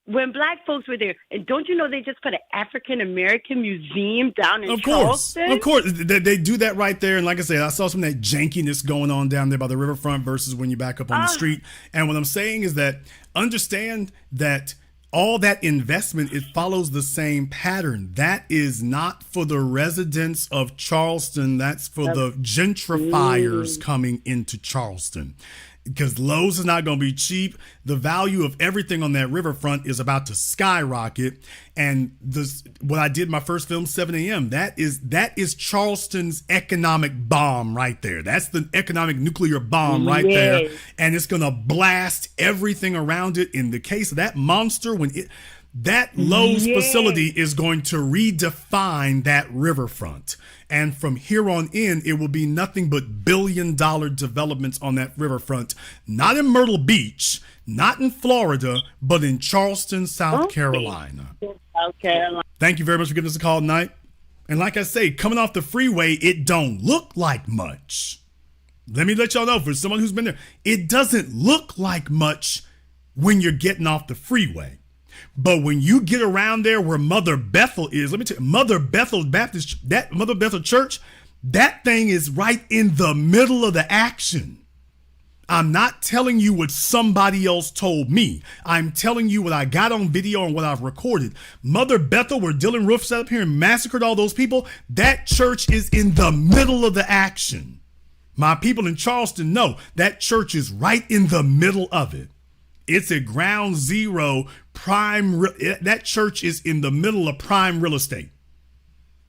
Black folks were there? And don't you know they just put an African American museum down in Charleston? Of course. They do that right there. And like I said, I saw some of that jankiness going on down there by the riverfront versus when you back up on the street. And what I'm saying is that understand that all that investment, it follows the same pattern. That is not for the residents of Charleston. That's for the gentrifiers coming into Charleston. Because Lowe's is not going to be cheap. The value of everything on that riverfront is about to skyrocket. And what I did my first film, 7 a.m., that is Charleston's economic bomb right there. That's the economic nuclear bomb right there. And it's going to blast everything around it. In the case of that monster, that Lowe's facility is going to redefine that riverfront. And from here on in, it will be nothing but $1 billion developments on that riverfront. Not in Myrtle Beach, not in Florida, but in Charleston, South Carolina. South Carolina. Thank you very much for giving us a call tonight. And like I say, coming off the freeway, it don't look like much. Let me let y'all know, for someone who's been there, it doesn't look like much when you're getting off the freeway. But when you get around there where Mother Bethel is, let me tell you, Mother Bethel Baptist, that Mother Bethel Church, that thing is right in the middle of the action. I'm not telling you what somebody else told me. I'm telling you what I got on video and what I've recorded. Mother Bethel, where Dylan Roof sat up here and massacred all those people, that church is in the middle of the action. My people in Charleston know that church is right in the middle of it. It's at ground zero, that church is in the middle of prime real estate.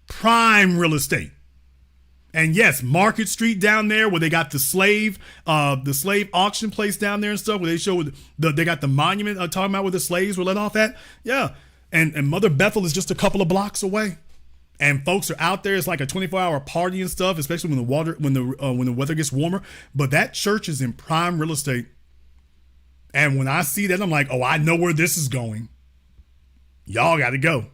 Prime real estate. And yes, Market Street down there where they got the slave auction place down there and stuff, where they show they got the monument talking about where the slaves were let off at. Yeah, And Mother Bethel is just a couple of blocks away. And folks are out there. It's like a 24-hour party and stuff, especially when the weather gets warmer. But that church is in prime real estate. And when I see that, I'm like, oh, I know where this is going. Y'all got to go.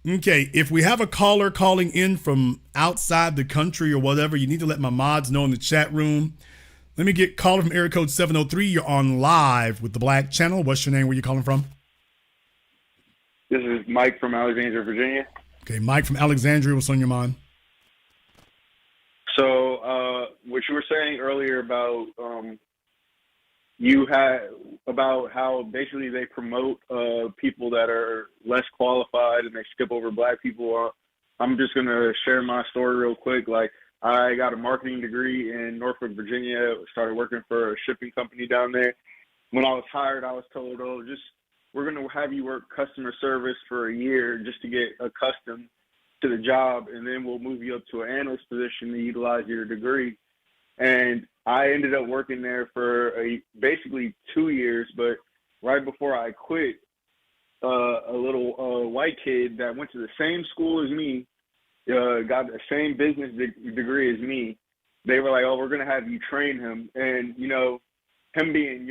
Okay, if we have a caller calling in from outside the country or whatever, you need to let my mods know in the chat room. Let me get caller from area code 703. You're on live with the Black Channel. What's your name? Where you calling from? This is Mike from Alexandria, Virginia. Okay, Mike from Alexandria. What's on your mind? So, what you were saying earlier about about how basically they promote people that are less qualified and they skip over black people. I'm just gonna share my story real quick. Like, I got a marketing degree in Norfolk, Virginia. Started working for a shipping company down there. When I was hired, I was told, "Oh, we're going to have you work customer service for a year just to get accustomed to the job, and then we'll move you up to an analyst position to utilize your degree." And I ended up working there for basically 2 years, but right before I quit, a little white kid that went to the same school as me, got the same business degree as me, they were like, "Oh, we're going to have you train him." And, him being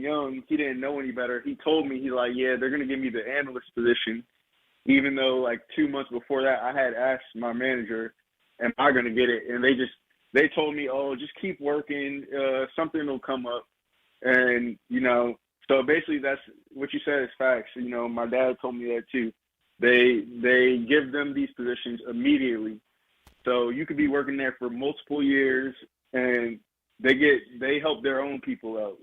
young, he didn't know any better. He told me, he's like, "Yeah, they're going to give me the analyst position," even though like 2 months before that, I had asked my manager, "Am I going to get it?" And they told me, "Oh, just keep working. Something will come up." And, so basically that's what you said is facts. My dad told me that too. They give them these positions immediately. So you could be working there for multiple years and they help their own people out,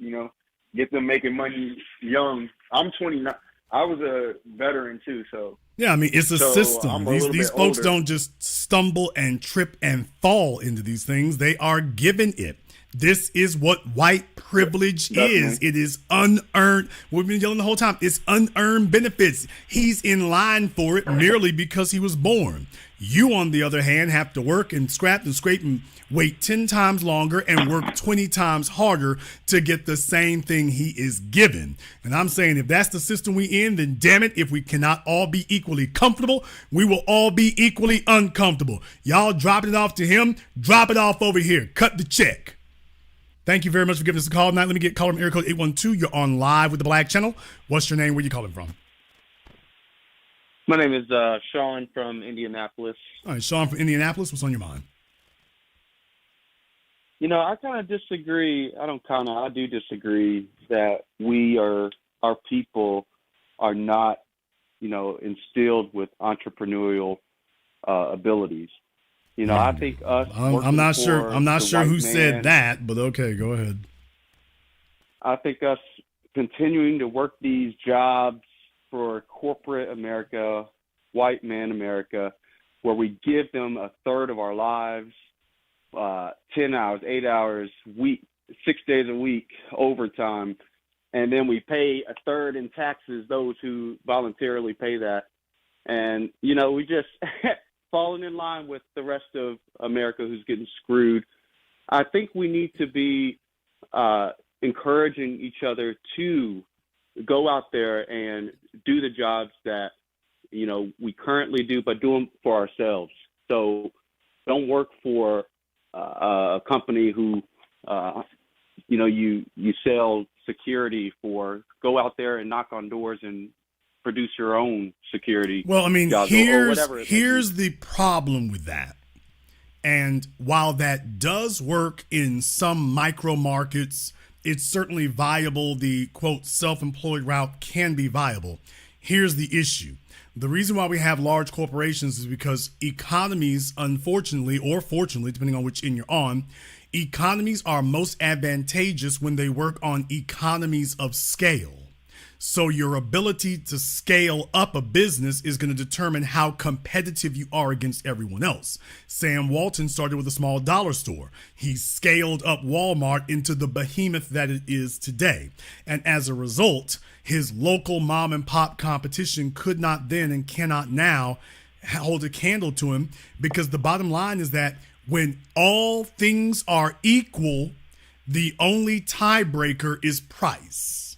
get them making money young. I'm 29. I was a veteran too, so. Yeah, I mean, it's a system. These folks older. don't just stumble and trip and fall into these things. They are given it. This is what white privilege is. It is unearned. We've been yelling the whole time. It's unearned benefits. He's in line for it merely because he was born. You, on the other hand, have to work and scrap and scrape and wait 10 times longer and work 20 times harder to get the same thing he is given. And I'm saying if that's the system we in, then damn it, if we cannot all be equally comfortable, we will all be equally uncomfortable. Y'all dropping it off to him, drop it off over here. Cut the check. Thank you very much for giving us a call tonight. Let me get caller from area code 812. You're on live with the Black Channel. What's your name? Where you calling from? My name is Sean from Indianapolis. All right, Sean from Indianapolis. What's on your mind? I kind of disagree. I do disagree that our people are not, instilled with entrepreneurial abilities. I think us. I'm not sure. I'm not sure who man, said that, but okay, go ahead. I think us continuing to work these jobs for corporate America, white man America, where we give them a third of our lives, 10 hours, 8 hours, 6 days a week, overtime, and then we pay a third in taxes, those who voluntarily pay that. And, we just falling in line with the rest of America who's getting screwed. I think we need to be encouraging each other to go out there and do the jobs that, we currently do, but do them for ourselves. So don't work for a company who, you sell security for. Go out there and knock on doors and produce your own security. Well, I mean, jobs here's the problem with that. And while that does work in some micro markets, it's certainly viable. The quote self-employed route can be viable. Here's the issue. The reason why we have large corporations is because economies, unfortunately or fortunately, depending on which end you're on, economies are most advantageous when they work on economies of scale. So your ability to scale up a business is going to determine how competitive you are against everyone else. Sam Walton started with a small dollar store. He scaled up Walmart into the behemoth that it is today. And as a result, his local mom and pop competition could not then and cannot now hold a candle to him, because the bottom line is that when all things are equal, The only tiebreaker is price.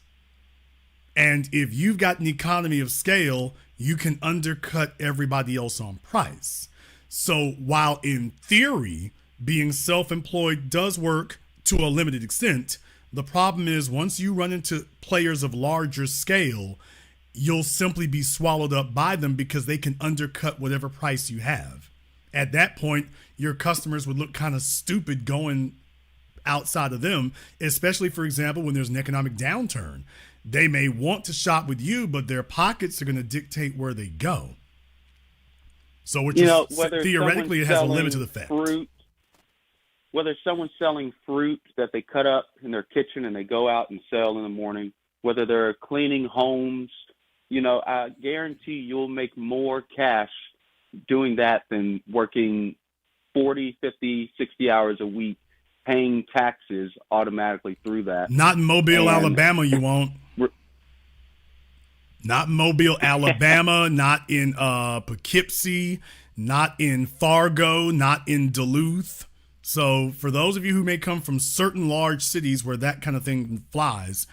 And if you've got an economy of scale, you can undercut everybody else on price. So while in theory, being self-employed does work to a limited extent, the problem is once you run into players of larger scale, you'll simply be swallowed up by them because they can undercut whatever price you have. At that point, your customers would look kind of stupid going outside of them, especially, for example, when there's an economic downturn. They may want to shop with you, but their pockets are going to dictate where they go. So which is theoretically, it has a limited effect. Whether someone's selling fruit that they cut up in their kitchen and they go out and sell in the morning, whether they're cleaning homes, I guarantee you'll make more cash doing that than working 40, 50, 60 hours a week, paying taxes automatically through that. Not in Mobile, Alabama, you won't. Not in Mobile, Alabama, not in Poughkeepsie, not in Fargo, not in Duluth. So for those of you who may come from certain large cities where that kind of thing flies,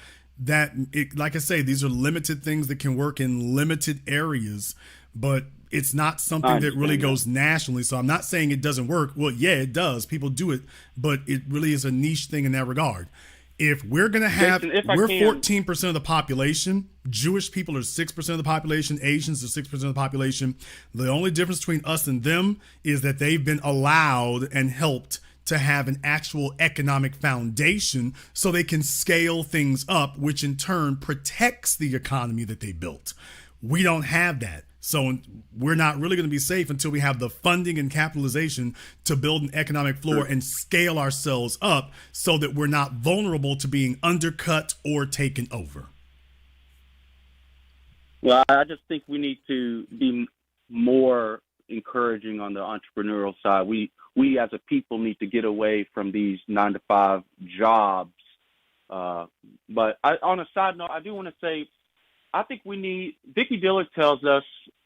like I say, these are limited things that can work in limited areas, but it's not something that really goes nationally. So I'm not saying it doesn't work. Well, yeah, it does. People do it, but it really is a niche thing in that regard. If we're going to have, we're 14% of the population. Jewish people are 6% of the population. Asians are 6% of the population. The only difference between us and them is that they've been allowed and helped to have an actual economic foundation so they can scale things up, which in turn protects the economy that they built. We don't have that. So we're not really going to be safe until we have the funding and capitalization to build an economic floor and scale ourselves up so that we're not vulnerable to being undercut or taken over. Well, I just think we need to be more encouraging on the entrepreneurial side. We as a people need to get away from these 9-to-5 jobs. But on a side note, I do want to say, I think Vicki Diller tells us,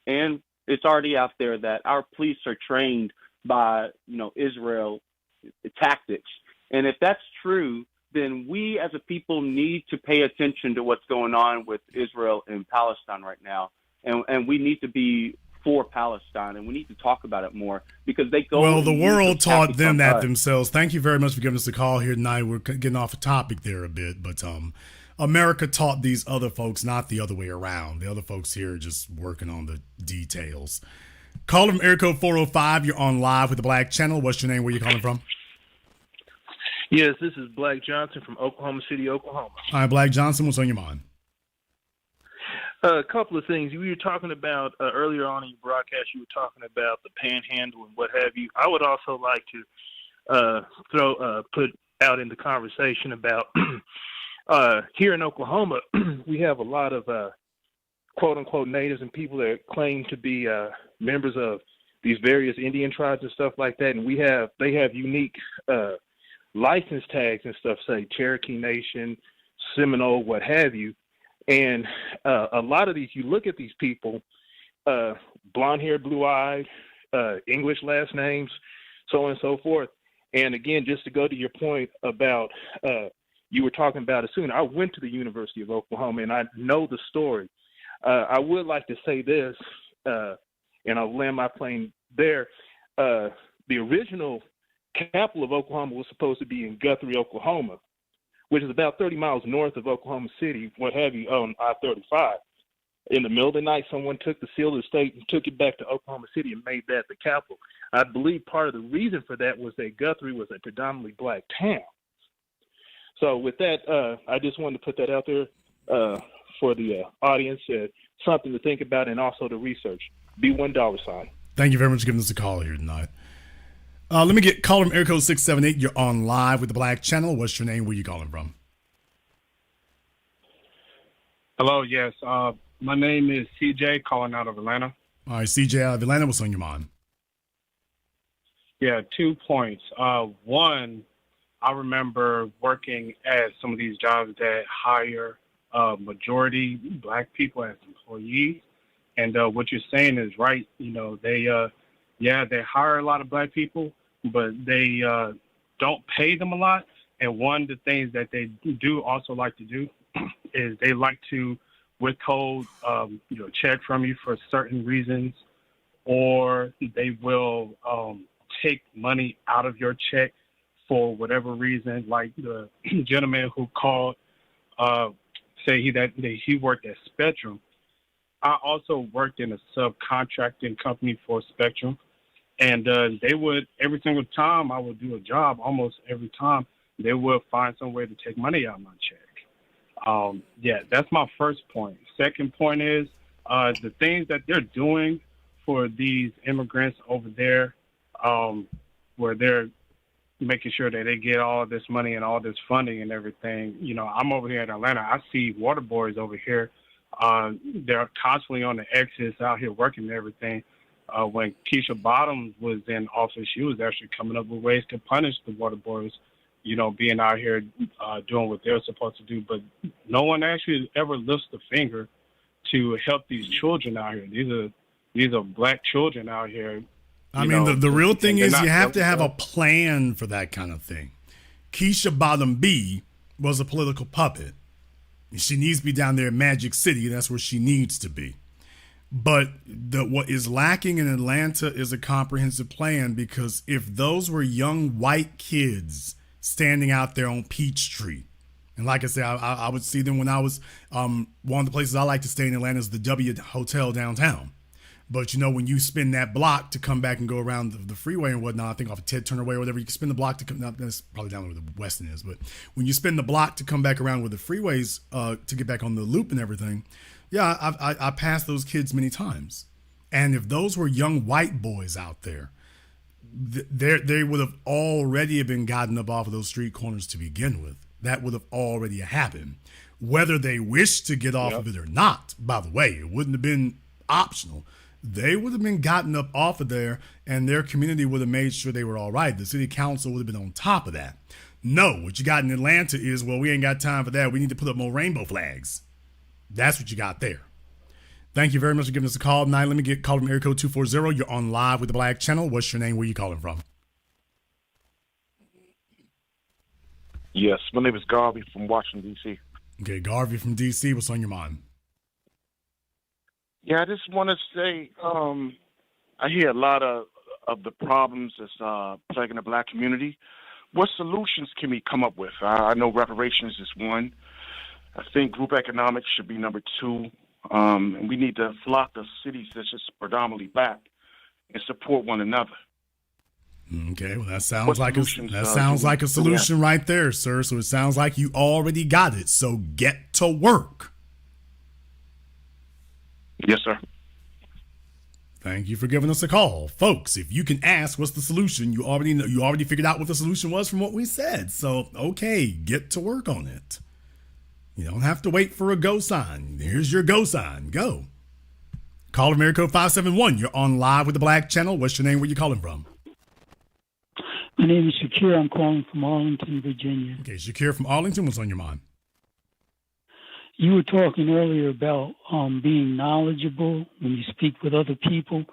and it's already out there, that our police are trained by, Israel tactics. And if that's true, then we as a people need to pay attention to what's going on with Israel and Palestine right now. And we need to be for Palestine, and we need to talk about it more because they go. Well, the world taught them that themselves. Thank you very much for giving us a call here tonight. We're getting off a topic there a bit, but America taught these other folks, not the other way around. The other folks here are just working on the details. Caller from area code 405. You're on live with the Black Channel. What's your name? Where you calling from? Yes, this is Black Johnson from Oklahoma City, Oklahoma. All right, Black Johnson, what's on your mind? A couple of things. We were talking about earlier on in your broadcast, you were talking about the panhandle and what have you. I would also like to put out in the conversation about here in Oklahoma, we have a lot of quote-unquote natives and people that claim to be members of these various Indian tribes and stuff like that, and they have unique license tags and stuff, say Cherokee Nation, Seminole, what have you. And a lot of these, you look at these people, blonde-haired, blue-eyed, English last names, so on and so forth. And again, just to go to your point about you were talking about it soon, I went to the University of Oklahoma, and I know the story. I would like to say this, and I'll land my plane there. The original capital of Oklahoma was supposed to be in Guthrie, Oklahoma, which is about 30 miles north of Oklahoma City, what have you, on I-35. In the middle of the night, someone took the seal of the state and took it back to Oklahoma City and made that the capital. I believe part of the reason for that was that Guthrie was a predominantly black town. So with that, I just wanted to put that out there for the audience, something to think about, and also to research. $1. Thank you very much for giving us a call here tonight. Let me get caller from area code 678. You're on live with the Black Channel. What's your name? Where you calling from? Hello, yes. My name is CJ, calling out of Atlanta. All right, CJ out of Atlanta. What's on your mind? Yeah, 2 points. One, I remember working at some of these jobs that hire majority black people as employees. And what you're saying is right. They hire a lot of black people, but they don't pay them a lot. And one of the things that they do also like to do is they like to withhold, check from you for certain reasons, or they will take money out of your check for whatever reason. Like the gentleman who called, say he worked at Spectrum. I also worked in a subcontracting company for Spectrum, and they would, every single time I would do a job, almost every time, they would find some way to take money out of my check. That's my first point. Second point is the things that they're doing for these immigrants over there, where they're making sure that they get all this money and all this funding and everything. I'm over here in Atlanta. I see water boys over here. They're constantly on the exits out here working and everything. When Keisha Bottoms was in office, she was actually coming up with ways to punish the water boys, being out here doing what they're supposed to do. But no one actually ever lifts the finger to help these children out here. These are black children out here. I mean, the real thing is you have to have a plan for that kind of thing. Keisha Bottom B was a political puppet. She needs to be down there in Magic City. That's where she needs to be. But what is lacking in Atlanta is a comprehensive plan, because if those were young white kids standing out there on Peachtree, and like I said, I would see them when I was one of the places I like to stay in Atlanta is the W Hotel downtown. But, when you spin that block to come back and go around the freeway and whatnot, I think off of Ted Turner Way or whatever, you can spin the block to come, that's probably down where the Weston is, but when you spin the block to come back around with the freeways to get back on the loop and everything, I passed those kids many times. And if those were young white boys out there, they would have already been gotten up off of those street corners to begin with. That would have already happened. Whether they wished to get off of it or not, by the way, it wouldn't have been optional. They would have been gotten up off of there, and their community would have made sure they were all right. The city council would have been on top of that. No, what you got in Atlanta is, well, we ain't got time for that. We need to put up more rainbow flags. That's what you got there. Thank you very much for giving us a call tonight. Let me get called from area code 240. You're on live with the Black Channel. What's your name? Where are you calling from? Yes, my name is Garvey from Washington, D.C. Okay, Garvey from D.C. What's on your mind? Yeah, I just want to say I hear a lot of the problems that's plaguing the black community. What solutions can we come up with? I know reparations is one. I think group economics should be number two. And we need to flock the cities that's just predominantly black and support one another. Okay, well, that sounds like a solution right there, sir. So it sounds like you already got it. So get to work. Yes, sir. Thank you for giving us a call. Folks, if you can ask what's the solution, you already know, you already figured out what the solution was from what we said. So, okay, get to work on it. You don't have to wait for a go sign. Here's your go sign. Go. Call America 571. You're on live with the Black Channel. What's your name? Where you calling from? My name is Shakir. I'm calling from Arlington, Virginia. Okay, Shakir from Arlington. What's on your mind? You were talking earlier about being knowledgeable when you speak with other people.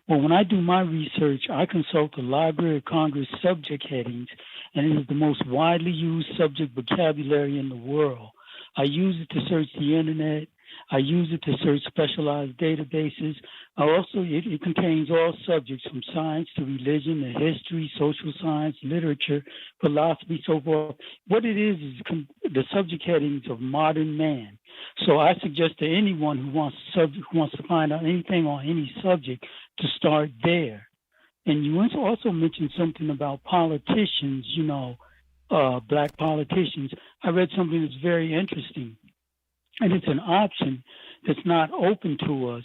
Well, when I do my research, I consult the Library of Congress subject headings, and it is the most widely used subject vocabulary in the world. I use it to search the internet. I use it to search specialized databases. It contains all subjects from science to religion to history, social science, literature, philosophy, so forth. What it is the subject headings of modern man. So I suggest to anyone who wants to find out anything on any subject to start there. And you also mentioned something about politicians, black politicians. I read something that's very interesting. And it's an option that's not open to us.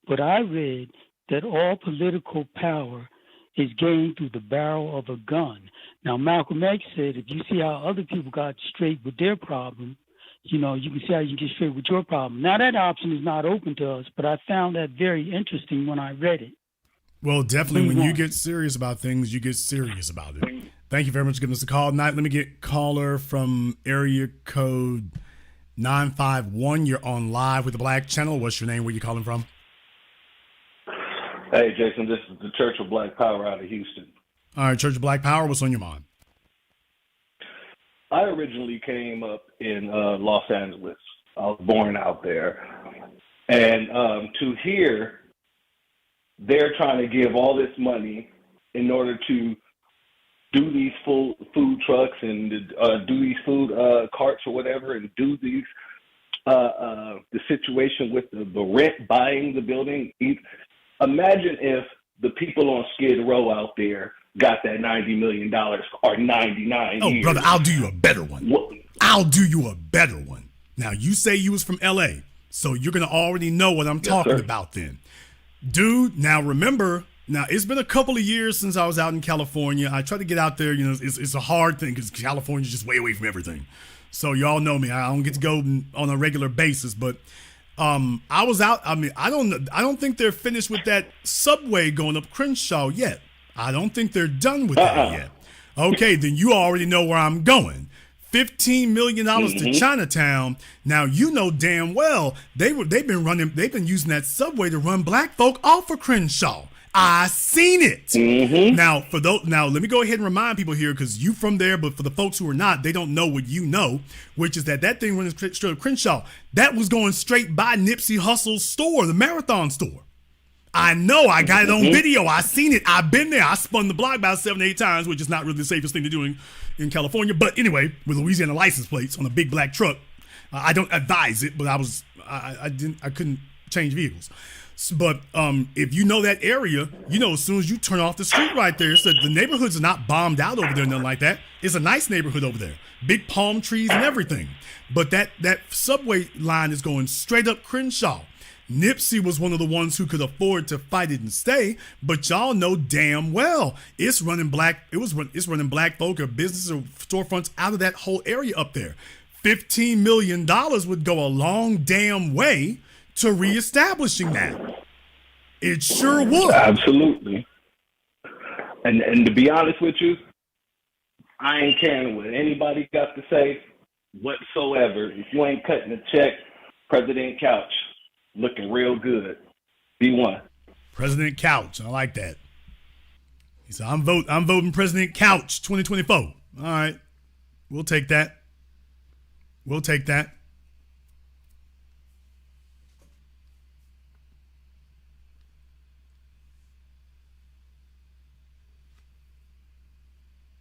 But I read that all political power is gained through the barrel of a gun. Now, Malcolm X said, if you see how other people got straight with their problem, you can see how you get straight with your problem. Now, that option is not open to us, but I found that very interesting when I read it. Well, definitely, when you get serious about things, you get serious about it. Thank you very much for giving us a call tonight. Let me get caller from area code 951. You're on live with the Black Channel. What's your name? Where you calling from? Hey, Jason, this is the Church of Black Power out of Houston. All right, Church of Black Power, what's on your mind? I originally came up in Los Angeles. I was born out there. And to hear they're trying to give all this money in order to do these food trucks and do these food carts or whatever, and do these the situation with the rent buying the building. Imagine if the people on Skid Row out there got that $90 million or 99 Oh, years. brother, I'll do you a better one. I'll do you a better one. Now, you say you was from L.A., so you're going to already know what I'm talking about then. Dude, now remember, it's been a couple of years since I was out in California. I try to get out there. It's a hard thing because California's just way away from everything. So y'all know me. I don't get to go on a regular basis, but I was out. I mean, I don't think they're finished with that subway going up Crenshaw yet. I don't think they're done with that yet. Okay, then you already know where I'm going. $15 million to Chinatown. Now you know damn well they've been using that subway to run black folk off of Crenshaw. I seen it. Now let me go ahead and remind people here, because you from there, but for the folks who are not, they don't know what you know, which is that thing running straight up Crenshaw, that was going straight by Nipsey Hussle's store, the Marathon store. I know, I got it on video. I seen it. I've been there. I spun the block about 7-8 times, which is not really the safest thing to do in California. But anyway, with Louisiana license plates on a big black truck, I don't advise it, but I couldn't change vehicles. But if you know that area, as soon as you turn off the street right there, so the neighborhoods are not bombed out over there, nothing like that. It's a nice neighborhood over there, big palm trees and everything. But that subway line is going straight up Crenshaw. Nipsey was one of the ones who could afford to fight it and stay, but y'all know damn well it's running black folk or businesses or storefronts out of that whole area up there. $15 million would go a long damn way to reestablishing that. It sure would. Absolutely. And to be honest with you, I ain't caring what anybody got to say whatsoever. If you ain't cutting a check, President Couch looking real good. B1. President Couch. I like that. He said, I'm voting President Couch 2024. All right. We'll take that.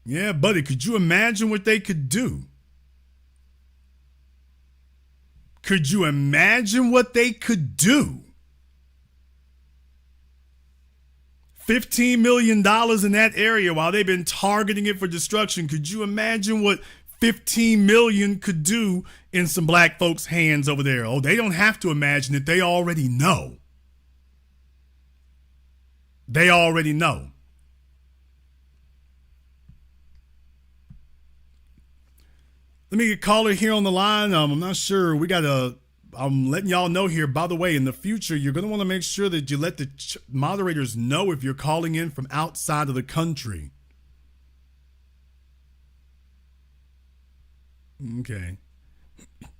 Yeah, buddy, could you imagine what they could do? Could you imagine what they could do? $15 million in that area while they've been targeting it for destruction. Could you imagine what 15 million could do in some black folks' hands over there? Oh, they don't have to imagine it. They already know. They already know. Let me get a caller here on the line. I'm not sure. I'm letting y'all know here, by the way, in the future, you're going to want to make sure that you let the moderators know if you're calling in from outside of the country. Okay.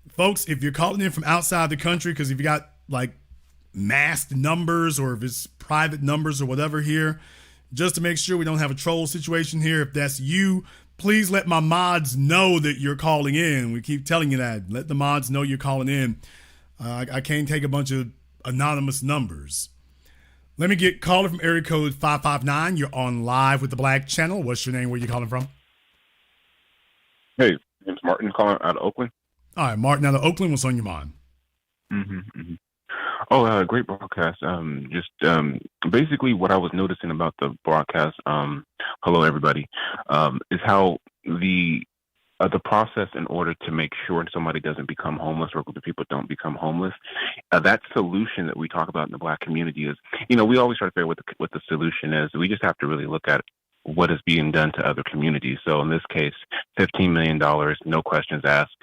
Folks, if you're calling in from outside the country, because if you got like masked numbers or if it's private numbers or whatever here, just to make sure we don't have a troll situation here, if that's you, please let my mods know that you're calling in. We keep telling you that. Let the mods know you're calling in. I can't take a bunch of anonymous numbers. Let me get caller from area code 559. You're on live with the Black Channel. What's your name? Where you calling from? Hey, it's Martin calling out of Oakland. All right, Martin out of Oakland. What's on your mind? Oh, great broadcast. Basically what I was noticing about the broadcast, hello everybody, is how the process in order to make sure somebody doesn't become homeless or a group of people don't become homeless, that solution that we talk about in the Black community is, we always try to figure out what the solution is. We just have to really look at what is being done to other communities. So in this case, $15 million, no questions asked,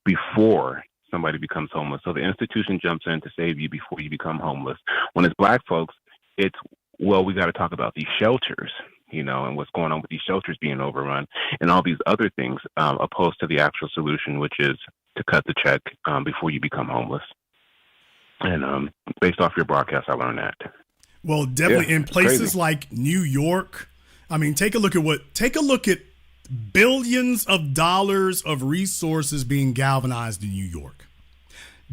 before somebody becomes homeless. So the institution jumps in to save you before you become homeless. When it's Black folks, it's, well, we got to talk about these shelters, and what's going on with these shelters being overrun and all these other things, opposed to the actual solution, which is to cut the check before you become homeless. And based off your broadcast, I learned that. Well, definitely in places like New York. I mean, take a look at Billions of dollars of resources being galvanized in New York.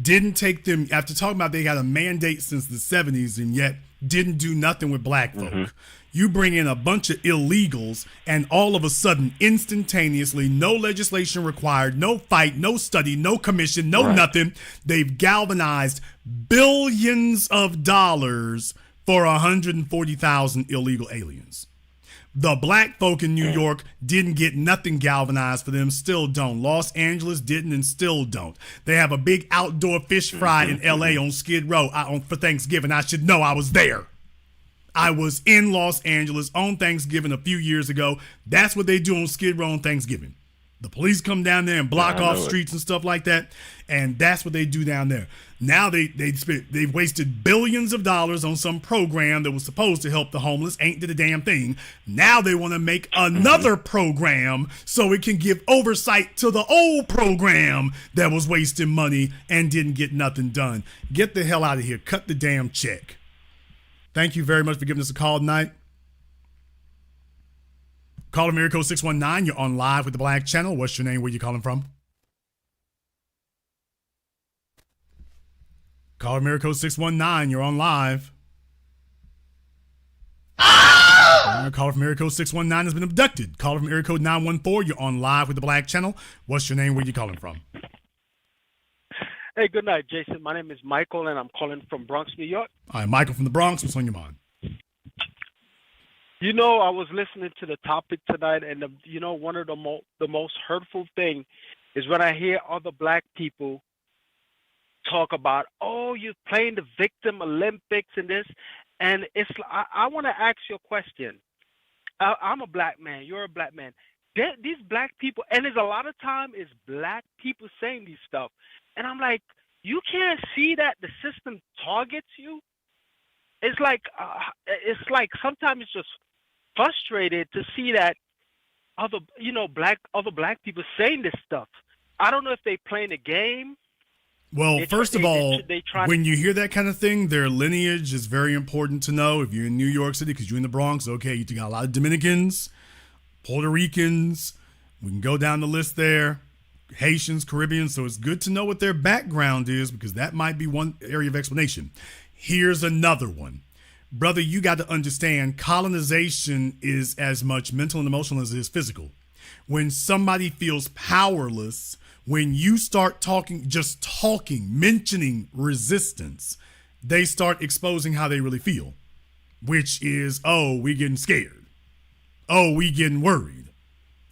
Didn't take them, after talking about they got a mandate since the 70s and yet didn't do nothing with black folk. You bring in a bunch of illegals and all of a sudden, instantaneously, no legislation required, no fight, no study, no commission, no nothing. They've galvanized billions of dollars for 140,000 illegal aliens. The black folk in New York didn't get nothing galvanized for them, still don't. Los Angeles didn't and still don't. They have a big outdoor fish fry in LA on Skid Row for Thanksgiving. I should know, I was there. I was in Los Angeles on Thanksgiving a few years ago. That's what they do on Skid Row on Thanksgiving. The police come down there and block off streets and stuff like that, and that's what they do down there. Now they've wasted billions of dollars on some program that was supposed to help the homeless, ain't did a damn thing. Now they want to make another program so it can give oversight to the old program that was wasting money and didn't get nothing done. Get the hell out of here. Cut the damn check. Thank you very much for giving us a call tonight. Call from area code 619. You're on live with the Black Channel. What's your name? Where you calling from? Call from area code 619. You're on live. Caller from area code 619 has been abducted. Caller from area code 914. You're on live with the Black Channel. What's your name? Where you calling from? Hey, good night, Jason. My name is Michael, and I'm calling from Bronx, New York. All right, Michael from the Bronx. What's on your mind? You know, I was listening to the topic tonight, and one of the most hurtful thing is when I hear other black people talk about, oh, you're playing the victim Olympics and this, and it's. I want to ask you a question. I'm a black man. You're a black man. These black people, and there's a lot of time is black people saying these stuff, and I'm like, you can't see that the system targets you. It's like sometimes it's just frustrated to see that other black people saying this stuff. I don't know if they playing a game. Well, first of all, when you hear that kind of thing, their lineage is very important to know. If you're in New York City, because you're in the Bronx, okay, you got a lot of Dominicans, Puerto Ricans. We can go down the list there. Haitians, Caribbeans. So it's good to know what their background is, because that might be one area of explanation. Here's another one. Brother, you got to understand, colonization is as much mental and emotional as it is physical. When somebody feels powerless, when you start mentioning resistance, they start exposing how they really feel, which is, oh, we getting scared. Oh, we getting worried.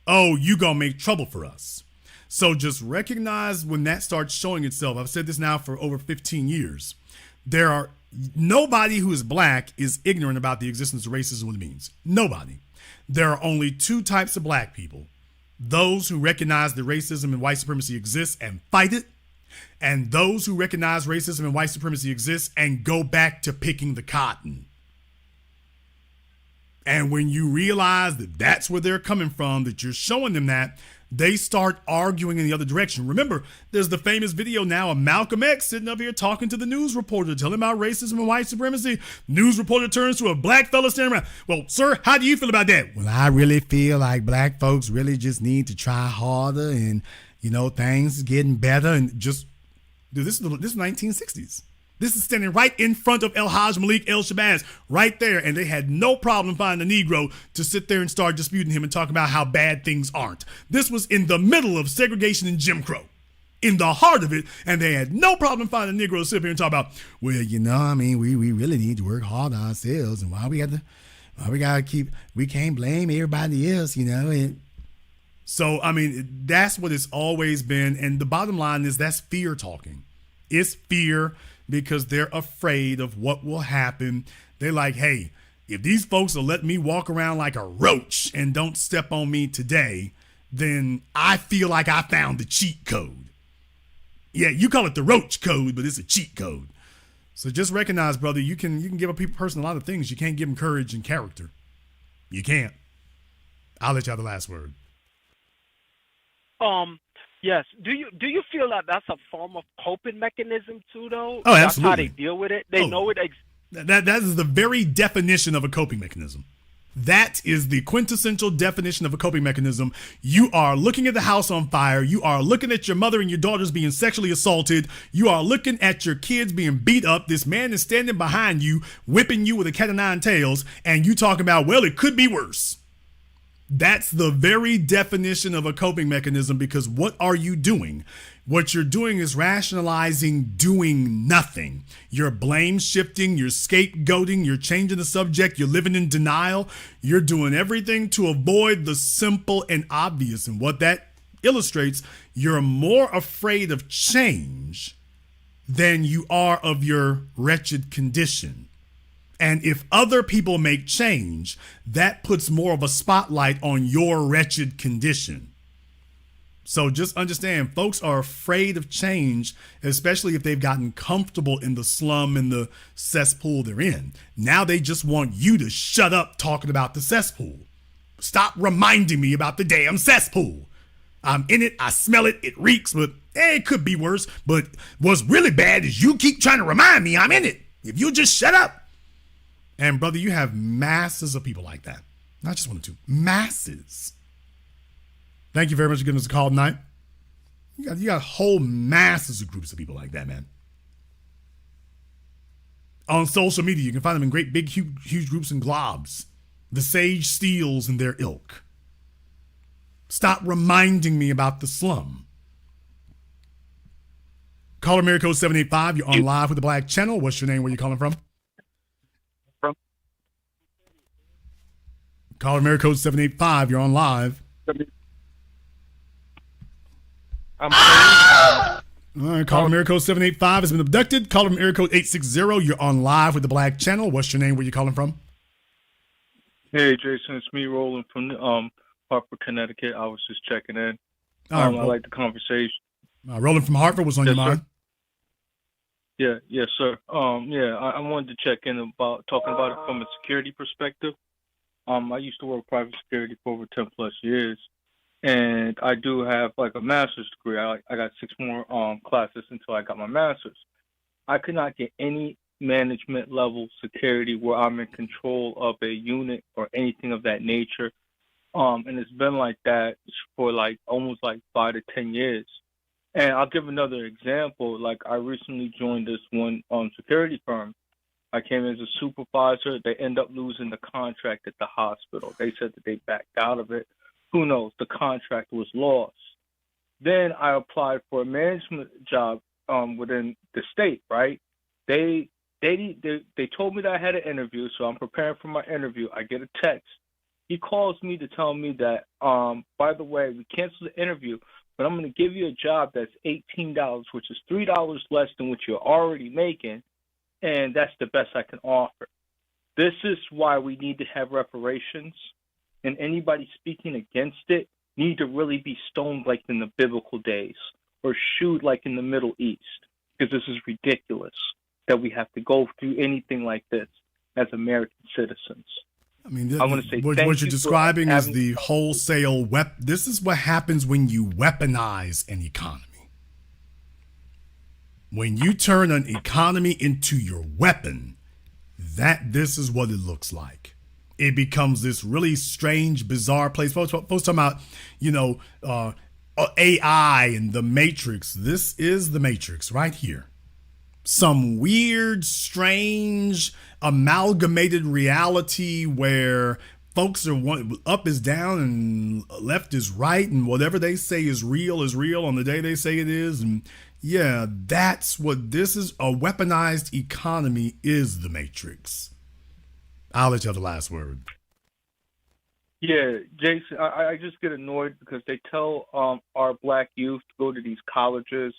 Oh, you gonna make trouble for us. So just recognize when that starts showing itself. I've said this now for over 15 years. Nobody who is black is ignorant about the existence of racism and what it means. Nobody. There are only two types of black people. Those who recognize that racism and white supremacy exists and fight it, and those who recognize racism and white supremacy exists and go back to picking the cotton. And when you realize that that's where they're coming from, that you're showing them that, they start arguing in the other direction. Remember, there's the famous video now of Malcolm X sitting up here talking to the news reporter, telling about racism and white supremacy. News reporter turns to a black fella standing around. Well, sir, how do you feel about that? Well, I really feel like black folks really just need to try harder, and, things getting better. And just, dude, this is 1960s. This is standing right in front of El Haj Malik El Shabazz, right there. And they had no problem finding a Negro to sit there and start disputing him and talking about how bad things aren't. This was in the middle of segregation and Jim Crow, in the heart of it. And they had no problem finding a Negro to sit here and talk about, well, we really need to work hard on ourselves. And we can't blame everybody else, And so, that's what it's always been. And the bottom line is that's fear talking. It's fear, because they're afraid of what will happen. They're like, hey, if these folks will let me walk around like a roach and don't step on me today, then I feel like I found the cheat code. Yeah, you call it the roach code, but it's a cheat code. So just recognize, brother, you can give a person a lot of things. You can't give them courage and character. You can't. I'll let you have the last word. Yes. Do you feel that that's a form of coping mechanism too, though? Oh, absolutely. That's how they deal with it. They know it. That is the very definition of a coping mechanism. That is the quintessential definition of a coping mechanism. You are looking at the house on fire. You are looking at your mother and your daughters being sexually assaulted. You are looking at your kids being beat up. This man is standing behind you, whipping you with a cat of nine tails, and you talking about, well, it could be worse. That's the very definition of a coping mechanism, because what are you doing? What you're doing is rationalizing doing nothing. You're blame shifting, you're scapegoating, you're changing the subject, you're living in denial. You're doing everything to avoid the simple and obvious. And what that illustrates, you're more afraid of change than you are of your wretched condition. And if other people make change, that puts more of a spotlight on your wretched condition. So just understand, folks are afraid of change, especially if they've gotten comfortable in the slum and the cesspool they're in. Now they just want you to shut up talking about the cesspool. Stop reminding me about the damn cesspool. I'm in it, I smell it, it reeks, but it could be worse. But what's really bad is you keep trying to remind me I'm in it. If you just shut up. And brother, you have masses of people like that. Not just one or two, masses. Thank you very much for giving us a call tonight. You got whole masses of groups of people like that, man. On social media, you can find them in great big, huge groups and globs. The Sage Steels and their ilk. Stop reminding me about the slum. Caller Mary Code 785, you're on live with the Black Channel. What's your name? Where you calling from? Caller Mary Code 785, you're on live. I'm All right, caller Mary Code 785 has been abducted. Caller from area code 860, you're on live with the Black Channel. What's your name? Where you calling from? Hey, Jason, it's me, Roland from Hartford, Connecticut. I was just checking in. All right, I like the conversation. Roland from Hartford, what's on your mind? Yes, sir. I wanted to check in about talking about it from a security perspective. I used to work private security for over 10 plus years, and I do have like a master's degree. I got 6 more classes until I got my master's. I could not get any management level security where I'm in control of a unit or anything of that nature. And it's been like that for like almost like 5 to 10 years. And I'll give another example. Like I recently joined this one security firm. I came as a supervisor. They end up losing the contract at the hospital. They said that they backed out of it. Who knows? The contract was lost. Then I applied for a management job within the state, right? They told me that I had an interview, so I'm preparing for my interview. I get a text. He calls me to tell me that, by the way, we canceled the interview, but I'm going to give you a job that's $18, which is $3 less than what you're already making, and that's the best I can offer. This is why we need to have reparations, and anybody speaking against it need to really be stoned like in the biblical days or shoot like in the Middle East, because this is ridiculous that we have to go through anything like this as American citizens. I mean, I want to say what you're describing is the wholesale This is what happens when you weaponize an economy. When you turn an economy into your weapon, this is what it looks like. It becomes this really strange, bizarre place. Folks talking about, AI and the Matrix. This is the Matrix right here. Some weird, strange, amalgamated reality where folks are up is down and left is right, and whatever they say is real on the day they say it is. And yeah, that's what this is. A weaponized economy is the Matrix. I'll let you have the last word. Yeah, Jason, I just get annoyed because they tell our black youth to go to these colleges,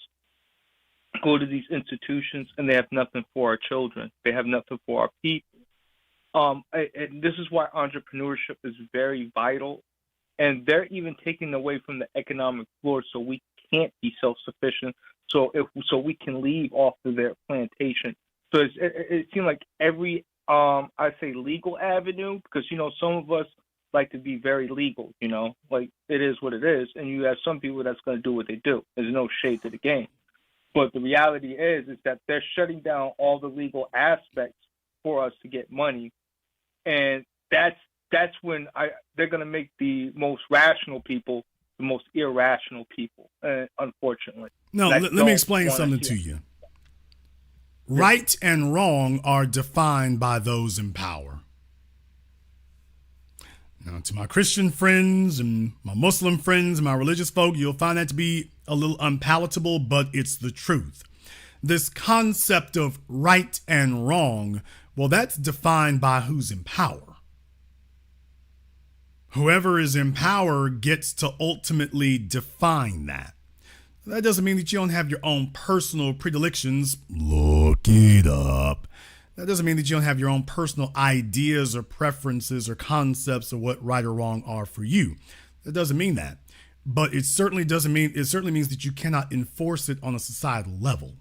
go to these institutions, and they have nothing for our children. They have nothing for our people. And this is why entrepreneurship is very vital. And they're even taking away from the economic floor so we can't be self-sufficient, so we can leave off of their plantation. So it seems like every, I say legal avenue, because, some of us like to be very legal, like it is what it is. And you have some people that's going to do what they do. There's no shade to the game. But the reality is that they're shutting down all the legal aspects for us to get money. And that's that's when they're going to make the most rational people the most irrational people, unfortunately. No, let me explain something to you. Right and wrong are defined by those in power. Now, to my Christian friends and my Muslim friends and my religious folk, you'll find that to be a little unpalatable, but it's the truth. This concept of right and wrong, well, that's defined by who's in power. Whoever is in power gets to ultimately define that. That doesn't mean that you don't have your own personal predilections. Look it up. That doesn't mean that you don't have your own personal ideas or preferences or concepts of what right or wrong are for you. That doesn't mean that. But it certainly means that you cannot enforce it on a societal level.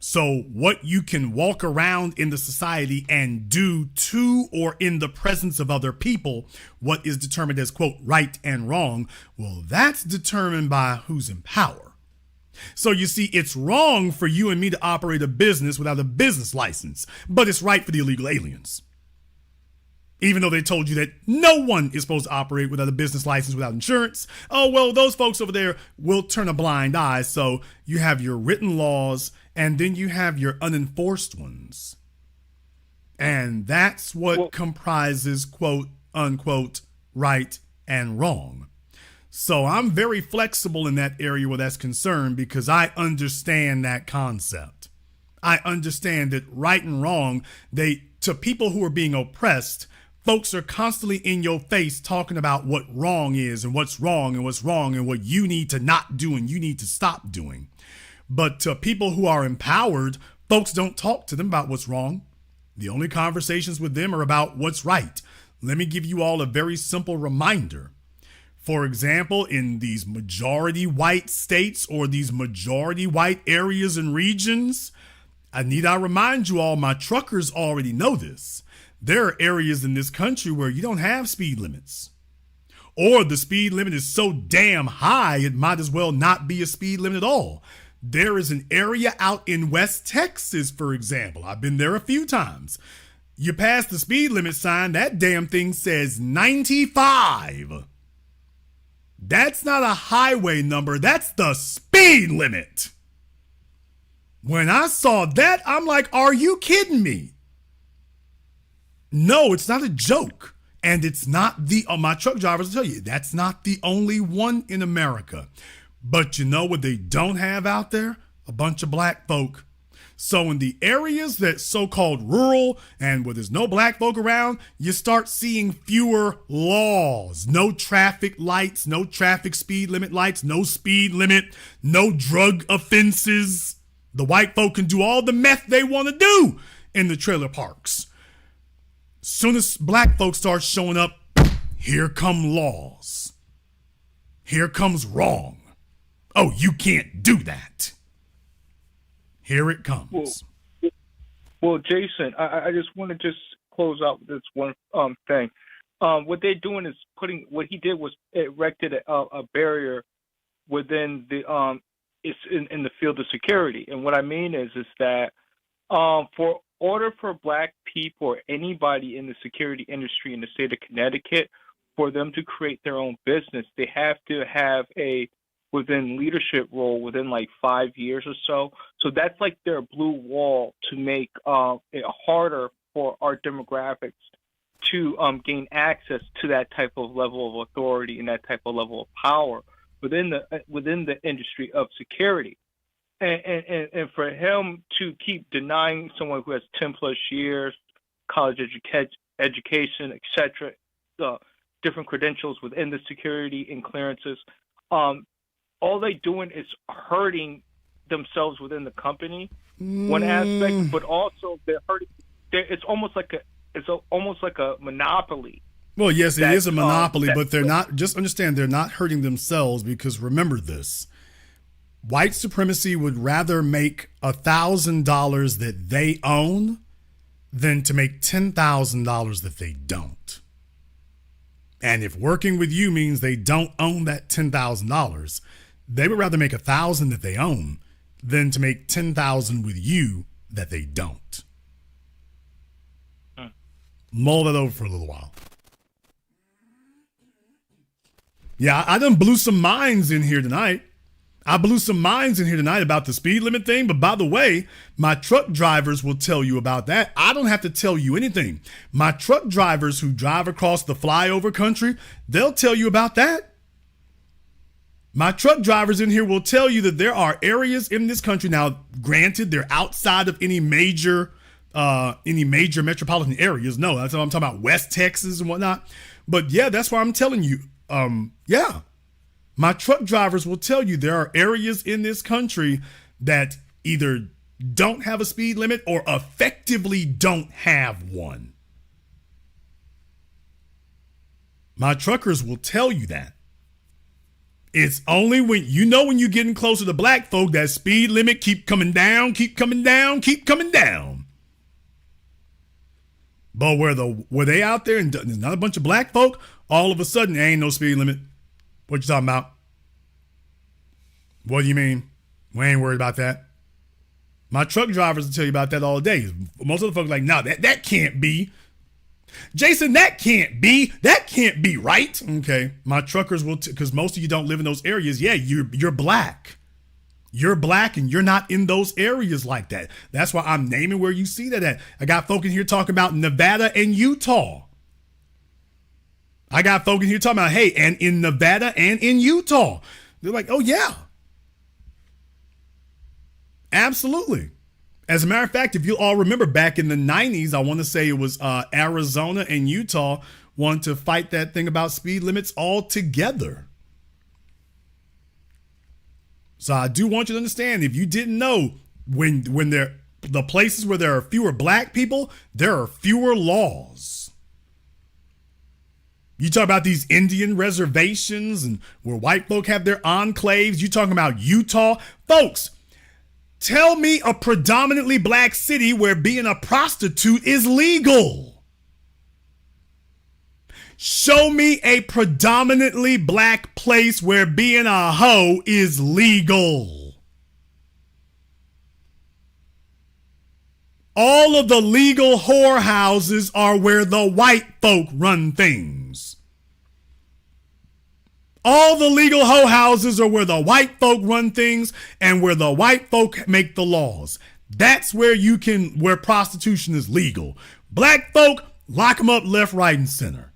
So what you can walk around in the society and do to or in the presence of other people, what is determined as, quote, right and wrong, well, that's determined by who's in power. So you see, it's wrong for you and me to operate a business without a business license, but it's right for the illegal aliens. Even though they told you that no one is supposed to operate without a business license, without insurance. Oh, well, those folks over there will turn a blind eye. So you have your written laws and then you have your unenforced ones. And that's what comprises, quote, unquote, right and wrong. So I'm very flexible in that area where that's concerned because I understand that concept. I understand that right and wrong, to people who are being oppressed, folks are constantly in your face talking about what wrong is and what's wrong and what's wrong and what you need to not do and you need to stop doing. But to people who are empowered, folks don't talk to them about what's wrong. The only conversations with them are about what's right. Let me give you all a very simple reminder. For example, in these majority white states or these majority white areas and regions, I remind you all, my truckers already know this. There are areas in this country where you don't have speed limits. Or the speed limit is so damn high, it might as well not be a speed limit at all. There is an area out in West Texas, for example. I've been there a few times. You pass the speed limit sign, that damn thing says 95. That's not a highway number, that's the speed limit. When I saw that, I'm like, are you kidding me? No, it's not a joke. And it's not my truck drivers will tell you, that's not the only one in America. But you know what they don't have out there? A bunch of black folk. So in the areas that's so-called rural and where there's no black folk around, you start seeing fewer laws. No traffic lights, no traffic speed limit lights, no speed limit, no drug offenses. The white folk can do all the meth they want to do in the trailer parks. Soon as black folks start showing up, here come laws. Here comes wrong. Oh, you can't do that. Here it comes. Well, Jason, I just want to just close out with this one thing. What they're doing is what he did was erected a barrier within the it's in the field of security. And what I mean is that for order for black people or anybody in the security industry in the state of Connecticut, for them to create their own business, they have to have within leadership role within like 5 years or so. So that's like their blue wall to make it harder for our demographics to gain access to that type of level of authority and that type of level of power within the industry of security. And for him to keep denying someone who has 10 plus years, college education, etc., different credentials within the security and clearances, all they doing is hurting themselves within the company, one aspect, but also they're hurting. It's almost like a monopoly. Well, yes, it is a monopoly, but they're not. Just understand, they're not hurting themselves because remember this: white supremacy would rather make $1,000 that they own than to make $10,000 that they don't. And if working with you means they don't own that $10,000, they would rather make $1,000 that they own than to make $10,000 with you that they don't. Mull that over for a little while. Yeah, I done blew some minds in here tonight. I blew some minds in here tonight about the speed limit thing. But by the way, my truck drivers will tell you about that. I don't have to tell you anything. My truck drivers who drive across the flyover country, they'll tell you about that. My truck drivers in here will tell you that there are areas in this country. Now, granted, they're outside of any major metropolitan areas. No, that's what I'm talking about, West Texas and whatnot. But yeah, that's why I'm telling you. Yeah. My truck drivers will tell you there are areas in this country that either don't have a speed limit or effectively don't have one. My truckers will tell you that. It's only when you're getting closer to black folk, that speed limit keep coming down, keep coming down, keep coming down. But where they out there and there's not a bunch of black folk, all of a sudden there ain't no speed limit. What you talking about? What do you mean? We ain't worried about that. My truck drivers will tell you about that all day. Most of the folks are like, no, that can't be. Jason, that can't be. That can't be right. Okay. My truckers will, because most of you don't live in those areas. Yeah, you're black. You're black and you're not in those areas like that. That's why I'm naming where you see that at. I got folk in here talking about Nevada and Utah. I got folk in here talking about, hey, and in Nevada and in Utah. They're like, oh, yeah. Absolutely. As a matter of fact, if you all remember back in the 90s, I want to say it was Arizona and Utah wanted to fight that thing about speed limits all together. So I do want you to understand, if you didn't know, when the places where there are fewer black people, there are fewer laws. You talk about these Indian reservations and where white folk have their enclaves. You talking about Utah. Folks, tell me a predominantly black city where being a prostitute is legal. Show me a predominantly black place where being a hoe is legal. All of the legal whorehouses are where the white folk run things. All the legal hoe houses are where the white folk run things and where the white folk make the laws. That's where where prostitution is legal. Black folk, lock them up left, right, and center.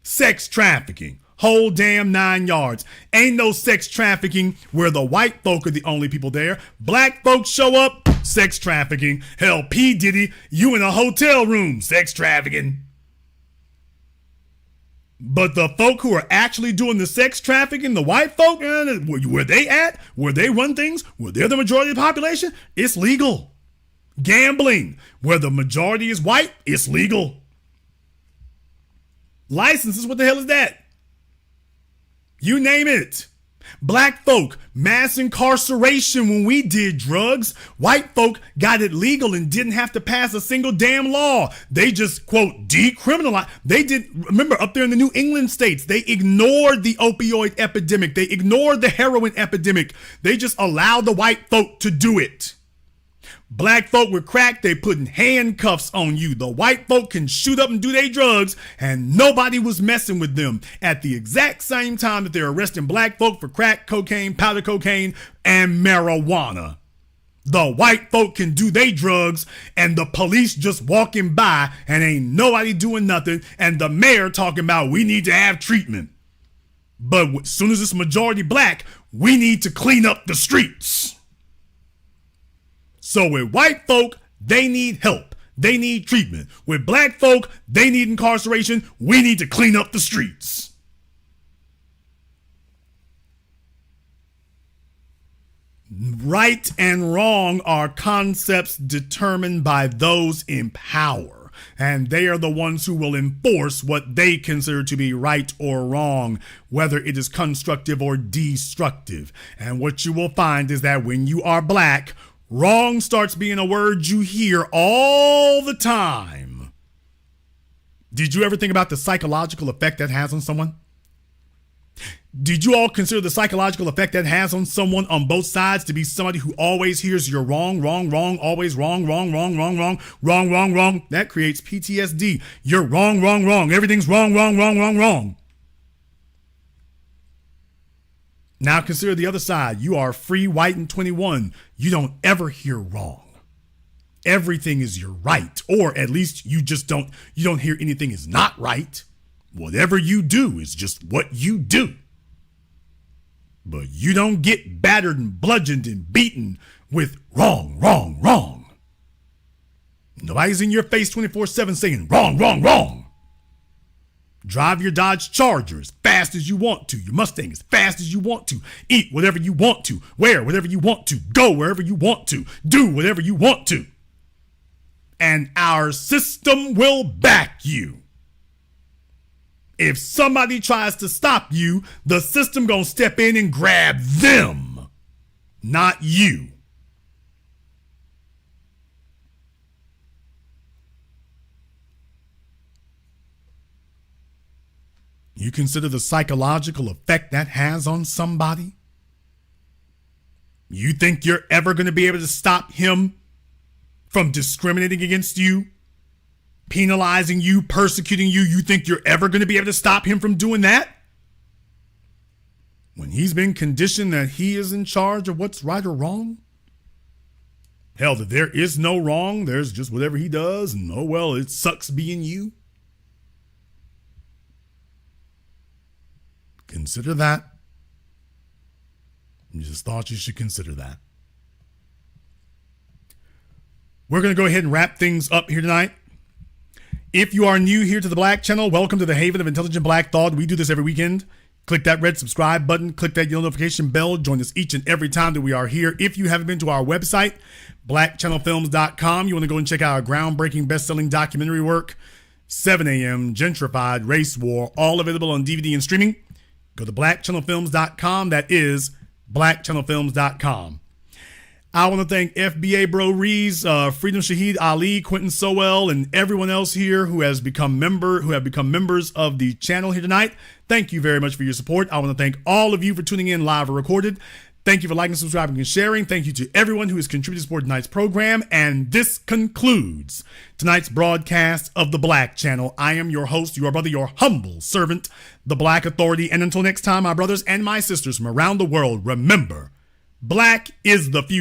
Sex trafficking, whole damn 9 yards. Ain't no sex trafficking where the white folk are the only people there. Black folks show up, sex trafficking. Hell, P. Diddy, you in a hotel room, sex trafficking. But the folk who are actually doing the sex trafficking, the white folk, where they at, where they run things, where they're the majority of the population, it's legal. Gambling, where the majority is white, it's legal. Licenses, what the hell is that? You name it. Black folk, mass incarceration when we did drugs. White folk got it legal and didn't have to pass a single damn law. They just, quote, decriminalized. Remember up there in the New England states, they ignored the opioid epidemic. They ignored the heroin epidemic. They just allowed the white folk to do it. Black folk with crack, they putting handcuffs on you. The white folk can shoot up and do their drugs and nobody was messing with them. At the exact same time that they're arresting black folk for crack, cocaine, powder cocaine, and marijuana. The white folk can do their drugs and the police just walking by and ain't nobody doing nothing and the mayor talking about we need to have treatment. But as soon as it's majority black, we need to clean up the streets. So with white folk, they need help. They need treatment. With black folk, they need incarceration. We need to clean up the streets. Right and wrong are concepts determined by those in power, and they are the ones who will enforce what they consider to be right or wrong, whether it is constructive or destructive. And what you will find is that when you are black, wrong starts being a word you hear all the time. Did you ever think about the psychological effect that has on someone? Did you all consider the psychological effect that has on someone on both sides to be somebody who always hears you're wrong, wrong, wrong, always wrong, wrong, wrong, wrong, wrong, wrong, wrong, wrong? That creates PTSD. You're wrong, wrong, wrong. Everything's wrong, wrong, wrong, wrong, wrong. Now consider the other side. You are free, white, and 21. You don't ever hear wrong. Everything is your right, or at least you don't hear anything is not right. Whatever you do is just what you do. But you don't get battered and bludgeoned and beaten with wrong, wrong, wrong. Nobody's in your face 24/7 saying wrong, wrong, wrong. Drive your Dodge Charger as fast as you want to, your Mustang as fast as you want to, eat whatever you want to, wear whatever you want to, go wherever you want to, do whatever you want to. And our system will back you. If somebody tries to stop you, the system gonna step in and grab them, not you. You consider the psychological effect that has on somebody? You think you're ever going to be able to stop him from discriminating against you, penalizing you, persecuting you? You think you're ever going to be able to stop him from doing that? When he's been conditioned that he is in charge of what's right or wrong? Hell, that there is no wrong, there's just whatever he does, and oh well, it sucks being you. Consider that. I just thought you should consider that. We're going to go ahead and wrap things up here tonight. If you are new here to the Black Channel, welcome to the Haven of Intelligent Black Thought. We do this every weekend. Click that red subscribe button. Click that yellow notification bell. Join us each and every time that we are here. If you haven't been to our website, blackchannelfilms.com, you want to go and check out our groundbreaking best-selling documentary work, 7 a.m., Gentrified, Race War, all available on DVD and streaming. Go to blackchannelfilms.com. That is blackchannelfilms.com. I want to thank FBA Bro Rees, Freedom Shahid Ali, Quentin Sowell, and everyone else here who have become members of the channel here tonight. Thank you very much for your support. I want to thank all of you for tuning in live or recorded. Thank you for liking, subscribing, and sharing. Thank you to everyone who has contributed to support tonight's program. And this concludes tonight's broadcast of the Black Channel. I am your host, your brother, your humble servant, the Black Authority. And until next time, my brothers and my sisters from around the world, remember, Black is the future.